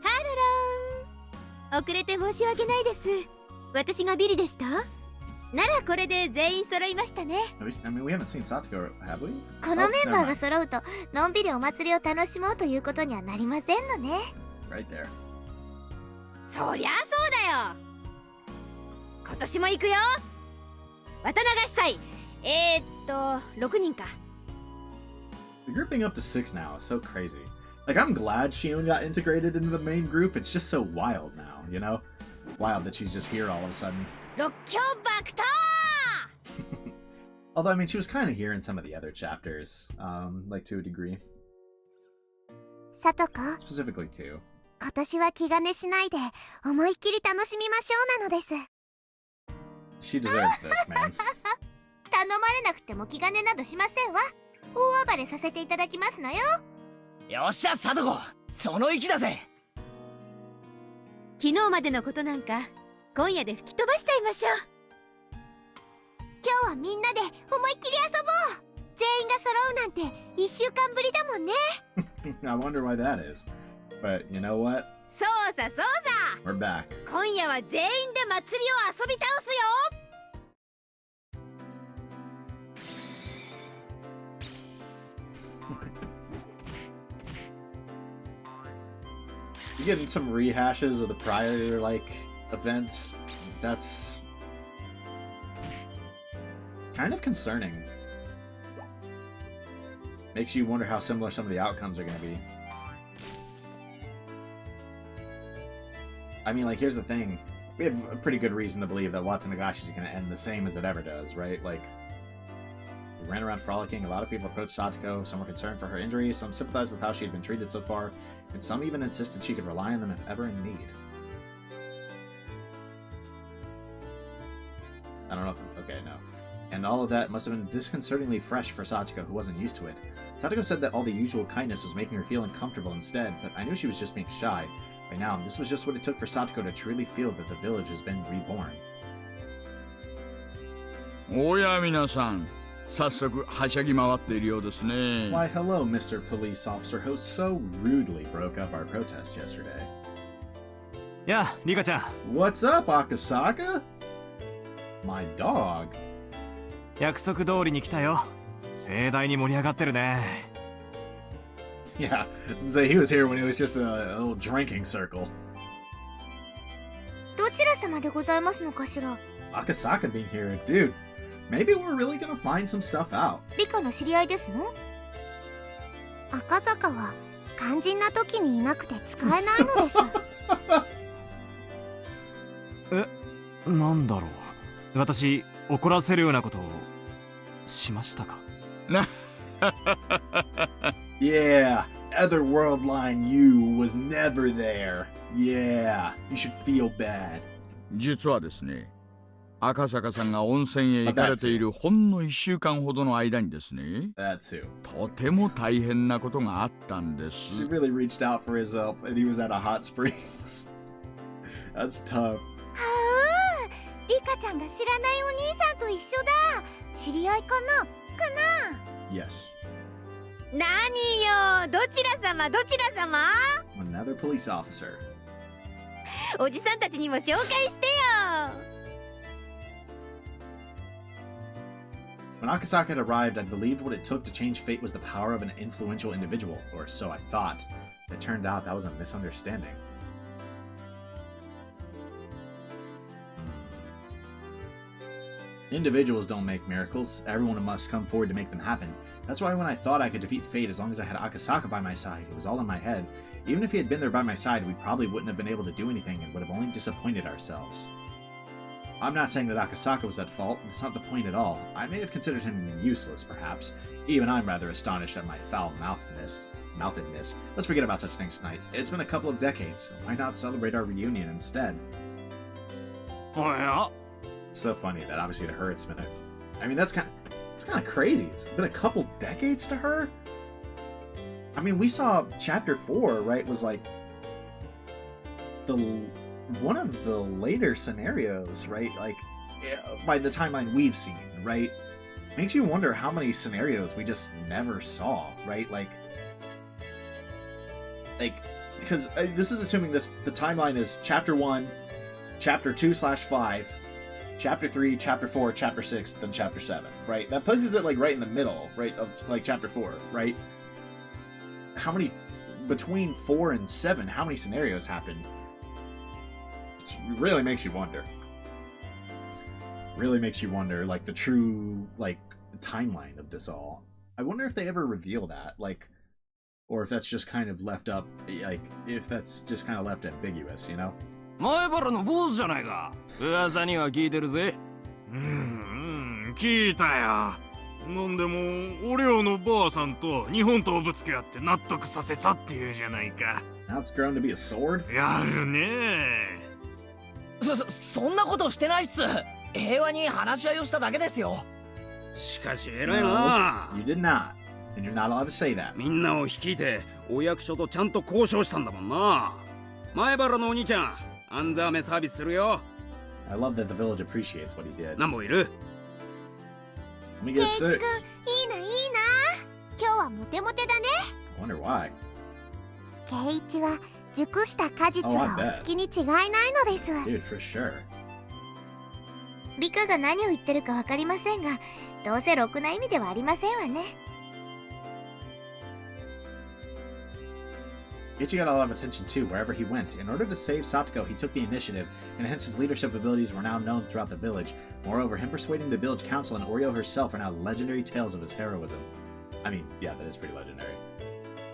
[SPEAKER 3] ハロロン。遅れて申し訳ないです。私がビリでした。ならこれで全員揃いましたね。
[SPEAKER 1] I mean, we haven't seen Satoko, have we?
[SPEAKER 4] このメンバーが揃うとのんびりお祭りを楽しもうということにはなりませんのね。
[SPEAKER 1] Right there.
[SPEAKER 3] そりゃそうだよ。今年も行くよ。綿流し祭。6人か。
[SPEAKER 1] The grouping up to 6 now is so crazy. Like, I'm glad Shion got integrated into the main group. It's just so wild now, you know? Wild that she's just here all of a sudden.
[SPEAKER 3] 六強爆誕
[SPEAKER 1] Although, I mean, she was kind of here in some of the other chapters, like to a degree.
[SPEAKER 4] Satoko.
[SPEAKER 1] Specifically too.
[SPEAKER 4] 今年は気兼ねしないで思いっきり楽しみましょうなのです。
[SPEAKER 1] She deserves this, man.
[SPEAKER 4] 頼まれなくても気兼ねなどしませんわ。大暴れさせていただきますのよ。
[SPEAKER 5] よっしゃ、サトコ、その意気だぜ。
[SPEAKER 3] 昨日までのことなんか今夜で吹き飛ばしちゃいましょう。
[SPEAKER 4] 今日はみんなで思いっきり遊ぼう。全員が揃うなんて1週間ぶりだもんね。
[SPEAKER 1] I wonder why that is. But you know what?
[SPEAKER 3] そうさそうさ。
[SPEAKER 1] We're back.
[SPEAKER 3] 今夜は全員で祭りを遊び倒すよ。
[SPEAKER 1] You getting some rehashes of the prior, like, events? That's kind of concerning. Makes you wonder how similar some of the outcomes are going to be. I mean, like, here's the thing. We have a pretty good reason to believe that Watanagashi's going to end the same as it ever does, right? Like, ran around frolicking. A lot of people approached Satoko. Some were concerned for her injuries, some sympathized with how she had been treated so far, and some even insisted she could rely on them if ever in need. I don't know if... Okay, no. And all of that must have been disconcertingly fresh for Satoko, who wasn't used to it. Satoko said that all the usual kindness was making her feel uncomfortable instead, but I knew she was just being shy. By now, this was just what it took for Satoko to truly feel that the village has been reborn.
[SPEAKER 12] おや皆さん、早速はしゃぎ回っているようですね。
[SPEAKER 1] Why, hello, Mr. Police Officer, who so rudely broke up our protest yesterday.
[SPEAKER 16] Yeah, Rika-chan.
[SPEAKER 1] What's up, Akasaka? My dog.
[SPEAKER 16] 約束通りに来たよ。盛大に盛り上がってるね。
[SPEAKER 1] Yeah, so he was here when it was just a little drinking circle.
[SPEAKER 4] どちら様でございますのかしら。
[SPEAKER 1] Akasaka being here, dude. Maybe we're really gonna find some stuff out.
[SPEAKER 4] リカの知り合いですの？赤坂は肝心な時にいなくて使えないのです。
[SPEAKER 16] え、なんだろう。私、怒らせるようなことをしましたか？Yeah,
[SPEAKER 1] Otherworld Line U was never there. Yeah, you should feel bad.
[SPEAKER 12] 実はですね、赤坂さんが温泉へ行かれているほんの1週間ほどの間にですね、とても大変なことがあったんです。
[SPEAKER 1] She really reached out for his help, and he was at a hot springs. That's tough.
[SPEAKER 4] はあ、リカちゃんが知らないお兄さんと一緒だ。知り合いかな？
[SPEAKER 1] Yes.
[SPEAKER 3] 何よ、どちら様？
[SPEAKER 1] Another police officer.
[SPEAKER 3] おじさんたちにも紹介してよ。
[SPEAKER 1] When Akasaka had arrived, I believed what it took to change fate was the power of an influential individual, or so I thought. It turned out that was a misunderstanding. Individuals don't make miracles. Everyone must come forward to make them happen. That's why when I thought I could defeat fate as long as I had Akasaka by my side, it was all in my head. Even if he had been there by my side, we probably wouldn't have been able to do anything and would have only disappointed ourselves. I'm not saying that Akasaka was at fault. It's not the point at all. I may have considered him useless, perhaps. Even I'm rather astonished at my foul-mouthedness. Let's forget about such things tonight. It's been a couple of decades. Why not celebrate our reunion instead?
[SPEAKER 17] Oh, yeah?
[SPEAKER 1] It's so funny that obviously to her it's been I mean, it's kind of crazy. It's been a couple decades to her? I mean, we saw Chapter 4, right, was like one of the later scenarios, right? Like, by the timeline we've seen, right? Makes you wonder how many scenarios we just never saw, right? Like, because this is assuming the timeline is Chapter 1, Chapter 2/5, Chapter 3, Chapter 4, Chapter 6, then Chapter 7, right? That places it, like, right in the middle, right, of, like, Chapter 4, right? How many, between 4 and 7, how many scenarios happened? It really makes you wonder. Really makes you wonder, like, the true, like, timeline of this all. I wonder if they ever reveal that, like, or if that's just kind of left up, like, if that's just kind of left ambiguous, you know?
[SPEAKER 17] 前原の坊主じゃないか。噂には聞いてるぜ。
[SPEAKER 15] 聞いたよ。なんでも、オレオのばあさんと日本刀をぶつけ合って納得させたっていうじゃないか。
[SPEAKER 1] Now it's grown to be a sword?
[SPEAKER 15] やるね。
[SPEAKER 5] そんなことしてないっす。平和に話し合いをしただけですよ。
[SPEAKER 15] しかし偉いな。
[SPEAKER 1] No, you did not. And you're not allowed to say that.
[SPEAKER 15] みんなを率いて、お役所とちゃんと交渉したんだもんな。前原のお兄ちゃん。 アンザーメサービスするよ。
[SPEAKER 1] I love that the village appreciates what he did.
[SPEAKER 15] 何もいる？
[SPEAKER 1] Let me
[SPEAKER 4] ケ
[SPEAKER 1] get
[SPEAKER 4] イチ君、い
[SPEAKER 1] 6.
[SPEAKER 4] いな。今日はモテモテだね。
[SPEAKER 1] I wonder why.
[SPEAKER 4] ケイチは熟した果実がお好きに違いないのです。
[SPEAKER 1] Dude, for sure.
[SPEAKER 4] リカが何を言ってるかわかりませんが、どうせろくな意味ではありませんわね。
[SPEAKER 1] Ichi got a lot of attention too, wherever he went. In order to save Satoko, he took the initiative, and hence his leadership abilities were now known throughout the village. Moreover, him persuading the village council and Oreo herself are now legendary tales of his heroism. I mean, yeah, that is pretty legendary.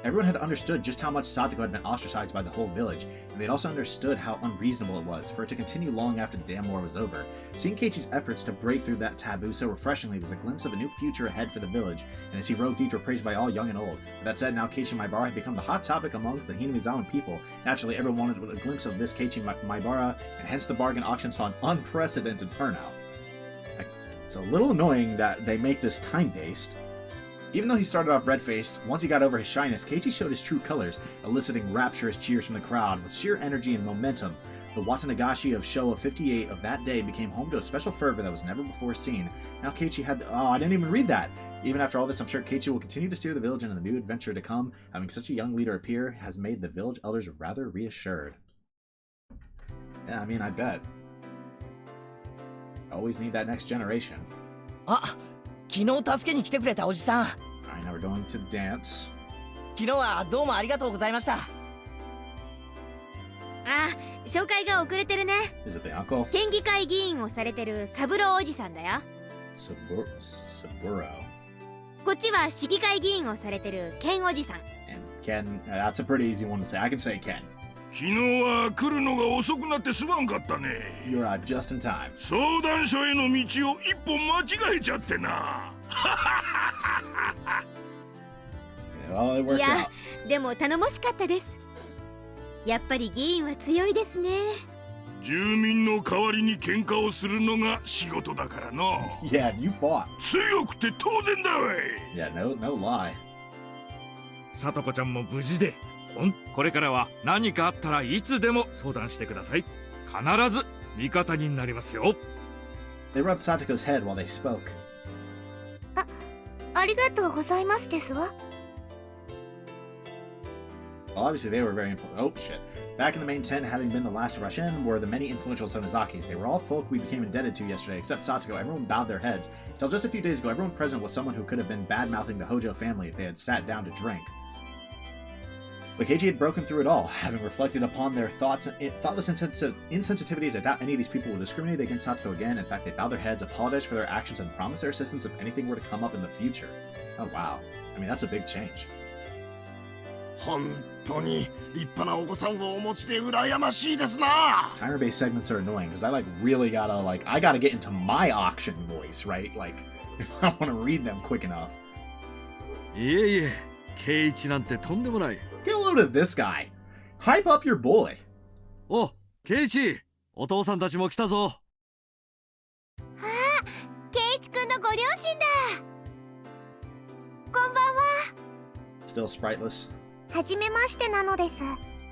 [SPEAKER 1] Everyone had understood just how much Satoko had been ostracized by the whole village, and they'd also understood how unreasonable it was for it to continue long after the damn war was over. Seeing Keiichi's efforts to break through that taboo so refreshingly was a glimpse of a new future ahead for the village, and his heroic deeds were praised by all young and old. With that said, now Keiichi Maibara had become the hot topic amongst the Hinamizawan people. Naturally, everyone wanted a glimpse of this Keiichi Maibara, and hence the bargain auction saw an unprecedented turnout. It's a little annoying that they make this time-based. Even though he started off red-faced, once he got over his shyness, Keiichi showed his true colors, eliciting rapturous cheers from the crowd with sheer energy and momentum. The Watanagashi of Showa 58 of that day became home to a special fervor that was never before seen. Now Keiichi had... Oh, I didn't even read that! Even after all this, I'm sure Keiichi will continue to steer the village into the new adventure to come. Having such a young leader appear has made the village elders rather reassured. Yeah, I mean, I bet. Always need that next generation.
[SPEAKER 5] 昨日助けに来てくれたおじさん。
[SPEAKER 1] Alright, now we're going to dance.
[SPEAKER 5] 昨日はどうもありがとうございました。
[SPEAKER 3] あ、紹介が遅れてるね。
[SPEAKER 1] Is it the uncle?
[SPEAKER 3] 県議会議員をされてる三郎おじさんだよ。
[SPEAKER 1] Saburo.
[SPEAKER 3] こっちは市議会議員をされてるケンおじさん。
[SPEAKER 1] And Ken, that's a pretty easy one to say. I can say Ken.
[SPEAKER 15] 昨日は来るのが遅くなってすまんかったね。
[SPEAKER 1] You're just in time.
[SPEAKER 15] 相談所への道を一本間違えちゃってな。
[SPEAKER 1] Well, it worked
[SPEAKER 3] いや、
[SPEAKER 1] out.
[SPEAKER 3] でも頼もしかったです。やっぱり議員は強いですね。
[SPEAKER 15] 住民の代わりに喧嘩をするのが仕事だからな。
[SPEAKER 1] Yeah, you fought.
[SPEAKER 15] 強くて当然だわい。
[SPEAKER 1] Yeah, no lie.
[SPEAKER 17] さとこちゃんも無事で、これからは何かあったらいつでも相談してください。必ず味方になりますよ。
[SPEAKER 1] They rubbed Satoko's head while they spoke.
[SPEAKER 4] ありがとうございますですわ。
[SPEAKER 1] Well, obviously they were very important. Oh, shit. Back in the main tent, having been the last to rush in, were the many influential Sonozakis. They were all folk we became indebted to yesterday, except Satoko. Everyone bowed their heads. Until just a few days ago, everyone present was someone who could have been bad-mouthing the Hojo family if they had sat down to drink. But Keiichi had broken through it all, having reflected upon their thoughts and thoughtless insensitivities. I doubt any of these people will discriminate against Satoko again. In fact, they bowed their heads, apologized for their actions, and promised their assistance if anything were to come up in the future. Oh, wow. I mean, that's a big change.
[SPEAKER 22] 本当に立派なお子さんをお持ちで羨ましいですな。
[SPEAKER 1] Timer-based segments are annoying because I really gotta I gotta get into my auction voice, right? If I want to read them quick enough.
[SPEAKER 10] いえいえ、ケイチなんてとんでもない。
[SPEAKER 1] Get a load of this guy. Hype up your boy.
[SPEAKER 10] お、ケイチ、お父さんたちも来たぞ。
[SPEAKER 4] ケイチくんのご両親だ。こんばんは。
[SPEAKER 1] Still spriteless.
[SPEAKER 4] はじめましてなのです。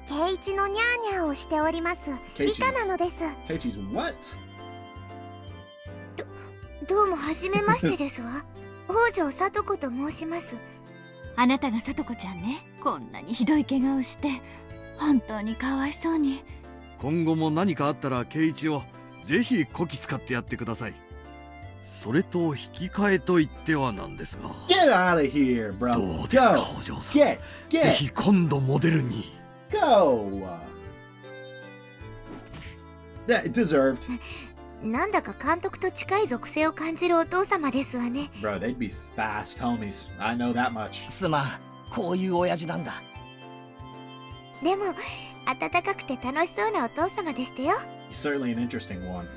[SPEAKER 4] ケイチのニャーニャーをしております。リカなのです。
[SPEAKER 1] Keiichi's what?
[SPEAKER 4] どうもはじめましてですわ。北条聡子と申します。
[SPEAKER 21] あなたがさとこちゃんね。こんなにひどい怪我をして本当にかわいそうに。
[SPEAKER 10] 今後も何かあったらケイチをぜひこき使ってやってください。それと引き換えと言ってはなんですが。
[SPEAKER 1] Get out of here, bro.
[SPEAKER 10] どうですか、お嬢さん。ぜひ今度モデルに。
[SPEAKER 1] Go. That deserved.
[SPEAKER 4] なんだか監督と近い属性を感じるお父様ですわね。
[SPEAKER 1] Bro, they'd be fast homies. I know that much.
[SPEAKER 5] すまん、こういう親父なんだ。
[SPEAKER 4] でも温かくて楽しそうなお父様でしたよ。
[SPEAKER 1] He's certainly an interesting one.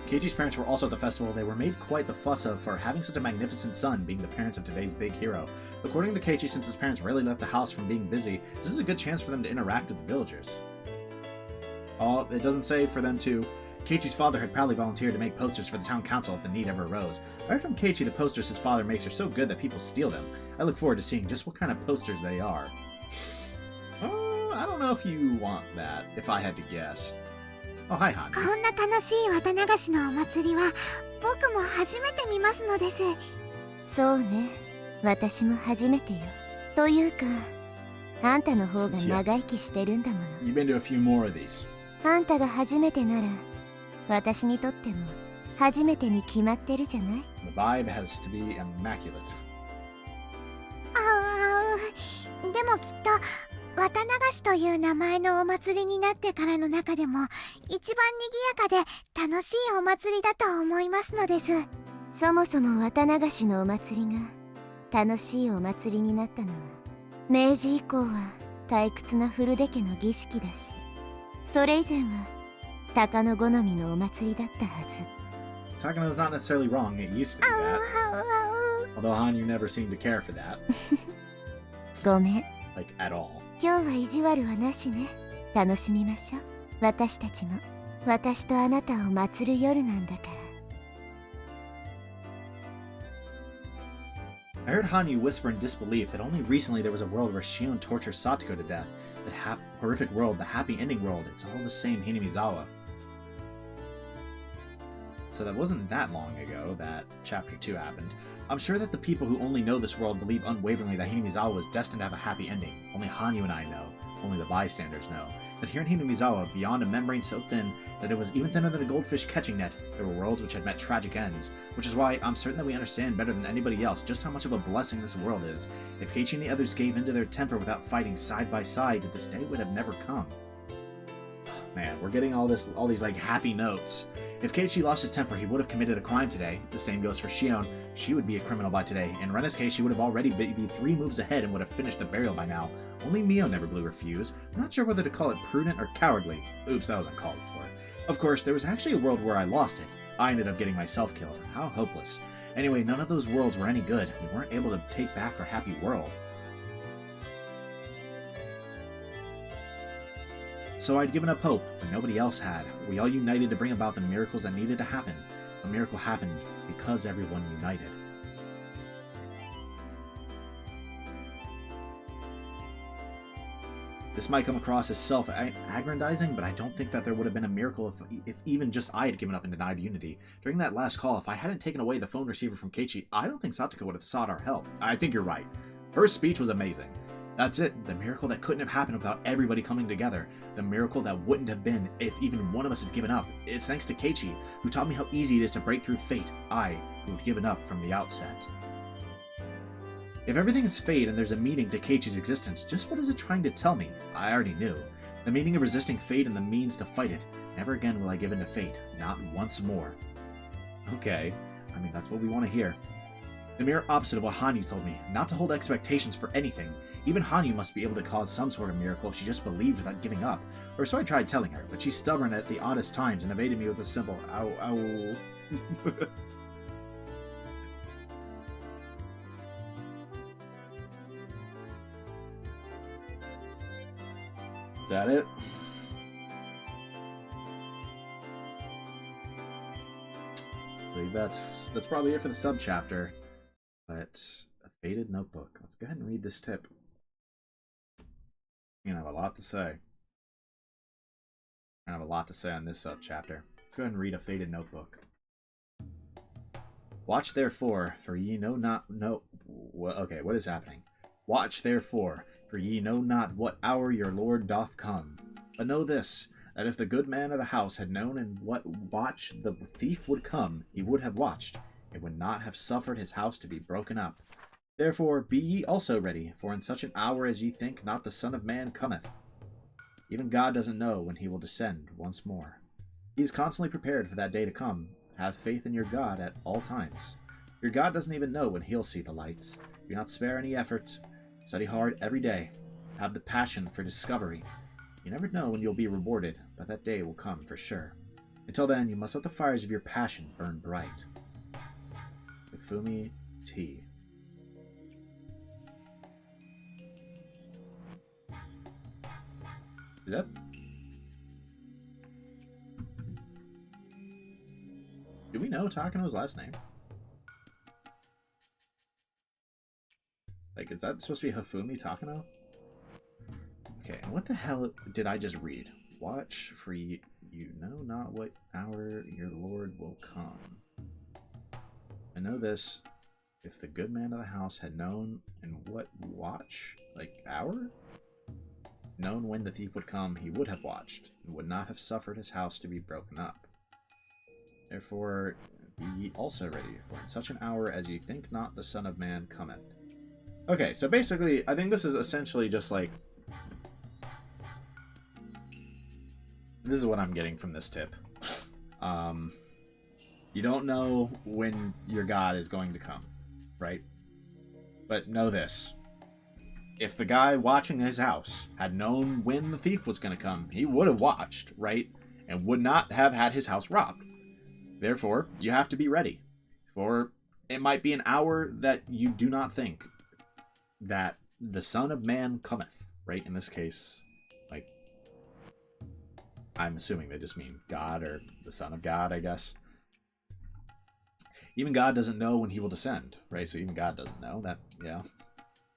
[SPEAKER 1] Keiichi's parents were also at the festival. They were made quite the fuss of for having such a magnificent son being the parents of today's big hero. According to Keiichi, since his parents rarely left the house from being busy, this is a good chance for them to interact with the villagers. Oh, it doesn't say for them to. Keiichi's father had proudly volunteered to make posters for the town council if the need ever arose. I heard from Keiichi the posters his father makes are so good that people steal them. I look forward to seeing just what kind of posters they are. I don't know if you want that, if I had to guess. Oh, hi, Han.
[SPEAKER 4] こんな楽しい綿流しのお祭りは僕も初めて見ますのです。
[SPEAKER 6] そうね、私も初めてよ。というか、あんたの方が長生きしてるんだもの。
[SPEAKER 1] You've been to a few more of these.
[SPEAKER 6] あんたが初めてなら、私にとっても初めてに決まってるじゃない？
[SPEAKER 1] The vibe has to be immaculate.
[SPEAKER 4] でもきっと綿流しという名前のお祭りになってからの中でも一番賑やかで楽しいお祭りだと思いますのです。
[SPEAKER 6] そもそも綿流しのお祭りが楽しいお祭りになったのは明治以降は退屈な古出家の儀式だし、それ以前は鷹の好みのお祭りだったはず。
[SPEAKER 1] Takano's not necessarily wrong, it used to be that. Although Hanyu never seemed to care for that.
[SPEAKER 6] ごめん。
[SPEAKER 1] Like, at all.
[SPEAKER 6] 今日は意地悪はなしね。楽しみましょう。私たちも。私とあなたを祭る夜なんだから。
[SPEAKER 1] I heard Hanyu whisper in disbelief that only recently there was a world where Shion tortures Satoko to death. That horrific world, the happy ending world, it's all the same Hinamizawa. So that wasn't that long ago that Chapter 2 happened. I'm sure that the people who only know this world believe unwaveringly that Hinamizawa was destined to have a happy ending. Only Hanyu and I know, only the bystanders know, that here in Hinamizawa, beyond a membrane so thin that it was even thinner than a goldfish catching net, there were worlds which had met tragic ends, which is why I'm certain that we understand better than anybody else just how much of a blessing this world is. If Keiichi and the others gave in to their temper without fighting side by side, this day would have never come. Man, we're getting all these like happy notes. If Keiichi lost his temper, he would have committed a crime today. The same goes for Shion. She would be a criminal by today. In Rena's case, she would have already be 3 moves ahead and would have finished the burial by now. Only Mio never blew her fuse. I'm not sure whether to call it prudent or cowardly. Oops, that was uncalled for. Of course, there was actually a world where I lost it. I ended up getting myself killed. How hopeless. Anyway, none of those worlds were any good. We weren't able to take back our happy world. So I'd given up hope, but nobody else had. We all united to bring about the miracles that needed to happen. A miracle happened because everyone united. This might come across as self-aggrandizing, but I don't think that there would have been a miracle if even just I had given up and denied unity. During that last call, if I hadn't taken away the phone receiver from Keiichi, I don't think Satoko would have sought our help. I think you're right. Her speech was amazing. That's it, the miracle that couldn't have happened without everybody coming together. The miracle that wouldn't have been if even one of us had given up. It's thanks to Keiichi, who taught me how easy it is to break through fate. I, who had given up from the outset. If everything is fate and there's a meaning to Keiichi's existence, just what is it trying to tell me? I already knew. The meaning of resisting fate and the means to fight it. Never again will I give in to fate. Not once more. Okay, I mean that's what we want to hear. The mere opposite of what Hanyu told me, not to hold expectations for anything. Even Hanyu must be able to cause some sort of miracle if she just believed without giving up. Or so I tried telling her, but she's stubborn at the oddest times and evaded me with a simple ow ow. Is that it? I believe that's probably it for the sub-chapter. But a faded notebook. Let's go ahead and read this tip. You're gonna have a lot to say. I have a lot to say on this sub-chapter. Let's go ahead and read a faded notebook. Watch therefore, for ye know not okay, what is happening? Watch therefore, for ye know not what hour your Lord doth come. But know this, that if the good man of the house had known in what watch the thief would come, he would have watched, and would not have suffered his house to be broken up. Therefore be ye also ready, for in such an hour as ye think not the Son of Man cometh. Even God doesn't know when he will descend once more. He is constantly prepared for that day to come. Have faith in your God at all times. Your God doesn't even know when he'll see the lights. Do not spare any effort. Study hard every day. Have the passion for discovery. You never know when you'll be rewarded, but that day will come for sure. Until then, you must let the fires of your passion burn bright. Fumi T. Is that? Do we know Takano's last name? Like, is that supposed to be Hifumi Takano? Okay, and what the hell did I just read? Watch for you know not what hour your Lord will come. I know this. If the good man of the house had known in what watch, like hour? Known when the thief would come, he would have watched, and would not have suffered his house to be broken up. Therefore be ye also ready, for in such an hour as ye think not the Son of Man cometh. Okay, so basically, I think this is essentially just like... This is what I'm getting from this tip. You don't know when your God is going to come, right? But know this. If the guy watching his house had known when the thief was going to come, he would have watched, right? And would not have had his house robbed. Therefore, you have to be ready. For it might be an hour that you do not think that the Son of Man cometh, right? In this case, like, I'm assuming they just mean God or the Son of God, I guess. Even God doesn't know when he will descend, right? So even God doesn't know that, yeah.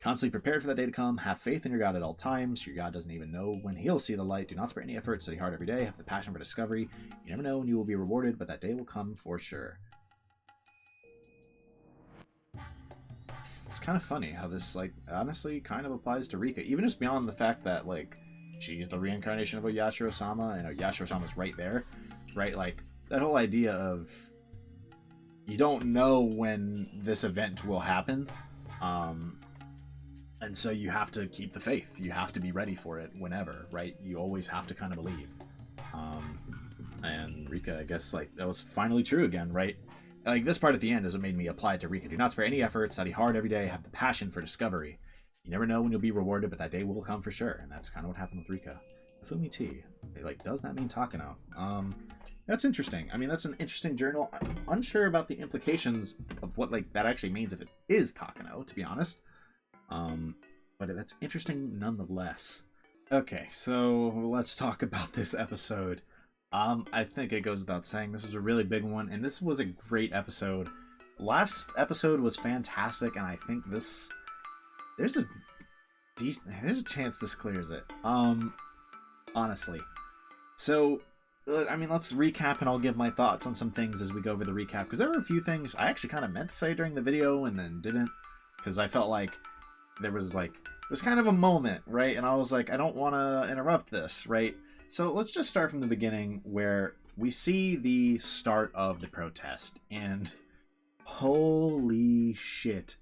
[SPEAKER 1] Constantly prepared for that day to come. Have faith in your God at all times. Your God doesn't even know when he'll see the light. Do not spare any effort. Study hard every day. Have the passion for discovery. You never know when you will be rewarded, but that day will come for sure. It's kind of funny how this, like, honestly kind of applies to Rika. Even just beyond the fact that, like, she's the reincarnation of Yashiro-sama, and Yashiro-sama's right there, right? Like, that whole idea of you don't know when this event will happen. And so you have to keep the faith. You have to be ready for it whenever, right? You always have to kind of believe. And Rika, I guess, like, that was finally true again, right? Like, this part at the end is what made me apply it to Rika. Do not spare any effort, study hard every day, have the passion for discovery. You never know when you'll be rewarded, but that day will come for sure. And that's kind of what happened with Rika. Fumi T. Like, does that mean Takano? That's interesting. I mean, that's an interesting journal. I'm unsure about the implications of what, like, that actually means if it is Takano, to be honest. But that's interesting nonetheless. Okay, so let's talk about this episode. I think it goes without saying, this was a really big one, and this was a great episode. Last episode was fantastic, and I think this... There's a chance this clears it. Honestly. So, I mean, let's recap, and I'll give my thoughts on some things as we go over the recap, because there were a few things I actually kind of meant to say during the video, and then didn't, because I felt like there was, like, it was kind of a moment, right? And I was like, I don't want to interrupt this, right? So let's just start from the beginning where we see the start of the protest. And holy shit,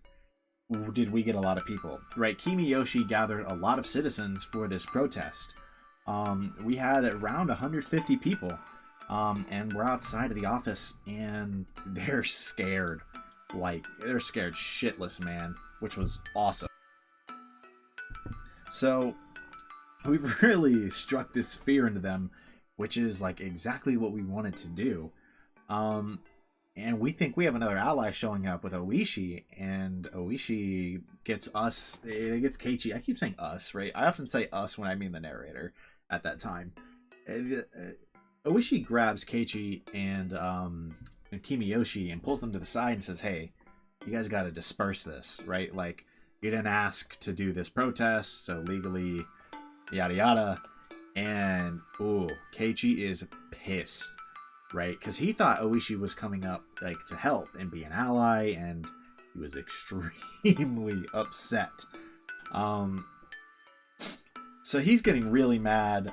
[SPEAKER 1] did we get a lot of people, right? Kimiyoshi gathered a lot of citizens for this protest. We had around 150 people. And we're outside of the office and they're scared. Like, they're scared shitless, man, which was awesome. So, we've really struck this fear into them, which is, like, exactly what we wanted to do. And we think we have another ally showing up with Oishi, and Oishi gets us, it gets Keiichi. I keep saying us, right? I often say us when I mean the narrator at that time. Oishi grabs Keiichi and Kimiyoshi and pulls them to the side and says, hey, you guys got to disperse this, right? Like, you didn't ask to do this protest, so legally, yada yada. And, ooh, Keiichi is pissed, right? Because he thought Oishi was coming up, like, to help and be an ally, and he was extremely upset. So he's getting really mad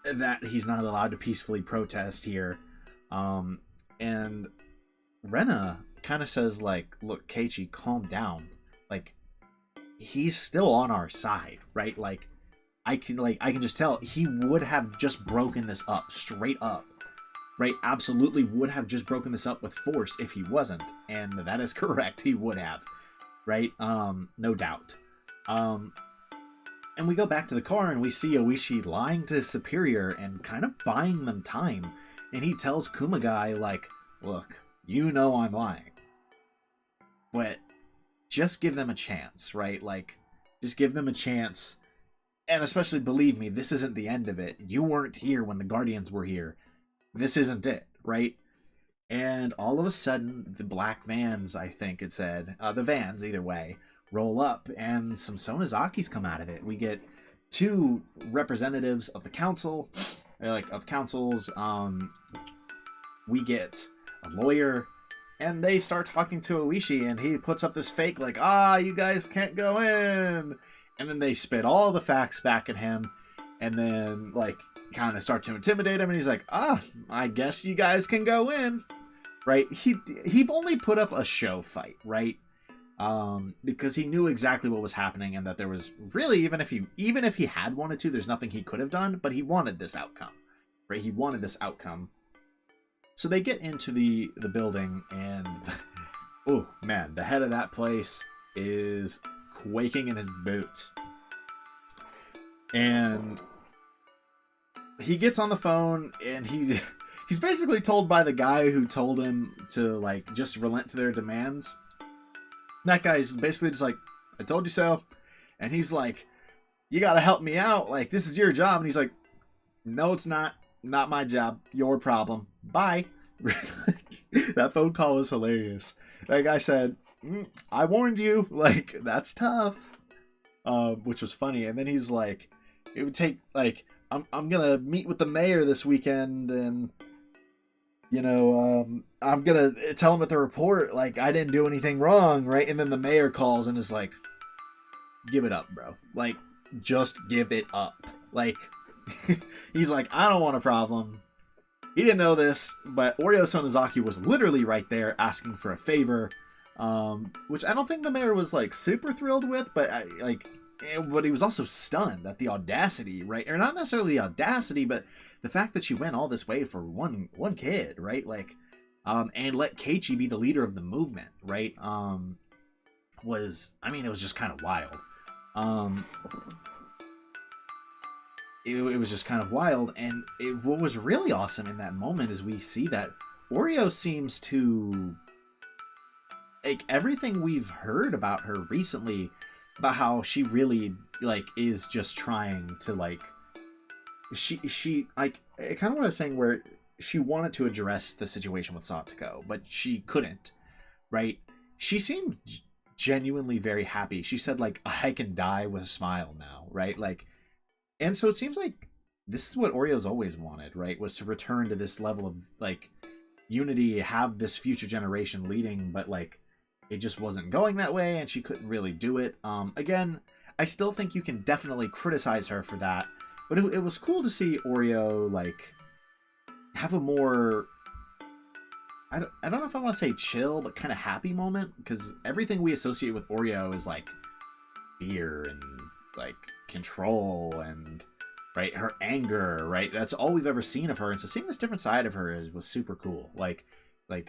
[SPEAKER 1] that he's not allowed to peacefully protest here. And Rena kind of says, like, look, Keiichi, calm down. Like, he's still on our side, right? Like, I can just tell he would have just broken this up straight up, right? Absolutely would have just broken this up with force if he wasn't. And that is correct. He would have, right? No doubt. And we go back to the car and we see Oishi lying to his superior and kind of buying them time. And he tells Kumagai, like, look, you know I'm lying, but just give them a chance, right? Like, just give them a chance. And especially, believe me, this isn't the end of it. You weren't here when the Guardians were here. This isn't it, right? And all of a sudden, the black vans, I think it said, the vans, either way, roll up, and some Sonozakis come out of it. We get two representatives of the council, of councils. We get a lawyer, and they start talking to Oishi, and he puts up this fake, like, you guys can't go in. And then they spit all the facts back at him, and then, like, kind of start to intimidate him, and he's like, I guess you guys can go in. Right? He only put up a show fight, right? Because he knew exactly what was happening, and that there was really, even if he had wanted to, there's nothing he could have done, but he wanted this outcome. Right? He wanted this outcome. So they get into the building, and oh man, the head of that place is quaking in his boots. And he gets on the phone and he's basically told by the guy who told him to like just relent to their demands. That guy's basically just like, I told you so. And he's like, you gotta help me out, like this is your job. And he's like, no, it's not my job, your problem, bye. That phone call was hilarious. That guy said, I warned you, like that's tough, which was funny. And then he's like, it would take like, I'm gonna meet with the mayor this weekend, and I'm gonna tell him at the report like I didn't do anything wrong, right? And then the mayor calls and is like, give it up, bro, like just give it up. Like he's like, I don't want a problem. He didn't know this, but Oreo Sonozaki was literally right there asking for a favor, which I don't think the mayor was like super thrilled with, but but he was also stunned at the audacity, right? Or not necessarily the audacity, but the fact that she went all this way for one kid, right? Like, and let Keiichi be the leader of the movement, right? It was just kind of wild. It was just kind of wild, and what was really awesome in that moment is we see that Oreo seems to, like, everything we've heard about her recently, about how she really, like, is just trying to, like, she like, kind of what I was saying, where she wanted to address the situation with Satoko, but she couldn't, right? She seemed genuinely very happy. She said, like, I can die with a smile now, right? Like, and so it seems like this is what Oreo's always wanted, right? Was to return to this level of, like, unity, have this future generation leading, but, like, it just wasn't going that way, and she couldn't really do it. Again, I still think you can definitely criticize her for that, but it was cool to see Oreo, like, have a more, I don't know if I want to say chill, but kind of happy moment, because everything we associate with Oreo is, like, fear and, like, control and, right, her anger, right? That's all we've ever seen of her, and so seeing this different side of her was super cool. Like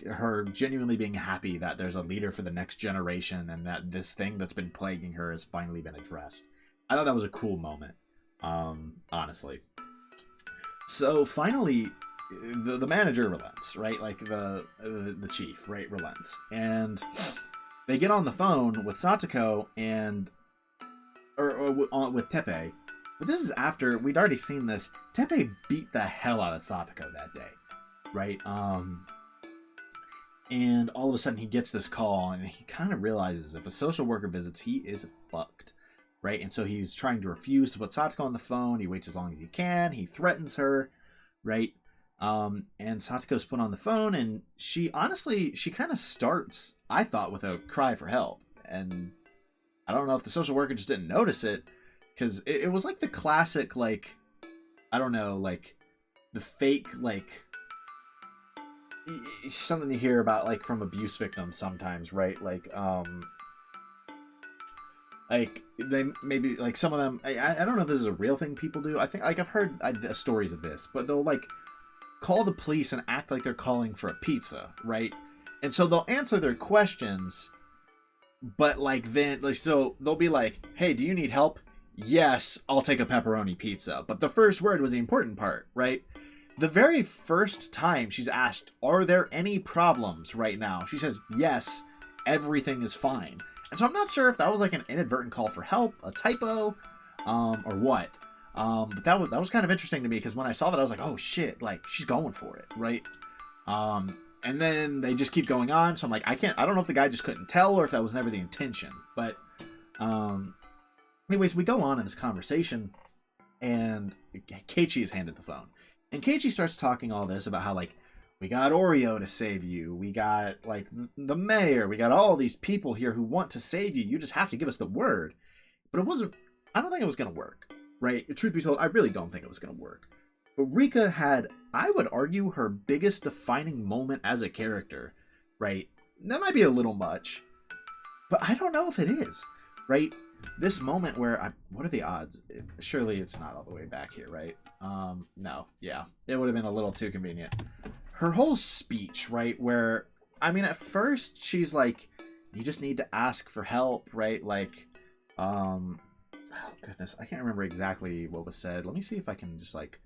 [SPEAKER 1] her genuinely being happy that there's a leader for the next generation, and that this thing that's been plaguing her has finally been addressed. I thought that was a cool moment, honestly. So finally, the manager relents, right? Like the chief, right, relents, and they get on the phone with Satoko and with Teppei. But this is after we'd already seen this. Teppei beat the hell out of Satoko that day, right? And all of a sudden he gets this call, and he kind of realizes if a social worker visits, he is fucked, right? And so he's trying to refuse to put Satoko on the phone. He waits as long as he can. He threatens her, right? And Satoko's put on the phone, and she kind of starts, I thought, with a cry for help. And I don't know if the social worker just didn't notice it, because it was like the classic, like, I don't know, like the fake, like, something you hear about, like, from abuse victims sometimes, right? Like they maybe, like, some of them, I don't know if this is a real thing people do. I think, like, I've heard stories of this, but they'll, like, call the police and act like they're calling for a pizza, right? And so they'll answer their questions, but, like, then, like, still, they'll be like, hey, do you need help? Yes, I'll take a pepperoni pizza. But the first word was the important part, right? The very first time she's asked, are there any problems right now? She says, yes, everything is fine. And so I'm not sure if that was, like, an inadvertent call for help, a typo, or what. But that was kind of interesting to me, because when I saw that, I was like, oh shit, like, she's going for it, right? And then they just keep going on, so I'm like, I don't know if the guy just couldn't tell, or if that was never the intention. But, anyways, we go on in this conversation, and Keiichi is handed the phone. And Keiichi starts talking all this about how, like, we got Oreo to save you, we got, like, the mayor, we got all these people here who want to save you, you just have to give us the word. But I don't think it was going to work, right? Truth be told, I really don't think it was going to work. But Rika had, I would argue, her biggest defining moment as a character, right? That might be a little much, but I don't know if it is, right? This moment where, what are the odds? Surely it's not all the way back here, right? No, yeah. It would have been a little too convenient. Her whole speech, right, where, I mean, at first she's like, you just need to ask for help, right? Like, oh goodness, I can't remember exactly what was said. Let me see if I can just like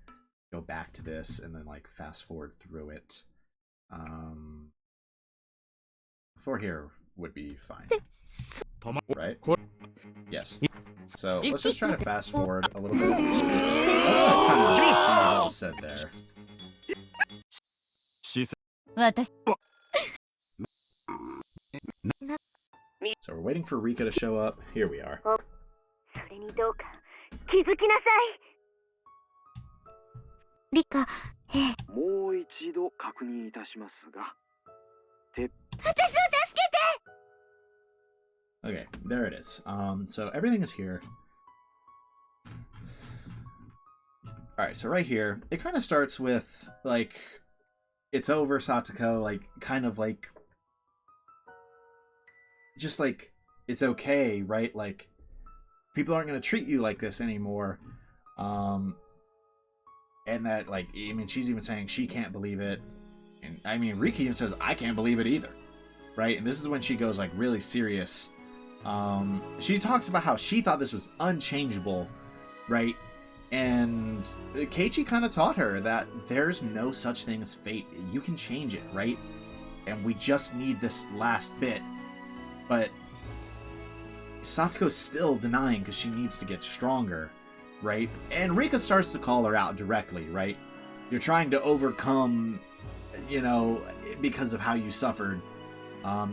[SPEAKER 1] go back to this and then like fast forward through it. For here would be fine, right? Yes. So let's just try to fast forward a little bit. I kind of see what was said there. So we're waiting for Rika to show up. Here we are.
[SPEAKER 2] それにどうか気づきなさい。
[SPEAKER 4] リカ、
[SPEAKER 18] もう一度確認いたしますが。
[SPEAKER 4] 私を助けて
[SPEAKER 1] Okay, there it is. So everything is here. Alright, so right here, it kind of starts with, like, it's over, Satoko, like, kind of like, just like, it's okay, right? Like, people aren't going to treat you like this anymore. And that, like, I mean, she's even saying she can't believe it. And, I mean, Rika even says, I can't believe it either. Right? And this is when she goes, like, really serious. She talks about how she thought this was unchangeable, right? And Keiichi kind of taught her that there's no such thing as fate. You can change it, right? And we just need this last bit. But Satoko's still denying because she needs to get stronger, right? And Rika starts to call her out directly, right? You're trying to overcome, you know, because of how you suffered.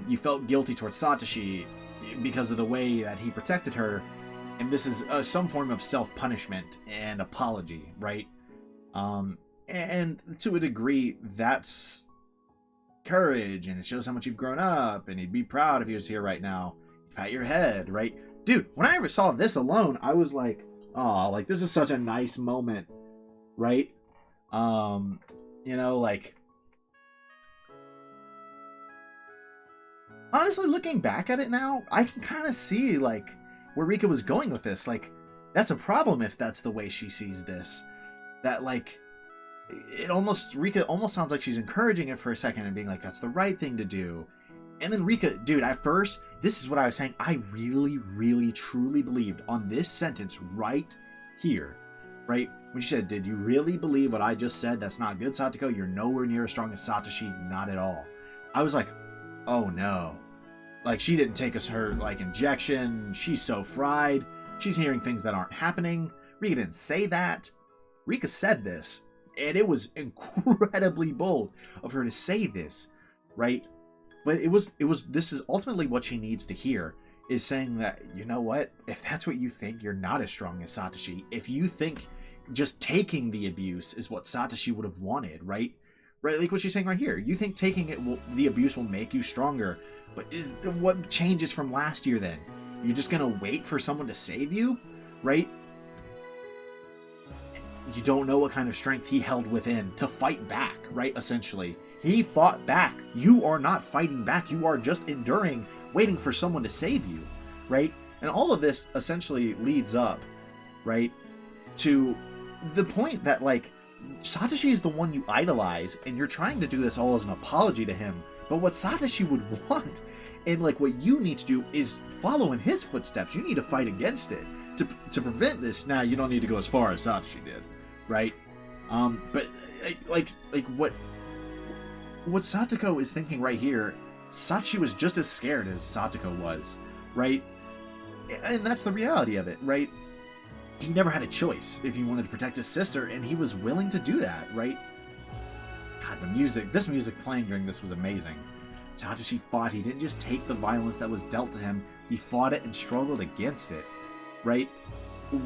[SPEAKER 1] You felt guilty towards Satoshi because of the way that he protected her, and this is some form of self-punishment and apology, right? And to a degree, that's courage, and it shows how much you've grown up, and he'd be proud if he was here right now. Pat your head, right? Dude, when I ever saw this alone, I was like, oh, like, this is such a nice moment, right? You know, like, honestly, looking back at it now, I can kind of see, like, where Rika was going with this. Like, that's a problem if that's the way she sees this. That, like, Rika almost sounds like she's encouraging it for a second and being like, that's the right thing to do. And then Rika, dude, at first, this is what I was saying. I really, really, truly believed on this sentence right here, right? When she said, did you really believe what I just said? That's not good, Satoko. You're nowhere near as strong as Satoshi. Not at all. I was like, oh no. Like, she didn't take her, like, injection. She's so fried. She's hearing things that aren't happening. Rika didn't say that. Rika said this. And it was incredibly bold of her to say this, right? But this is ultimately what she needs to hear, is saying that, you know what? If that's what you think, you're not as strong as Satoshi. If you think just taking the abuse is what Satoshi would have wanted, right? Right, like what she's saying right here. You think taking the abuse will make you stronger. But what changes from last year then? You're just gonna wait for someone to save you? Right? You don't know what kind of strength he held within to fight back, right? Essentially. He fought back. You are not fighting back. You are just enduring, waiting for someone to save you, right? And all of this essentially leads up, right, to the point that, like, Satoshi is the one you idolize, and you're trying to do this all as an apology to him. But what Satoshi would want, and like what you need to do, is follow in his footsteps. You need to fight against it to prevent this. Now, you don't need to go as far as Satoshi did, right? But like what Satoko is thinking right here, Satoshi was just as scared as Satoko was, right? And that's the reality of it, right? He never had a choice if he wanted to protect his sister, and he was willing to do that, right? God, this music playing during this was amazing. Satoshi fought. He didn't just take the violence that was dealt to him. He fought it and struggled against it, right?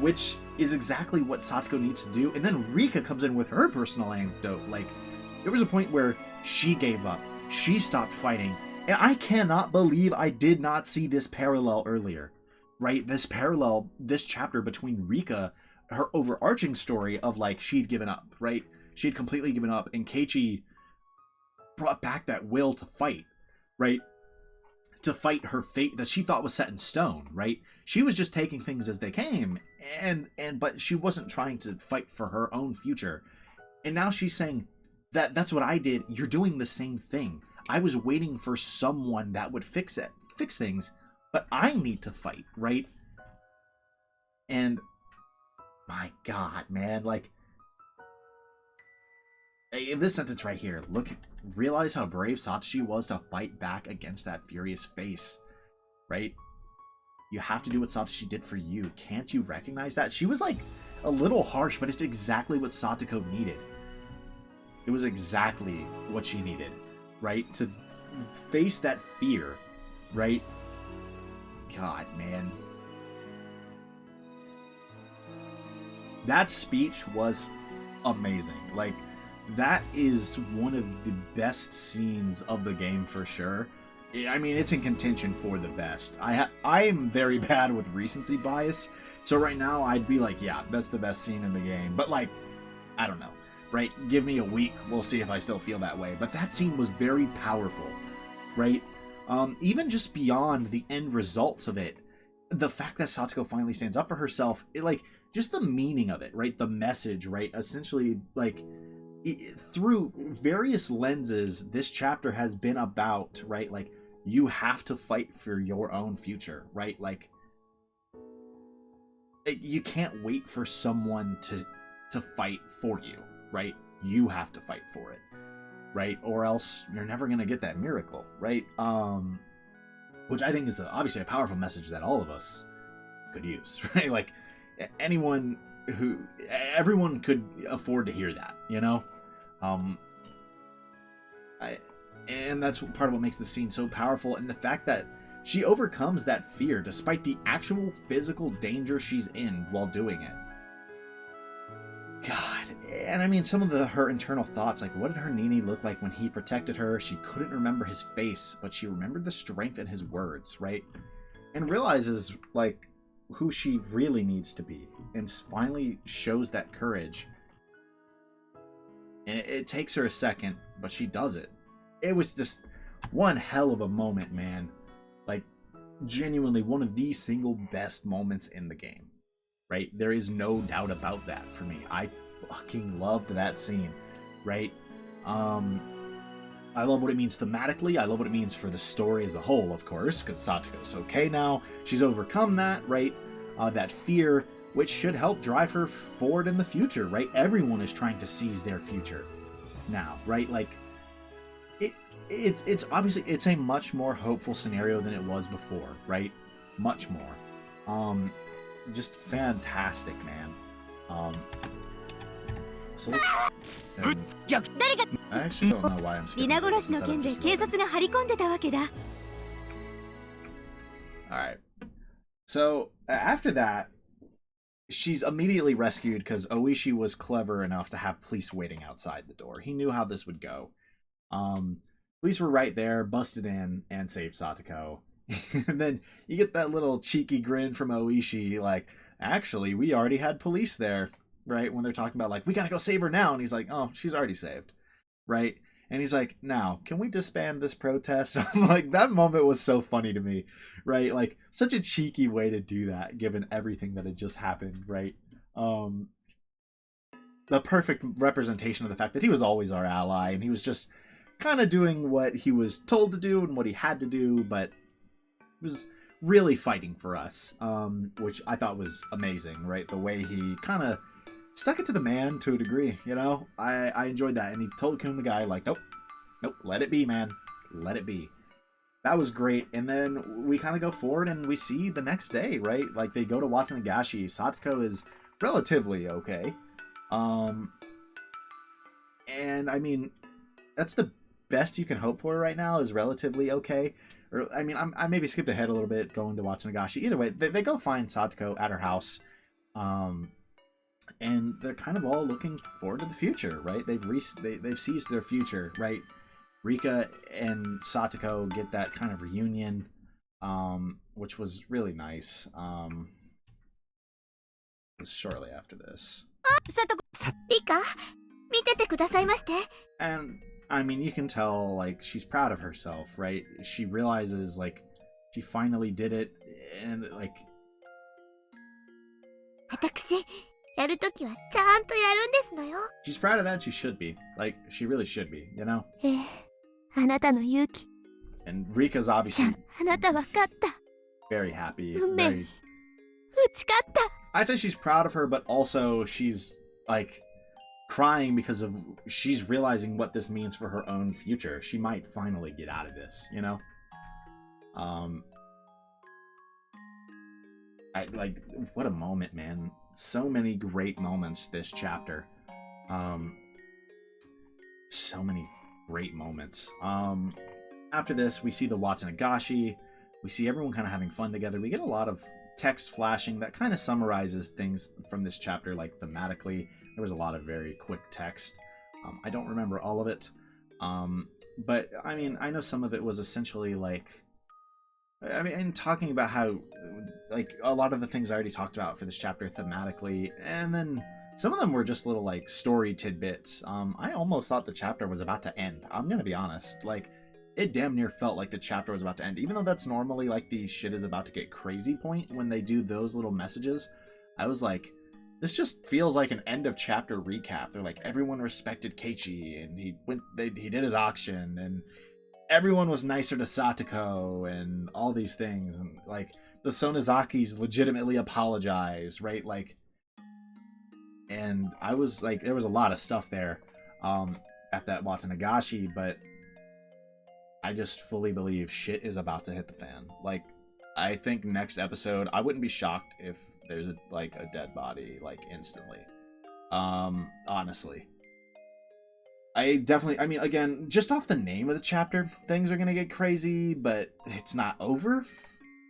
[SPEAKER 1] Which is exactly what Satoko needs to do. And then Rika comes in with her personal anecdote. Like, there was a point where she gave up. She stopped fighting. And I cannot believe I did not see this parallel earlier, right? This chapter between Rika, her overarching story of, like, she'd given up, right? She had completely given up, and Keiichi brought back that will to fight, right? To fight her fate that she thought was set in stone, right? She was just taking things as they came, but she wasn't trying to fight for her own future. And now she's saying that's what I did. You're doing the same thing. I was waiting for someone that would fix fix things, but I need to fight, right? And my God, man, like, in this sentence right here, realize how brave Satoshi was to fight back against that furious face, right? You have to do what Satoshi did for you. Can't you recognize that? She was like a little harsh, but it's exactly what Satoko needed. It was exactly what she needed, right? To face that fear, right? God, man. That speech was amazing. Like, that is one of the best scenes of the game for sure. I mean, it's in contention for the best. I am very bad with recency bias, so right now I'd be like, yeah, that's the best scene in the game. But like, I don't know, right? Give me a week, we'll see if I still feel that way. But that scene was very powerful, right? Even just beyond the end results of it, the fact that Satoko finally stands up for herself, like, just the meaning of it, right? The message, right? Essentially, like, through various lenses, this chapter has been about, right? Like, you have to fight for your own future, right? Like, you can't wait for someone to fight for you, right? You have to fight for it, right? Or else you're never gonna get that miracle, right? Which I think is obviously a powerful message that all of us could use, right? Like, everyone could afford to hear that, you know? And that's part of what makes the scene so powerful, and the fact that she overcomes that fear despite the actual physical danger she's in while doing it. God, and I mean, some of her internal thoughts, like, what did her Nini look like when he protected her? She couldn't remember his face, but she remembered the strength in his words, right? And realizes, like, who she really needs to be, and finally shows that courage. And it takes her a second, but she does it. It was just one hell of a moment, man. Like, genuinely one of the single best moments in the game, right? There is no doubt about that for me. I fucking loved that scene, right? I love what it means thematically. I love what it means for the story as a whole, of course, because Satoko's okay now. She's overcome that, right? That fear, which should help drive her forward in the future, right? Everyone is trying to seize their future now, right? Like, it's obviously, it's a much more hopeful scenario than it was before, right? Much more. Just fantastic, man. So let's, I actually don't know why I'm skipping
[SPEAKER 3] 皆殺しの件で警察が張り込んでたわけだ。
[SPEAKER 1] Alright. So, after that, she's immediately rescued because Oishi was clever enough to have police waiting outside the door. He knew how this would go. Police were right there, busted in, and saved Satoko. And then you get that little cheeky grin from Oishi, like, actually, we already had police there, right? When they're talking about, like, we gotta go save her now. And he's like, oh, she's already saved, right? And he's like, now, can we disband this protest? Like, that moment was so funny to me, right? Like, such a cheeky way to do that, given everything that had just happened, right? The perfect representation of the fact that he was always our ally, and he was just kind of doing what he was told to do and what he had to do, but was really fighting for us, which I thought was amazing, right? The way he kind of stuck it to the man to a degree, you know? I enjoyed that, and he told Kumagai, like, nope, let it be, man. Let it be. That was great, and then we kind of go forward, and we see the next day, right? Like, they go to Watanagashi. Satoko is relatively okay. And, I mean, that's the best you can hope for right now, is relatively okay. Or, I mean, I maybe skipped ahead a little bit going to Watanagashi. Either way, they go find Satoko at her house. And they're kind of all looking forward to the future, right? They've seized their future, right? Rika and Satoko get that kind of reunion, which was really nice. It was shortly after this.
[SPEAKER 4] Rika, 見ててくださいまして。
[SPEAKER 1] And I mean, you can tell, like, she's proud of herself, right? She realizes, like, she finally did it, and, like...
[SPEAKER 4] 私、やるときはちゃんとやるんですのよ。
[SPEAKER 1] She's proud of that, she should be. Like, she really should be, you know?
[SPEAKER 4] あなたの勇気。
[SPEAKER 1] And Rika's obviously
[SPEAKER 4] あなたわかった。
[SPEAKER 1] very happy.
[SPEAKER 4] 運命
[SPEAKER 1] Very...
[SPEAKER 4] 打ち勝った。
[SPEAKER 1] I'd say she's proud of her, but also she's like crying because of she's realizing what this means for her own future. She might finally get out of this, you know? Like, what a moment, man. So many great moments this chapter. So many great moments. After this, we see the Watsunagashi. We see everyone kind of having fun together. We get a lot of text flashing that kind of summarizes things from this chapter, like thematically. There was a lot of very quick text. I don't remember all of it. But, I mean, I know some of it was essentially like... I mean, and talking about how, like, a lot of the things I already talked about for this chapter thematically, and then some of them were just little, like, story tidbits. I almost thought the chapter was about to end. I'm gonna be honest. Like, it damn near felt like the chapter was about to end. Even though that's normally, like, the shit is about to get crazy point when they do those little messages. I was like, this just feels like an end of chapter recap. They're like, everyone respected Keiichi, and he did his auction, and everyone was nicer to Satoko, and all these things, and like the Sonozakis legitimately apologized, right? Like, and I was like, there was a lot of stuff there at that Watsunagashi, but I just fully believe shit is about to hit the fan. Like, I think next episode, I wouldn't be shocked if there's a dead body like instantly. Honestly. I mean, again, just off the name of the chapter, things are going to get crazy, but it's not over.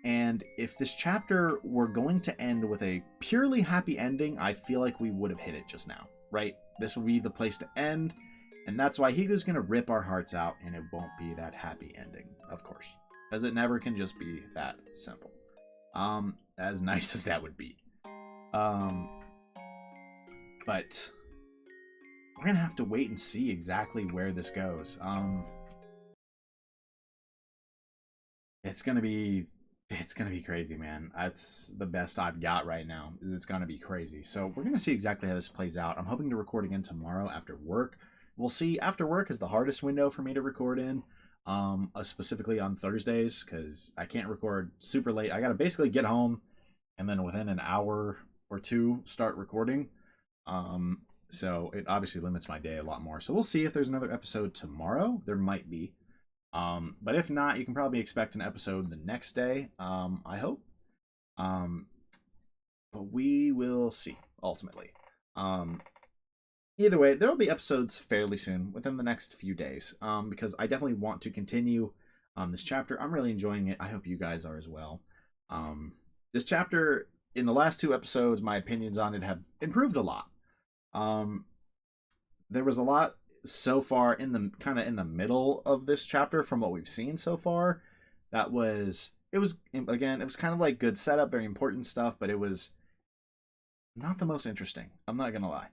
[SPEAKER 1] And if this chapter were going to end with a purely happy ending, I feel like we would have hit it just now, right? This would be the place to end, and that's why Higu's going to rip our hearts out, and it won't be that happy ending, of course. Because it never can just be that simple. As nice as that would be. But... we're gonna have to wait and see exactly where this goes. It's gonna be crazy, man. That's the best I've got right now. Is it's gonna be crazy. So we're gonna see exactly how this plays out. I'm hoping to record again tomorrow after work. We'll see. After work is the hardest window for me to record in, specifically on Thursdays, because I can't record super late. I gotta basically get home and then within an hour or two start recording. So it obviously limits my day a lot more. So we'll see if there's another episode tomorrow. There might be. But if not, you can probably expect an episode the next day, I hope. But we will see, ultimately. Either way, there will be episodes fairly soon, within the next few days, because I definitely want to continue this chapter. I'm really enjoying it. I hope you guys are as well. This chapter, in the last two episodes, my opinions on it have improved a lot. There was a lot so far in the middle of this chapter from what we've seen so far. It was kind of like good setup, very important stuff, but it was not the most interesting. I'm not gonna lie.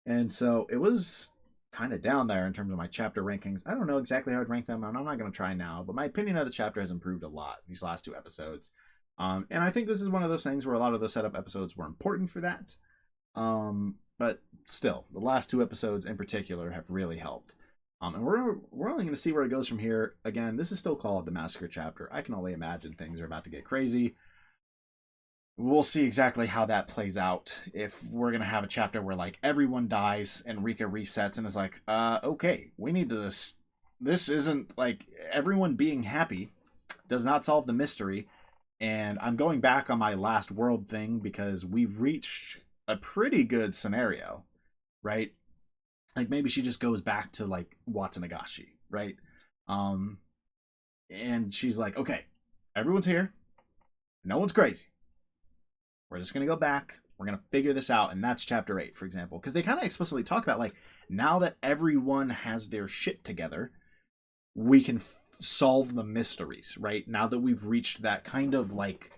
[SPEAKER 1] And so it was kind of down there in terms of my chapter rankings. I don't know exactly how I'd rank them, and I'm not gonna try now, but my opinion of the chapter has improved a lot these last two episodes. And I think this is one of those things where a lot of the setup episodes were important for that. But still, the last two episodes in particular have really helped. And we're only going to see where it goes from here. Again, this is still called the Massacre chapter. I can only imagine things are about to get crazy. We'll see exactly how that plays out. If we're going to have a chapter where, like, everyone dies and Rika resets and is like, okay, we need to... This isn't, like, everyone being happy does not solve the mystery. And I'm going back on my last world thing because we've reached a pretty good scenario, right? Like, maybe she just goes back to, like, Watsunagashi, right? And she's like, okay, everyone's here. No one's crazy. We're just going to go back. We're going to figure this out. And that's chapter 8, for example. Because they kind of explicitly talk about, like, now that everyone has their shit together, we can solve the mysteries, right? Now that we've reached that kind of, like,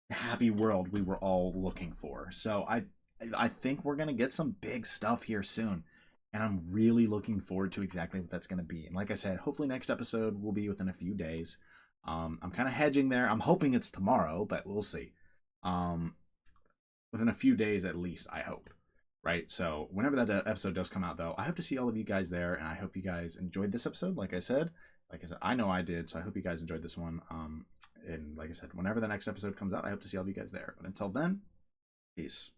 [SPEAKER 1] happy world we were all looking for. So I think we're going to get some big stuff here soon. And I'm really looking forward to exactly what that's going to be. And like I said, hopefully next episode will be within a few days. I'm kind of hedging there. I'm hoping it's tomorrow, but we'll see. Within a few days at least, I hope. right? So whenever that episode does come out, though, I hope to see all of you guys there, and I hope you guys enjoyed this episode. Like I said, I know I did, so I hope you guys enjoyed this one. And like I said, whenever the next episode comes out, I hope to see all of you guys there. But until then, peace.